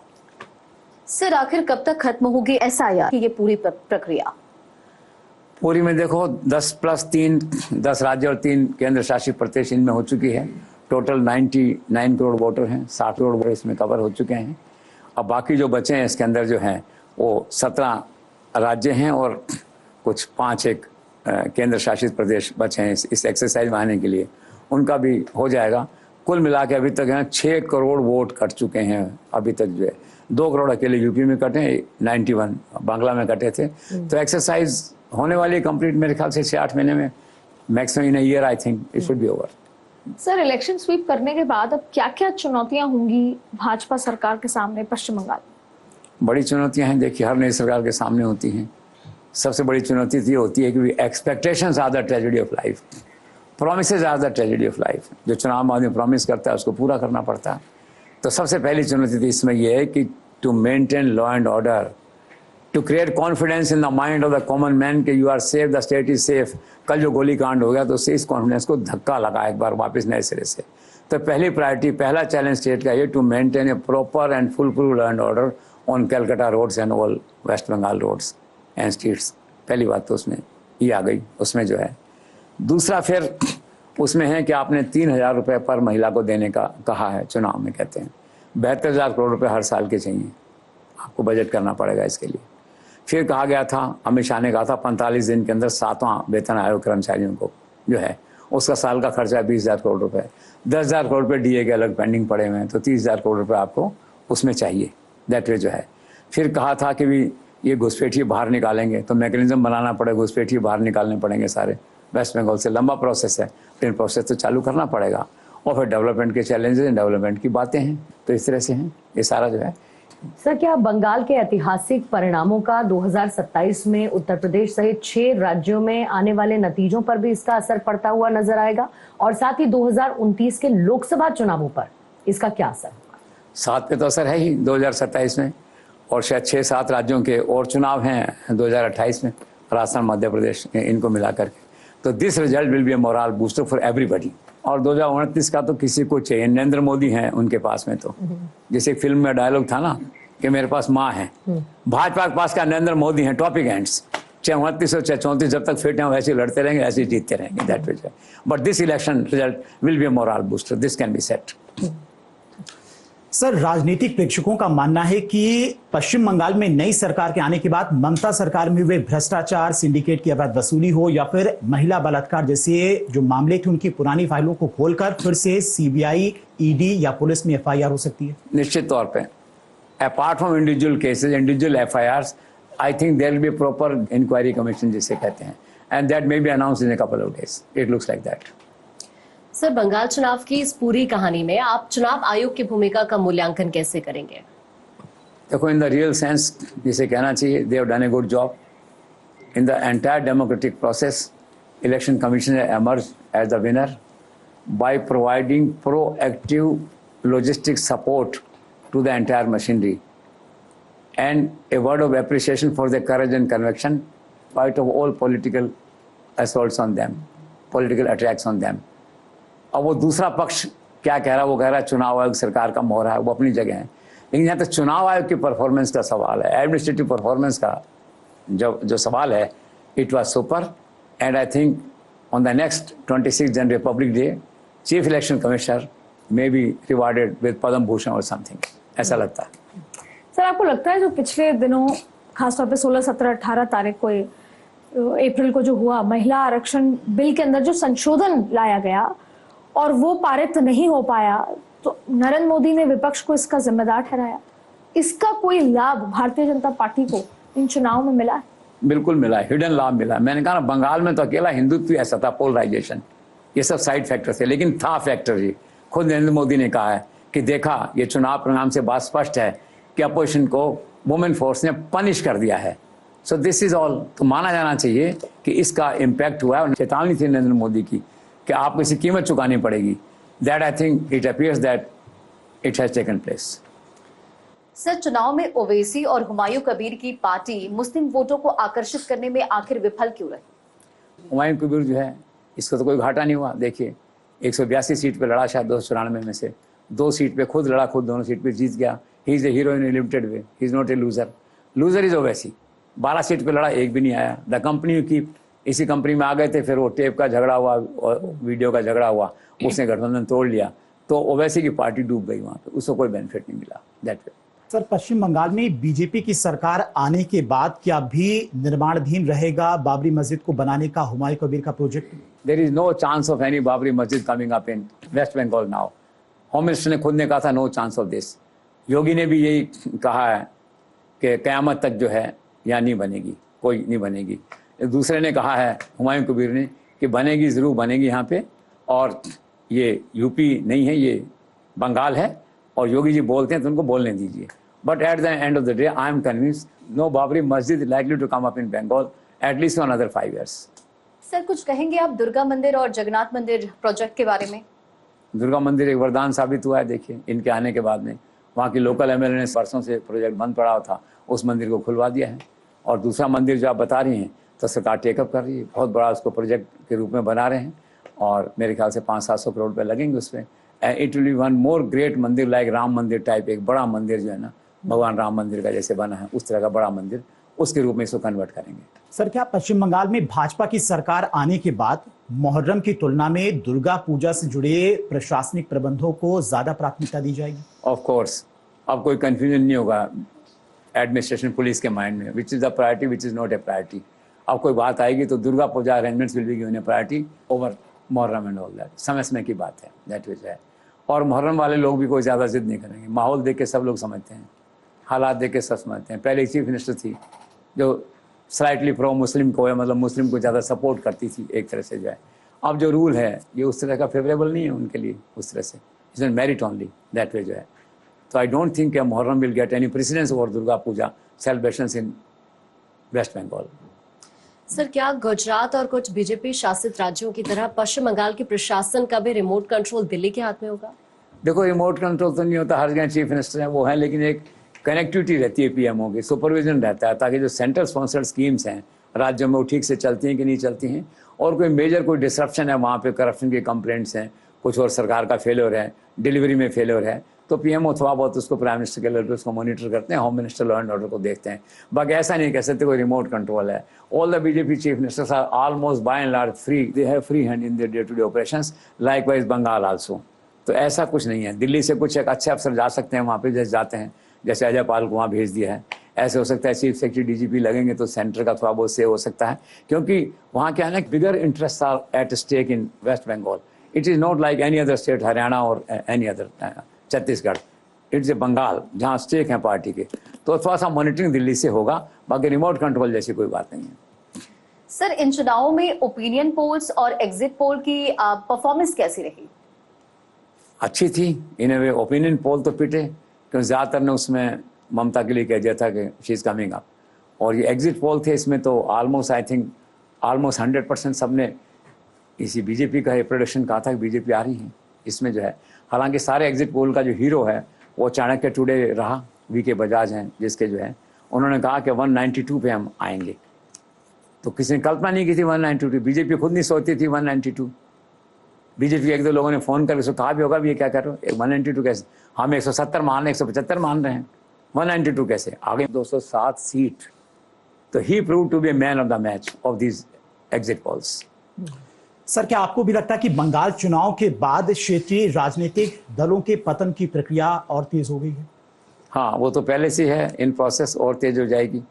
Sir, आखिर कब तक खत्म होगी एसआईआर की ये पूरी प्रक्रिया? पूरी में देखो 10 + 3 10 राज्य और 3 केंद्र शासित प्रदेश इनमें हो चुकी है। टोटल 99 करोड़ वोटर हैं, 60 करोड़ वोटर इसमें कवर हो चुके हैं। अब बाकी जो बचे हैं इसके अंदर जो हैं वो 17 राज्य हैं और कुछ 5-1 केंद्र शासित प्रदेश बचे हैं इस एक्सरसाइज में आने के लिए, उनका भी हो जाएगा। कुल मिला के अभी तक है 6 करोड़ वोट कट चुके हैं अभी तक जो है। 2 करोड़ अकेले यूपी में कटे, 91 बांग्ला में कटे थे। तो एक्सरसाइज होने वाली कंप्लीट मेरे ख्याल से 6-8 महीने में, maximum in a year I think it should be over. Sir, election sweep करने के बाद अब क्या क्या चुनौतियां होंगी भाजपा सरकार के सामने पश्चिम बंगाल? बड़ी चुनौतियां हैं, देखिए हर नई सरकार के सामने होती हैं। सबसे बड़ी चुनौती ये होती है कि expectations are the tragedy of life, promises are the tragedy of life. जो चुनाव में आदमी प्रॉमिस करता है उसको पूरा करना पड़ता है। तो सबसे पहली चुनौती इसमें यह है कि to maintain law and order, to create confidence in the mind of the common man कि you are safe, the state is safe. कल जो गोली कांड हो गया तो उससे इस कॉन्फिडेंस को धक्का लगा एक बार वापस नए सिरे से। तो पहली प्रायोरिटी, पहला चैलेंज स्टेट का ये to maintain a proper and full proof law and order on Calcutta roads and all West Bengal roads and streets. पहली बात तो उसमें ये आ गई उसमें जो है। दूसरा फिर उसमें है कि आपने 3,000 रुपये पर महिला को देने का कहा है, चुनाव में कहते हैं 72,000 करोड़ रुपए हर साल के चाहिए, आपको बजट करना पड़ेगा इसके लिए। फिर कहा गया था, अमित शाह ने कहा था 45 दिन के अंदर 7वां वेतन आयोग कर्मचारियों को जो है उसका साल का खर्चा 20,000 करोड़ रुपए, 10,000 करोड़ रुपए डीए के अलग पेंडिंग पड़े हुए हैं, तो 30,000 करोड़ रुपए आपको उसमें चाहिए दैट वे जो है। फिर कहा था कि भी ये घुसपैठिए बाहर निकालेंगे तो मैकेनिज्म बनाना पड़ेगा, घुसपैठिए बाहर निकालने पड़ेंगे सारे वेस्ट बंगाल से। लंबा प्रोसेस है, लेकिन प्रोसेस तो चालू करना पड़ेगा। और फिर डेवलपमेंट के चैलेंजेस, डेवलपमेंट की बातें हैं, तो इस तरह से हैं ये सारा जो है। सर, क्या बंगाल के ऐतिहासिक परिणामों का 2027 में उत्तर प्रदेश सहित 6 राज्यों में आने वाले नतीजों पर भी इसका असर पड़ता हुआ नजर आएगा, और साथ ही 2029 के लोकसभा चुनावों पर इसका क्या असर? 7 पे तो असर है ही 2027 में, और शायद 6-7 राज्यों के और चुनाव हैं 2028 में, राजस्थान, मध्य प्रदेश, इनको मिलाकर के। तो this result will be A moral booster for everybody. और 2029 का तो किसी को चाहिए, नरेंद्र मोदी हैं उनके पास में। तो जैसे फिल्म में डायलॉग था ना कि मेरे पास माँ है, भाजपा के पास का नरेंद्र मोदी हैं, टॉपिक एंड्स। चाहे 29 हो चाहे 34, जब तक फिट हैं वैसे लड़ते रहेंगे, ऐसे जीतते रहेंगे, that will. But this election result will be A moral booster, this can be set. Sir, राजनीतिक प्रेक्षकों का मानना है कि पश्चिम बंगाल में नई सरकार के आने के बाद ममता सरकार में हुए भ्रष्टाचार, सिंडिकेट की अवैध वसूली हो या फिर महिला बलात्कार जैसे जो मामले थे उनकी पुरानी फाइलों को खोलकर फिर से सीबीआई, ईडी या पुलिस में एफआईआर हो सकती है। निश्चित तौर पे, apart from individual cases, individual FIRs, I think there will be proper inquiry commission जिसे कहते हैं, and that may be announced in a couple of days. It looks like that. Sir, Bengal चुनाव की इस पूरी कहानी में आप चुनाव आयोग की भूमिका का मूल्यांकन कैसे करेंगे? देखो, इन द रियल सेंस जिसे कहना चाहिए, they have done a good job in the entire democratic process. Election commission emerge as the winner by providing proactive logistic support to the entire machinery, and a word of appreciation for their courage and conviction in spite of all political assaults on them, political attacks on them. अब वो दूसरा पक्ष क्या कह रहा है, वो कह रहा है चुनाव आयोग सरकार का मोहरा है, वो अपनी जगह है। लेकिन यहाँ तक चुनाव आयोग की परफॉर्मेंस का सवाल है, एडमिनिस्ट्रेटिव परफॉर्मेंस का जो सवाल है, it was super. And I think on the next 26 January republic day, chief election commissioner may be rewarded with Padma Bhushan और समथिंग, ऐसा लगता है। सर, आपको लगता है जो पिछले दिनों खासतौर पे 16, 17, 18 तारीख को, अप्रैल को जो हुआ महिला आरक्षण बिल के अंदर जो संशोधन लाया गया और वो पारित नहीं हो पाया, तो नरेंद्र मोदी ने विपक्ष को इसका जिम्मेदार ठहराया, इसका कोई लाभ भारतीय जनता पार्टी को इन चुनाव में मिला है? बिल्कुल मिला है, हिडन लाभ मिला। मैंने कहा ना, बंगाल में तो अकेला हिंदुत्व ऐसा था, पोलराइजेशन, ये सब साइड फैक्टर थे, लेकिन था फैक्टर जी। खुद नरेंद्र मोदी ने कहा है कि देखा, ये चुनाव परिणाम से बात स्पष्ट है कि अपोजिशन को वुमेन फोर्स ने पनिश कर दिया है। So this is all. तो माना जाना चाहिए कि इसका इम्पैक्ट हुआ है। चेतावनी थी नरेंद्र मोदी की कि आपको इसकी कीमत चुकानी पड़ेगी। That I think it appears that it has taken place. Sir, चुनाव में ओवैसी और हुमायूं कबीर की पार्टी मुस्लिम वोटों को आकर्षित करने में आखिर विफल क्यों रही? हुमायूं कबीर जो है, इसको तो कोई घाटा नहीं हुआ। देखिए, 182 सीट पे लड़ा, शायद 294 में से 2 सीट पे खुद लड़ा, खुद दोनों सीट पे जीत गया। ही is A hero in A limited way, he is not A loser. Loser is Owaisi. 12 seat पे लड़ा, एक भी नहीं आया। द कंपनी की, इसी कंपनी में आ गए थे, फिर वो टेप का झगड़ा हुआ और वीडियो का झगड़ा हुआ, उसने गठबंधन तोड़ लिया, तो ओवैसी की पार्टी डूब गई वहाँ पे, उसको कोई बेनिफिट नहीं मिला। That way. Sir, Paschim Bengal में बीजेपी की सरकार आने के बाद क्या भी निर्माणाधीन रहेगा बाबरी मस्जिद को बनाने का हुमायूं कबीर का project? There is no chance of any Babri Masjid coming up in waste Bengal now. Home minister ने खुद ने कहा था no chance of this. Yogi ने भी यही कहा है कि क़यामत तक जो है यहाँ नहीं बनेगी, कोई नहीं बनेगी। दूसरे ने कहा है, हुमायूं कबीर ने, कि बनेगी, ज़रूर बनेगी यहाँ पे, और ये यूपी नहीं है, ये बंगाल है, और योगी जी बोलते हैं तो उनको बोलने दीजिए। But at the end of the day, I am convinced no Babri Masjid is likely to come up in Bengal at least for another 5 years. Sir, कुछ कहेंगे आप दुर्गा मंदिर और जगन्नाथ मंदिर प्रोजेक्ट के बारे में? दुर्गा मंदिर एक वरदान साबित हुआ है। देखिए, इनके आने के बाद में वहाँ की लोकल एमएलए ने वर्षों से प्रोजेक्ट बंद पड़ा था, उस मंदिर को खुलवा दिया है। और दूसरा मंदिर जो आप बता रही हैं, तो सरकार टेकअप कर रही है, बहुत बड़ा उसको प्रोजेक्ट के रूप में बना रहे हैं, और मेरे ख्याल से 500-700 करोड़ रुपये लगेंगे उसमें। It will be one more great मंदिर, लाइक राम मंदिर टाइप, एक बड़ा मंदिर जो है ना, भगवान राम मंदिर का जैसे बना है उस तरह का बड़ा मंदिर, उसके रूप में इसको कन्वर्ट करेंगे। सर, क्या पश्चिम बंगाल में भाजपा की सरकार आने के बाद मुहर्रम की तुलना में दुर्गा पूजा से जुड़े प्रशासनिक प्रबंधों को ज्यादा प्राथमिकता दी जाएगी? ऑफ कोर्स, अब कोई कंफ्यूजन नहीं होगा एडमिनिस्ट्रेशन, पुलिस के माइंड में, which is the priority, which is not a priority. अब कोई बात आएगी तो Durga Puja arrangements will be given a priority over Muharram and all that. समय की बात है, दैट विच है। और मुहर्रम वाले लोग भी कोई ज़्यादा जिद नहीं करेंगे। माहौल देख के सब लोग समझते हैं, हालात देख के सब समझते हैं। पहले एक चीफ मिनिस्टर थी जो स्लाइटली प्रो मुस्लिम को है, मतलब मुस्लिम को ज़्यादा सपोर्ट करती थी एक तरह से जो है। अब जो रूल है ये उस तरह का फेवरेबल नहीं है उनके लिए, उस तरह से it's an merit only, that way जो है। तो I don't think Muharram will get any precedence over Durga Puja celebrations in waste Bengal. Sir, क्या गुजरात और कुछ बीजेपी शासित राज्यों की तरह पश्चिम बंगाल के प्रशासन का भी रिमोट कंट्रोल दिल्ली के हाथ में होगा? देखो रिमोट कंट्रोल तो नहीं होता, हर जगह चीफ मिनिस्टर हैं वो हैं, लेकिन एक कनेक्टिविटी रहती है पीएमओ की, सुपरविजन रहता है ताकि जो सेंट्रल स्पॉन्सर्ड स्कीम्स हैं राज्यों में वो ठीक से चलती हैं कि नहीं चलती हैं, और कोई मेजर कोई डिसरप्शन है वहाँ पे, करप्शन के कंप्लेंट्स हैं, कुछ और सरकार का फेलियर है, डिलीवरी में फेलियर है, तो पीएमओ थोड़ा बहुत उसको प्राइम मिनिस्टर के लेवल पे उसको मॉनिटर करते हैं, home minister law and order को देखते हैं। बाकी ऐसा नहीं कह सकते कोई रिमोट कंट्रोल है। All the BJP chief ministers are almost by and large free, they have free hand in their day to day operations, likewise Bengal also. तो ऐसा कुछ नहीं है। दिल्ली से कुछ एक अच्छे अफसर जा सकते हैं वहाँ पे, जैसे जाते हैं, जैसे अजय पाल को वहाँ भेज दिया है। ऐसे हो सकता है चीफ सेक्रेटरी डीजीपी लगेंगे तो सेंटर का थोड़ा बहुत सेव हो सकता है, क्योंकि वहाँ क्या है ना, bigger interest are at stake in waste Bengal. It is not like any other state, Haryana और any other Chhattisgarh, it's a Bengal जहाँ स्टेक हैं पार्टी के, तो थोड़ा सा मॉनिटरिंग दिल्ली से होगा, बाकी रिमोट कंट्रोल जैसी कोई बात नहीं है। सर, इन चुनावों में ओपिनियन पोल्स और एग्जिट पोल की परफॉर्मेंस कैसी रही? अच्छी थी इन वे। ओपिनियन पोल तो पिटे, क्योंकि ज़्यादातर ने उसमें ममता के लिए कह दिया था कि शी इज़ कमिंग अप, और ये एग्जिट पोल थे इसमें तो ऑलमोस्ट आई थिंक ऑलमोस्ट 100% सबने इसी बीजेपी का प्रोडक्शन कहा था कि बीजेपी आ रही है इसमें जो है। हालांकि सारे एग्जिट पोल का जो हीरो है वो चाणक्य टुडे रहा, वीके बजाज हैं जिसके जो है, उन्होंने कहा कि 192 पे हम आएंगे। तो किसी ने कल्पना नहीं की थी 192, बीजेपी खुद नहीं सोचती थी 192। बीजेपी के एक दो लोगों ने फ़ोन कर उसको कहा भी होगा भी ये क्या कर रहे हो, 192 कैसे, हम 170 मान रहे हैं, 175 मान रहे हैं, 192 कैसे आगे, 207 सीट। तो he prove to be a man of the match of these exit polls. Sir, क्या आपको भी लगता है कि बंगाल चुनाव के बाद क्षेत्रीय राजनीतिक दलों के पतन की प्रक्रिया और तेज हो गई है? हाँ, वो तो पहले से है इन प्रोसेस, और तेज हो जाएगी।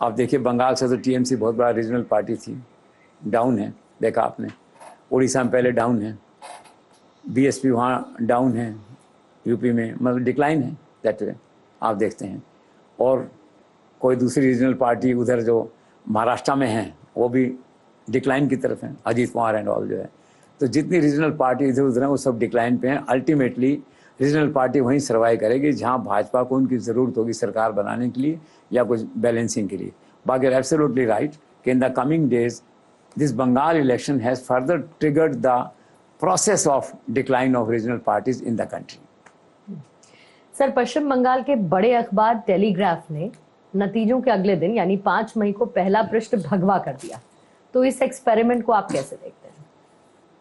आप देखिए बंगाल से तो टीएमसी बहुत बड़ा रीजनल पार्टी थी, डाउन है, देखा आपने। उड़ीसा में पहले डाउन है, बीएसपी वहाँ डाउन है, यूपी में मतलब डिक्लाइन है, दैट वे आप देखते हैं। और कोई दूसरी रीजनल पार्टी उधर जो महाराष्ट्र में है वो भी डिक्लाइन की तरफ है, अजीत कुमार एंड ऑल जो है। तो जितनी रीजनल पार्टी इधर उधर हैं वो सब डिक्लाइन पे हैं। अल्टीमेटली रीजनल पार्टी वहीं सर्वाइव करेगी जहां भाजपा को उनकी ज़रूरत होगी सरकार बनाने के लिए या कुछ बैलेंसिंग के लिए। बाकी एब्सोल्युटली राइट कि in the coming days this Bengal election has further triggered the process of decline of regional parties in the country. Sir, Paschim Bengal के बड़े अखबार टेलीग्राफ ने नतीजों के अगले दिन यानी 5 मई को पहला पृष्ठ भगवा कर दिया, तो इस एक्सपेरिमेंट को आप कैसे देखते हैं?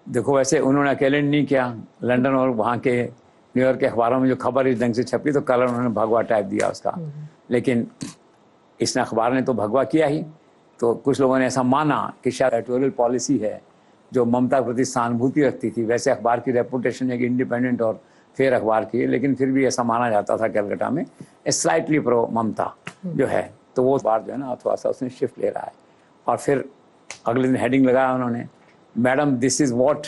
देखो, वैसे उन्होंने अकेले नहीं किया, लंदन और वहाँ के न्यूयॉर्क के अखबारों में जो खबर इस ढंग से छपी तो कलर उन्होंने भगवा टाइप दिया उसका, लेकिन इस अखबार ने तो भगवा किया ही। तो कुछ लोगों ने ऐसा माना कि शायद एडिटोरियल पॉलिसी है जो ममता के प्रति सहानुभूति रखती थी। वैसे अखबार की रेपुटेशन एक इंडिपेंडेंट और फेयर अखबार की है, लेकिन फिर भी ऐसा माना जाता था कलकत्ता में स्लाइटली प्रो ममता जो है, तो वो अखबार जो है ना थोड़ा सा उसने शिफ्ट ले रहा है। और फिर अगले दिन हेडिंग लगाया उन्होंने, madam this is what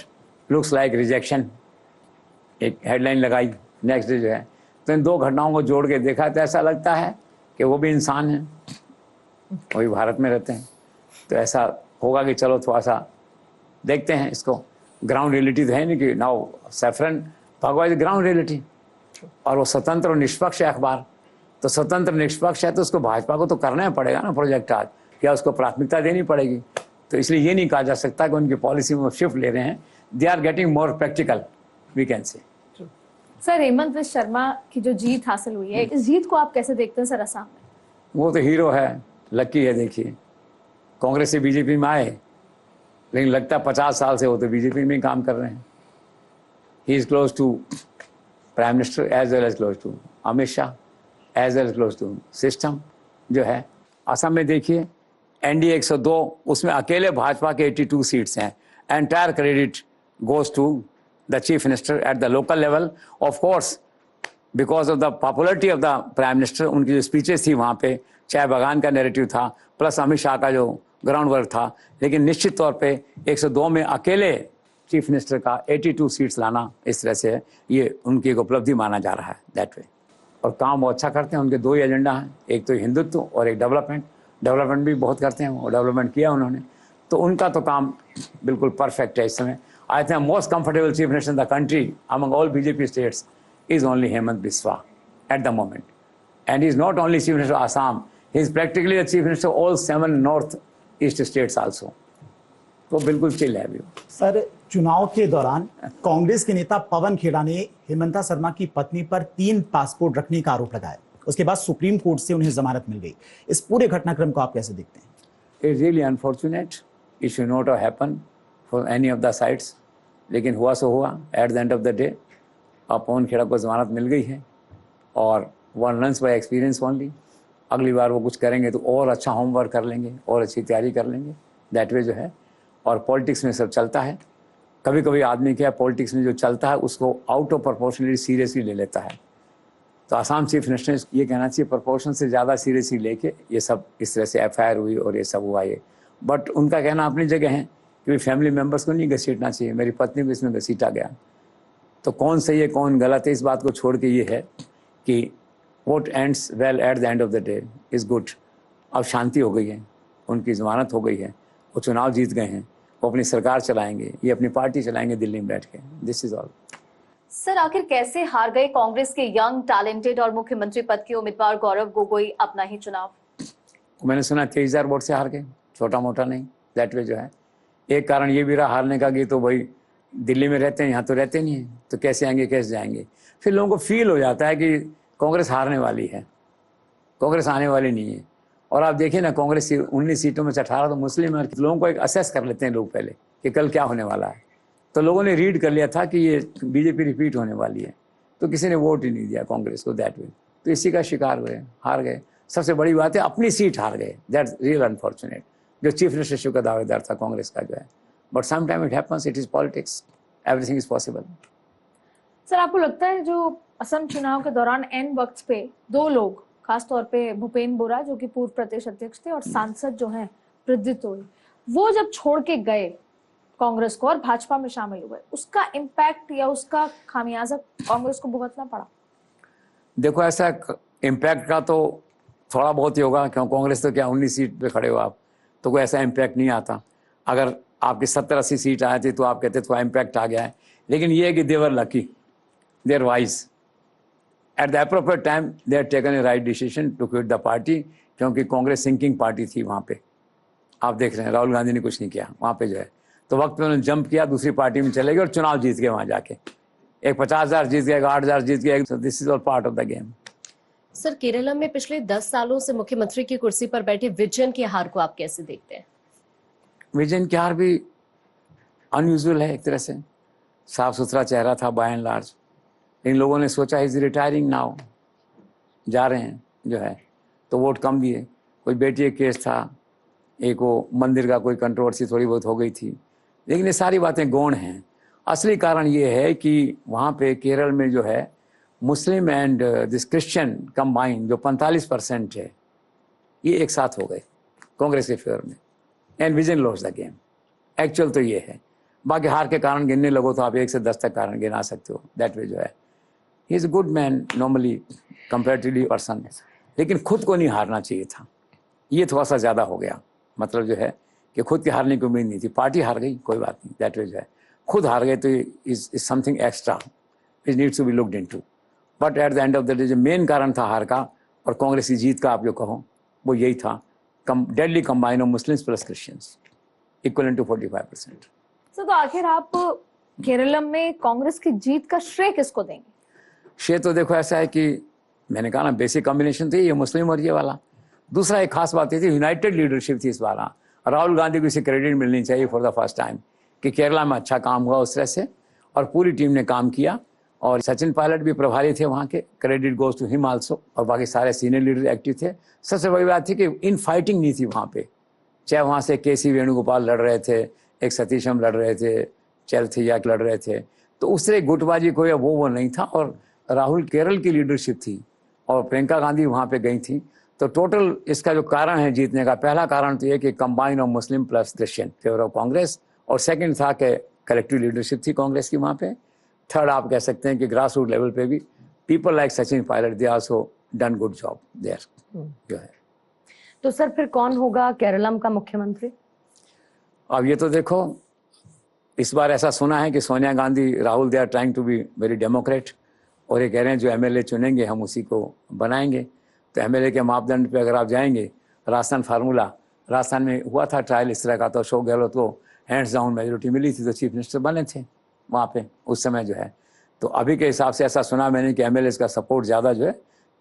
looks like rejection, एक हेडलाइन लगाई। नेक्स्ट डे जो है तो इन दो घटनाओं को जोड़ के देखा तो ऐसा लगता है कि वो भी इंसान हैं, वो भी भारत में रहते हैं। तो ऐसा होगा कि चलो थोड़ा सा देखते हैं इसको। ग्राउंड रियलिटी तो है नहीं कि नाउ सैफरन भगवा इज ग्राउंड रियलिटी, और वो स्वतंत्र और निष्पक्ष है अखबार। तो स्वतंत्र निष्पक्ष है तो उसको भाजपा को तो करना ही पड़ेगा ना प्रोजेक्ट आज, या उसको प्राथमिकता देनी पड़ेगी। तो इसलिए ये नहीं कहा जा सकता कि उनकी पॉलिसी में शिफ्ट ले रहे हैं, they are getting more practical we can say. Sir, Hemant Biswa Sharma की जो जीत हासिल हुई है, इस जीत को आप कैसे देखते हैं सर असम में? वो तो हीरो है, लकी है। देखिए कांग्रेस से बीजेपी में आए, लेकिन लगता 50 साल से वो तो बीजेपी में ही काम कर रहे हैं। He is close to prime minister as well as close to Amit Shah as well as close to system जो है। असम में देखिए एनडीए 102, उसमें अकेले भाजपा के 82 सीट्स हैं। Entire credit goes to the chief minister at the local level. Of course because of the popularity of the prime minister, उनकी जो स्पीचेस थी वहाँ पे, चाय बागान का नैरेटिव था, प्लस अमित शाह का जो ग्राउंड वर्क था, लेकिन निश्चित तौर पे 102 में अकेले चीफ मिनिस्टर का 82 सीट्स लाना इस तरह से ये उनकी एक उपलब्धि माना जा रहा है दैट वे। और काम वो अच्छा करते हैं, उनके दो ही एजेंडा हैं, एक तो हिंदुत्व और एक डेवलपमेंट। डेवलपमेंट भी बहुत करते हैं, वो डेवलपमेंट किया उन्होंने, तो उनका तो काम बिल्कुल परफेक्ट है इस समय। I think most comfortable chief minister in the country among all BJP states is only Hemant Biswa eight the moment, and he is not only chief minister Assam, he is practically the chief minister all 7 north east states also. तो बिल्कुल chill है अभी। Sir, चुनाव के दौरान कांग्रेस के नेता पवन खेड़ा ने हेमंता शर्मा की पत्नी पर 3 पासपोर्ट रखने का आरोप लगाया। उसके बाद सुप्रीम कोर्ट से उन्हें जमानत मिल गई। इस पूरे घटनाक्रम को आप कैसे देखते हैं? It's really unfortunate, it should not have happen for any of the sides, लेकिन हुआ सो हुआ। Eight the end of the day अब पवन खेड़ा को जमानत मिल गई है और one learns bye experience only. अगली बार वो कुछ करेंगे तो और अच्छा होमवर्क कर लेंगे और अच्छी तैयारी कर लेंगे, दैट वे जो है। और पॉलिटिक्स में सब चलता है, कभी कभी आदमी क्या पॉलिटिक्स में जो चलता है उसको आउट ऑफ प्रोपोर्शनली सीरियसली ले लेता है। तो आसाम चीफ मिनिस्टर ने ये कहना चाहिए प्रोपोर्शन से ज़्यादा सीरियसली लेके ये सब इस तरह से FIR हुई और ये सब हुआ ये। बट उनका कहना अपनी जगह है कि फैमिली मेम्बर्स को नहीं घसीटना चाहिए, मेरी पत्नी को इसमें घसीटा गया। तो कौन सही है कौन गलत है इस बात को छोड़ के ये है कि vote ends well at the end of the day is good. अब शांति हो गई है, उनकी जमानत हो गई है, वो चुनाव जीत गए हैं, वो अपनी सरकार चलाएंगे, ये अपनी पार्टी चलाएंगे दिल्ली में बैठ के। This is all. सर आखिर कैसे हार गए कांग्रेस के यंग टैलेंटेड और मुख्यमंत्री पद के उम्मीदवार गौरव गोगोई अपना ही चुनाव? मैंने सुना 23,000 वोट से हार गए, छोटा मोटा नहीं, दैट वे जो है। एक कारण ये भी रहा हारने का कि तो भाई दिल्ली में रहते हैं, यहाँ तो रहते नहीं हैं, तो कैसे आएंगे कैसे जाएंगे। फिर लोगों को फील हो जाता है कि कांग्रेस हारने वाली है, कांग्रेस आने वाली नहीं है। और आप देखिए ना कांग्रेस 19 सीटों में से 18 तो मुस्लिम है। लोगों को एक असेस कर लेते हैं लोग पहले कि कल क्या होने वाला है। तो लोगों ने रीड कर लिया था कि ये बीजेपी रिपीट होने वाली है, तो किसी ने वोट ही नहीं दिया कांग्रेस को, दैट वे। तो इसी का शिकार हुए, हार गए। सबसे बड़ी बात है अपनी सीट हार गए, दैट्स रियल अनफॉर्चुनेट। जो चीफ मिनिस्टरशिप का दावेदार था कांग्रेस का जो है, but some time it happens, it is politics, everything is possible. Sir आपको लगता है जो असम चुनाव के दौरान एन वक्त पे 2 लोग, खासतौर पे भूपेन बोरा जो कि पूर्व प्रदेश अध्यक्ष थे और सांसद जो हैं प्रद्युत तोड़ी, वो जब छोड़ के गए कांग्रेस को और भाजपा में शामिल हुए, उसका इम्पैक्ट या उसका खामियाजा कांग्रेस को भुगतना पड़ा? देखो ऐसा इम्पैक्ट का तो थोड़ा बहुत ही होगा, क्यों कांग्रेस तो क्या 19 सीट पे खड़े हो आप, तो कोई ऐसा इम्पैक्ट नहीं आता। अगर आपकी 70-80 सीट आए थे तो आप कहते थोड़ा इम्पैक्ट आ गया है। लेकिन ये है कि they were lucky, they're wise, at the appropriate time they had taken a right decision to quit the party, क्योंकि कांग्रेस सिंकिंग पार्टी थी वहाँ पे। आप देख रहे हैं राहुल गांधी ने कुछ नहीं किया वहाँ पे जो है, तो वक्त पे उन्होंने जंप किया, दूसरी पार्टी में चले गए और चुनाव जीत गए वहाँ जाके। एक 50,000 जीत गया, 8,000 जीत गया। This is all part of the game. Sir Kerala में पिछले 10 सालों से मुख्यमंत्री की कुर्सी पर बैठे विजयन की हार को आप कैसे देखते हैं? विजयन की हार भी अनयूजुअल है एक तरह से, साफ सुथरा चेहरा था बाय एंड लार्ज। इन लोगों ने सोचा इज रिटायरिंग नाउ, जा रहे हैं जो है, तो वोट कम दिए। कोई बेटी का केस था, एक वो मंदिर का कोई कंट्रोवर्सी थोड़ी बहुत हो गई थी, लेकिन ये सारी बातें गौण हैं। असली कारण ये है कि वहाँ पे केरल में जो है Muslim and this Christian combine जो 45% है, ये एक साथ हो गए कांग्रेस के फेवर में, and vision loss the game. Actual तो ये है। बाकी हार के कारण गिनने लगो तो आप 1 से 10 तक कारण गिना सकते हो, दैट वे जो है। He is a good man normally comparatively person, लेकिन खुद को नहीं हारना चाहिए था, ये थोड़ा सा ज़्यादा हो गया। मतलब जो है कि खुद की हारने की उम्मीद नहीं थी, पार्टी हार गई कोई बात नहीं, दैट वे जो है। खुद हार गए तो is something extra, it needs to be looked into. But at the end of the day जो मेन कारण था हार का और कांग्रेस की जीत का आप जो कहो, वो यही था, deadly combine of Muslims plus Christians equal to 45%। तो आखिर आप केरल में कांग्रेस की जीत का श्रेय किसको देंगे? श्रेय तो देखो ऐसा है कि मैंने कहा ना बेसिक कॉम्बिनेशन थी ये मुस्लिम और ये वाला। दूसरा एक खास बात ये थी यूनाइटेड लीडरशिप थी इस बार। राहुल गांधी को इसे क्रेडिट मिलनी चाहिए फॉर द फर्स्ट टाइम कि केरला में अच्छा काम हुआ उस तरह से, और पूरी टीम ने काम किया। और सचिन पायलट भी प्रभारी थे वहाँ के, credit goes to him also, और बाकी सारे सीनियर लीडर एक्टिव थे। सबसे बड़ी बात थी कि इन फाइटिंग नहीं थी वहाँ पे, चाहे वहाँ से KC वेणुगोपाल लड़ रहे थे, एक सतीशम लड़ रहे थे, चैलथिया लड़ रहे थे, तो उससे गुटबाजी कोई वो नहीं था। और राहुल केरल की लीडरशिप थी और प्रियंका गांधी वहाँ पे गई थी। तो टोटल इसका जो कारण है जीतने का, पहला कारण तो ये कि combine of Muslim plus Christian favour of Congress, और सेकंड था कि कलेक्टिव लीडरशिप थी कांग्रेस की वहाँ पे। थर्ड आप कह सकते हैं कि ग्रास रूट लेवल पे भी people like Sachin Pilot they also done good job there जो है। तो सर फिर कौन होगा केरलम का मुख्यमंत्री? अब ये तो देखो, इस बार ऐसा सुना है कि Sonia Gandhi, Rahul they are trying to be very democrat, और ये कह रहे हैं जो MLA चुनेंगे हम उसी को बनाएंगे। तो MLA के मापदंड पे अगर आप जाएंगे, राजस्थान फार्मूला, राजस्थान में हुआ था ट्रायल इस तरह का, तो अशोक गहलोत को हैंड्स डाउन मेजोरिटी मिली थी तो चीफ मिनिस्टर बने थे वहाँ पे उस समय जो है। तो अभी के हिसाब से ऐसा सुना मैंने कि एमएलए का सपोर्ट ज़्यादा जो है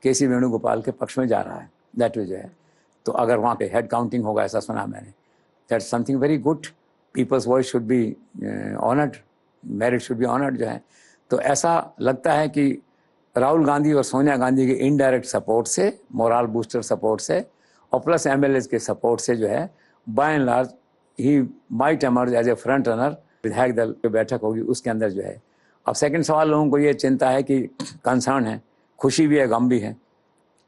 केसी वेणुगोपाल के पक्ष में जा रहा है, दैट वे जो है। तो अगर वहाँ पे हेड काउंटिंग होगा ऐसा सुना मैंने, that's something very good. People's voice should be honoured, merit should be honoured जो है। तो ऐसा लगता है कि राहुल गांधी और सोनिया गांधी के इनडायरेक्ट सपोर्ट से, मोरल बूस्टर सपोर्ट से और प्लस एमएलए के सपोर्ट से जो है by and large he might emerge as a front runner. विधायक दल की बैठक होगी उसके अंदर जो है। अब सेकंड सवाल, लोगों को ये चिंता है कि कंसर्न है, खुशी भी है गम भी है।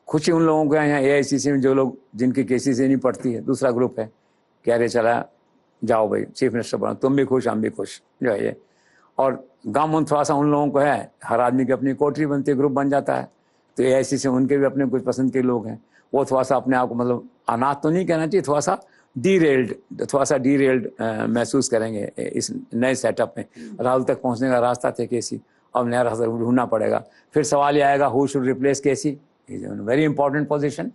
खुशी उन लोगों को यहाँ एआईसीसी में जो लोग जिनकी केसीसी नहीं पड़ती है, दूसरा ग्रुप है कह रहे चला जाओ भाई चीफ मिनिस्टर बनो, तुम भी खुश हम भी खुश जो है ये। और गम उन थोड़ा सा उन लोगों को है, हर आदमी की अपनी कोठरी बनती है, ग्रुप बन जाता है। तो एआईसीसी उनके भी अपने कुछ पसंद के लोग हैं, वो थोड़ा सा अपने आप को मतलब अनाथ तो नहीं कहना चाहिए, थोड़ा सा डीरेल्ड महसूस करेंगे इस नए सेटअप में। राहुल तक पहुंचने का रास्ता थे केसी, अब नया रास्ता ढूंढना पड़ेगा। फिर सवाल ये आएगा who should replace KC, is in very important position.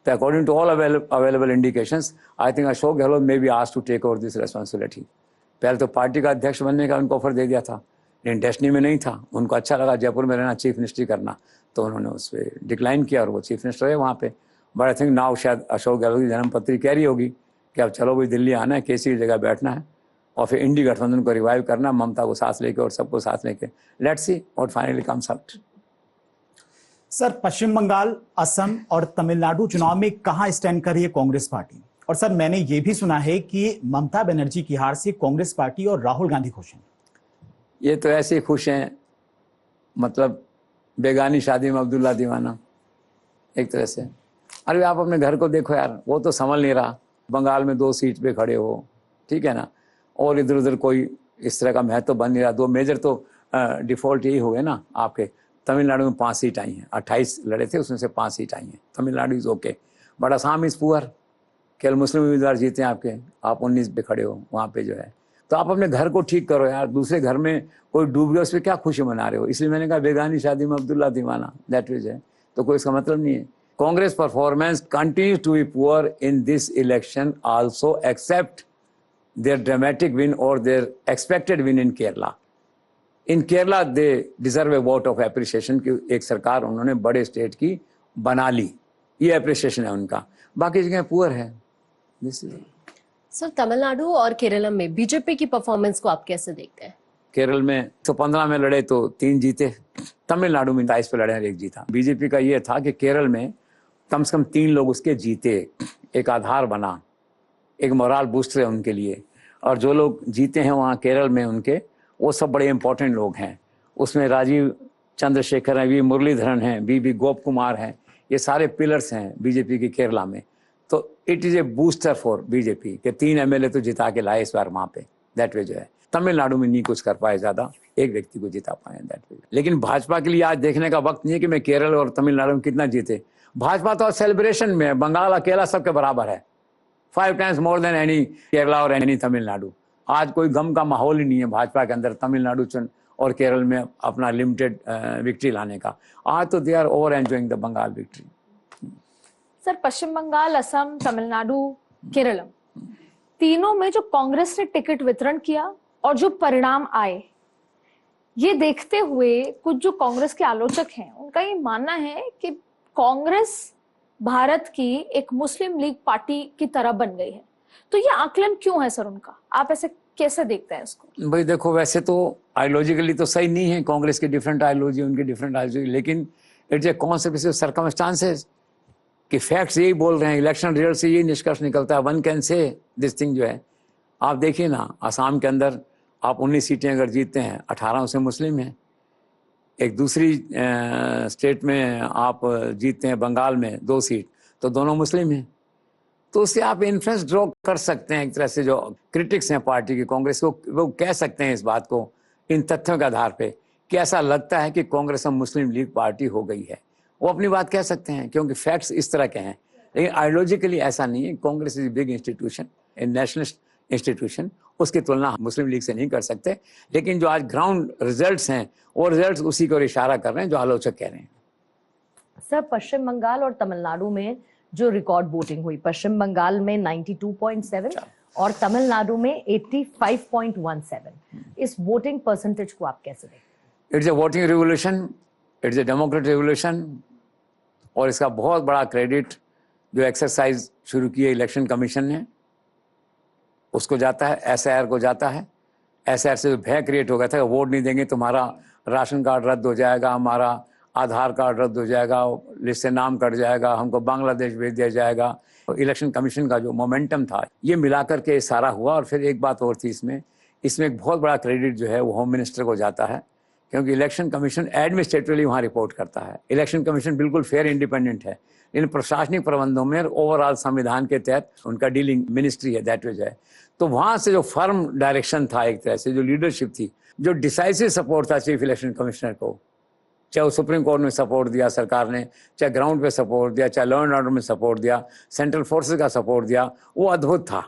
तो according to all available indications I think Ashok Gehlot may be asked to take over this responsibility. पहले तो पार्टी का अध्यक्ष बनने का उनको ऑफर दे दिया था, लेकिन डेस्टिनी में नहीं था। उनको अच्छा लगा जयपुर में रहना, चीफ मिनिस्ट्री करना, तो उन्होंने उस पर डिक्लाइन किया और वो चीफ मिनिस्टर है वहाँ पे। बट आई थिंक नाउ शायद अशोक गहलोत की जन्मपत्री कह रही होगी कि अब चलो भाई दिल्ली आना है, केसी की जगह बैठना है और फिर इंडी गठबंधन को रिवाइव करना, ममता को साथ लेके और सबको साथ लेके। Let's see what finally comes out. Sir, Paschim Bengal, Assam और तमिलनाडु चुनाव में कहां स्टैंड कर रही है कांग्रेस पार्टी? और सर, मैंने ये भी सुना है कि ममता बनर्जी की हार से कांग्रेस पार्टी और राहुल गांधी खुश हैं। ये तो ऐसे ही खुश हैं, मतलब बेगानी शादी में अब्दुल्ला दीवाना एक तरह से। अरे आप अपने घर को देखो यार, वो तो संभल नहीं रहा। बंगाल में 2 सीट पे खड़े हो, ठीक है ना, और इधर उधर कोई इस तरह का महत्व बन नहीं रहा। 2 मेजर तो डिफॉल्ट यही हो गए ना आपके। तमिलनाडु में 5 सीट आई हैं, 28 लड़े थे उसमें से 5 सीट आई हैं। Tamil Nadu is okay, but Assam is poor. केवल मुस्लिम उम्मीदवार जीते हैं आपके, आप 19 पे खड़े हो वहाँ पे जो है। तो आप अपने घर को ठीक करो यार, दूसरे घर में कोई डूब गया उस पर क्या खुशी मना रहे हो? इसलिए मैंने कहा बेगानी शादी में अब्दुल्ला दीवाना, दैट इज है। तो कोई इसका मतलब नहीं है। Congress performance continues to be poor in this election also, except their dramatic win or their expected win in Kerala. In Kerala, they deserve a vote of appreciation कि एक सरकार उन्होंने बड़े स्टेट की बना ली, ये अप्रिसिएशन है उनका। बाकी जगह पुअर है। सर, तमिलनाडु और केरल में बीजेपी की परफॉर्मेंस को आप कैसे देखते हैं? केरल में 115 में लड़े तो 3 जीते, तमिलनाडु में 22 पे लड़े और 1 जीता। बीजेपी का ये था कि केरल में कम से कम 3 लोग उसके जीते, एक आधार बना, एक मोरल बूस्टर है उनके लिए। और जो लोग जीते हैं वहाँ केरल में उनके, वो सब बड़े इंपॉर्टेंट लोग हैं। उसमें राजीव चंद्रशेखर हैं, वी मुरलीधरन हैं, बी गोप कुमार हैं, ये सारे पिलर्स हैं बीजेपी के केरला में। तो it is a booster for BJP के 3 एमएलए तो जिता के लाए इस बार वहाँ पे, दैट वे जो है। तमिलनाडु में नहीं कुछ कर पाए ज़्यादा, एक व्यक्ति को जिता पाए, दैट वे। लेकिन भाजपा के लिए आज देखने का वक्त नहीं है कि मैं केरल और तमिलनाडु में कितना जीते। भाजपा तो सेलिब्रेशन में है, बंगाल अकेला सबके बराबर है, 5 times more than any Kerala और एनी तमिलनाडु। आज कोई गम का माहौल ही नहीं है भाजपा के अंदर तमिलनाडु और केरल में अपना लिमिटेड विक्ट्री लाने का। आज तो they are over enjoying the Bengal victory. Sir, Paschim Bengal, Assam, Tamil Nadu, Kerala, तीनों में जो कांग्रेस ने टिकट वितरण किया और जो परिणाम आए, ये देखते हुए कुछ जो कांग्रेस के आलोचक हैं उनका ये मानना है कि कांग्रेस भारत की एक मुस्लिम लीग पार्टी की तरह बन गई है। तो ये आकलन क्यों है सर उनका? आप ऐसे कैसे देखते हैं इसको? भाई देखो, वैसे तो आइडियोलॉजिकली तो सही नहीं है, कांग्रेस की डिफरेंट आइडियोलॉजी, उनकी डिफरेंट आइडियोलॉजी, लेकिन it's a concept of circumstances कि फैक्ट्स यही बोल रहे हैं, इलेक्शन रिजल्ट से यही निष्कर्ष निकलता है। One can say this thing जो है। आप देखिए ना, आसाम के अंदर आप 19 सीटें अगर जीतते हैं, 18 से मुस्लिम हैं। एक दूसरी स्टेट में आप जीतते हैं, बंगाल में 2 सीट, तो दोनों मुस्लिम हैं। तो उससे आप इन्फ्लुएंस ड्रॉ कर सकते हैं। एक तरह से जो क्रिटिक्स हैं पार्टी की, कांग्रेस को, वो कह सकते हैं इस बात को इन तथ्यों के आधार पे कि ऐसा लगता है कि कांग्रेस अब मुस्लिम लीग पार्टी हो गई है। वो अपनी बात कह सकते हैं क्योंकि फैक्ट्स इस तरह के हैं, लेकिन आइडियोलॉजिकली ऐसा नहीं है। Congress is big institution, A nationalist institution, उसकी तुलना मुस्लिम लीग से नहीं कर सकते। लेकिन जो आज ग्राउंड रिजल्ट्स हैं, वो रिजल्ट्स उसी को इशारा कर रहे हैं जो आलोचक कह रहे हैं। सर, पश्चिम बंगाल और तमिलनाडु में जो रिकॉर्ड वोटिंग हुई, पश्चिम बंगाल में 92.7 और तमिलनाडु में 85.17। इस वोटिंग परसेंटेज को आप कैसे देखते हैं? It's a voting revolution, it's a democratic revolution, और इसका बहुत बड़ा क्रेडिट जो एक्सरसाइज शुरू की है इलेक्शन कमीशन ने उसको जाता है, SIR को जाता है। SIR से जो भय क्रिएट हो गया था, वोट नहीं देंगे तुम्हारा राशन कार्ड रद्द हो जाएगा, हमारा आधार कार्ड रद्द हो जाएगा, लिस्ट से नाम कट जाएगा, हमको बांग्लादेश भेज दिया जाएगा। तो इलेक्शन कमीशन का जो मोमेंटम था ये मिलाकर के सारा हुआ। और फिर एक बात और थी इसमें एक बहुत बड़ा क्रेडिट जो है वो होम मिनिस्टर को जाता है, क्योंकि इलेक्शन कमीशन एडमिनिस्ट्रेटिवली वहाँ रिपोर्ट करता है। इलेक्शन कमीशन बिल्कुल फेयर इंडिपेंडेंट है, इन प्रशासनिक प्रबंधों में ओवरऑल संविधान के तहत उनका डीलिंग मिनिस्ट्री है, दैट इज है। तो वहाँ से जो फर्म डायरेक्शन था, एक तरह से जो लीडरशिप थी, जो डिसाइसिव सपोर्ट था चीफ इलेक्शन कमिश्नर को, चाहे वो सुप्रीम कोर्ट में सपोर्ट दिया सरकार ने, चाहे ग्राउंड पे सपोर्ट दिया, चाहे लॉ एंड ऑर्डर में सपोर्ट दिया, सेंट्रल फोर्सेस का सपोर्ट दिया, वो अद्भुत था।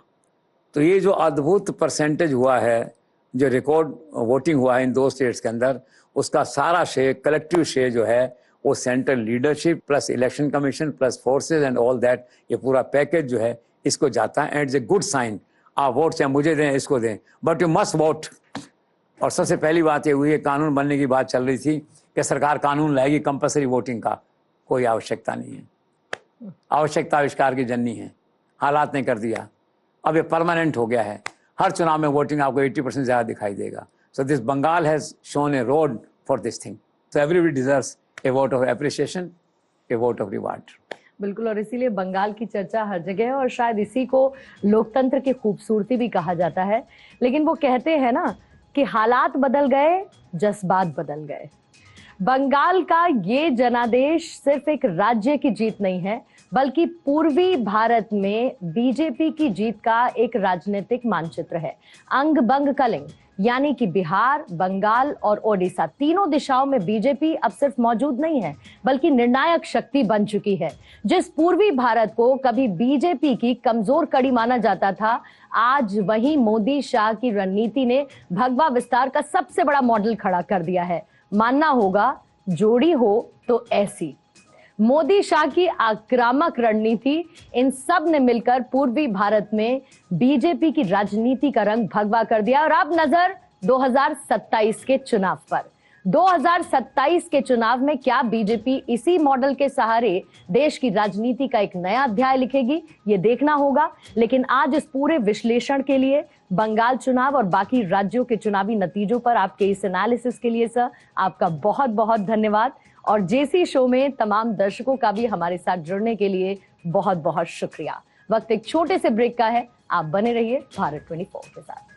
तो ये जो अद्भुत परसेंटेज हुआ है, जो रिकॉर्ड वोटिंग हुआ है इन 2 स्टेट्स के अंदर, उसका सारा श्रेय, कलेक्टिव श्रेय जो है वो central leadership plus election commission plus forces and all that, ये पूरा पैकेज जो है इसको जाता है। And it's a good sign. आप वोट चाहे मुझे दें, इसको दें, बट यू मस्ट वोट। और सबसे पहली बात ये हुई है, कानून बनने की बात चल रही थी कि सरकार कानून लाएगी कंपल्सरी वोटिंग का, कोई आवश्यकता नहीं है। आवश्यकता आविष्कार की जननी है, हालात ने कर दिया। अब ये परमानेंट हो गया है, हर चुनाव में वोटिंग आपको 80% ज़्यादा दिखाई देगा। So this Bengal has shown a road for this thing. So everybody deserves a vote of appreciation, a vote of reward. बिल्कुल, और इसीलिए बंगाल की चर्चा हर जगह है और शायद इसी को लोकतंत्र की खूबसूरती भी कहा जाता है। लेकिन वो कहते हैं ना कि हालात बदल गए, जज्बात बदल गए। बंगाल का ये जनादेश सिर्फ एक राज्य की जीत नहीं है, बल्कि पूर्वी भारत में बीजेपी की जीत का एक राजनीतिक मानचित्र है। अंग बंग कलिंग, यानी कि बिहार, बंगाल और ओडिशा, तीनों दिशाओं में बीजेपी अब सिर्फ मौजूद नहीं है, बल्कि निर्णायक शक्ति बन चुकी है। जिस पूर्वी भारत को कभी बीजेपी की कमजोर कड़ी माना जाता था, आज वही मोदी शाह की रणनीति ने भगवा विस्तार का सबसे बड़ा मॉडल खड़ा कर दिया है। मानना होगा, जोड़ी हो तो ऐसी। मोदी शाह की आक्रामक रणनीति, इन सब ने मिलकर पूर्वी भारत में बीजेपी की राजनीति का रंग भगवा कर दिया। और अब नजर 2027 के चुनाव पर। 2027 के चुनाव में क्या बीजेपी इसी मॉडल के सहारे देश की राजनीति का एक नया अध्याय लिखेगी, ये देखना होगा। लेकिन आज इस पूरे विश्लेषण के लिए, बंगाल चुनाव और बाकी राज्यों के चुनावी नतीजों पर आपके इस एनालिसिस के लिए सर आपका बहुत बहुत धन्यवाद। और जेसी शो में तमाम दर्शकों का भी हमारे साथ जुड़ने के लिए बहुत बहुत शुक्रिया। वक्त एक छोटे से ब्रेक का है, आप बने रहिए भारत 24 के साथ।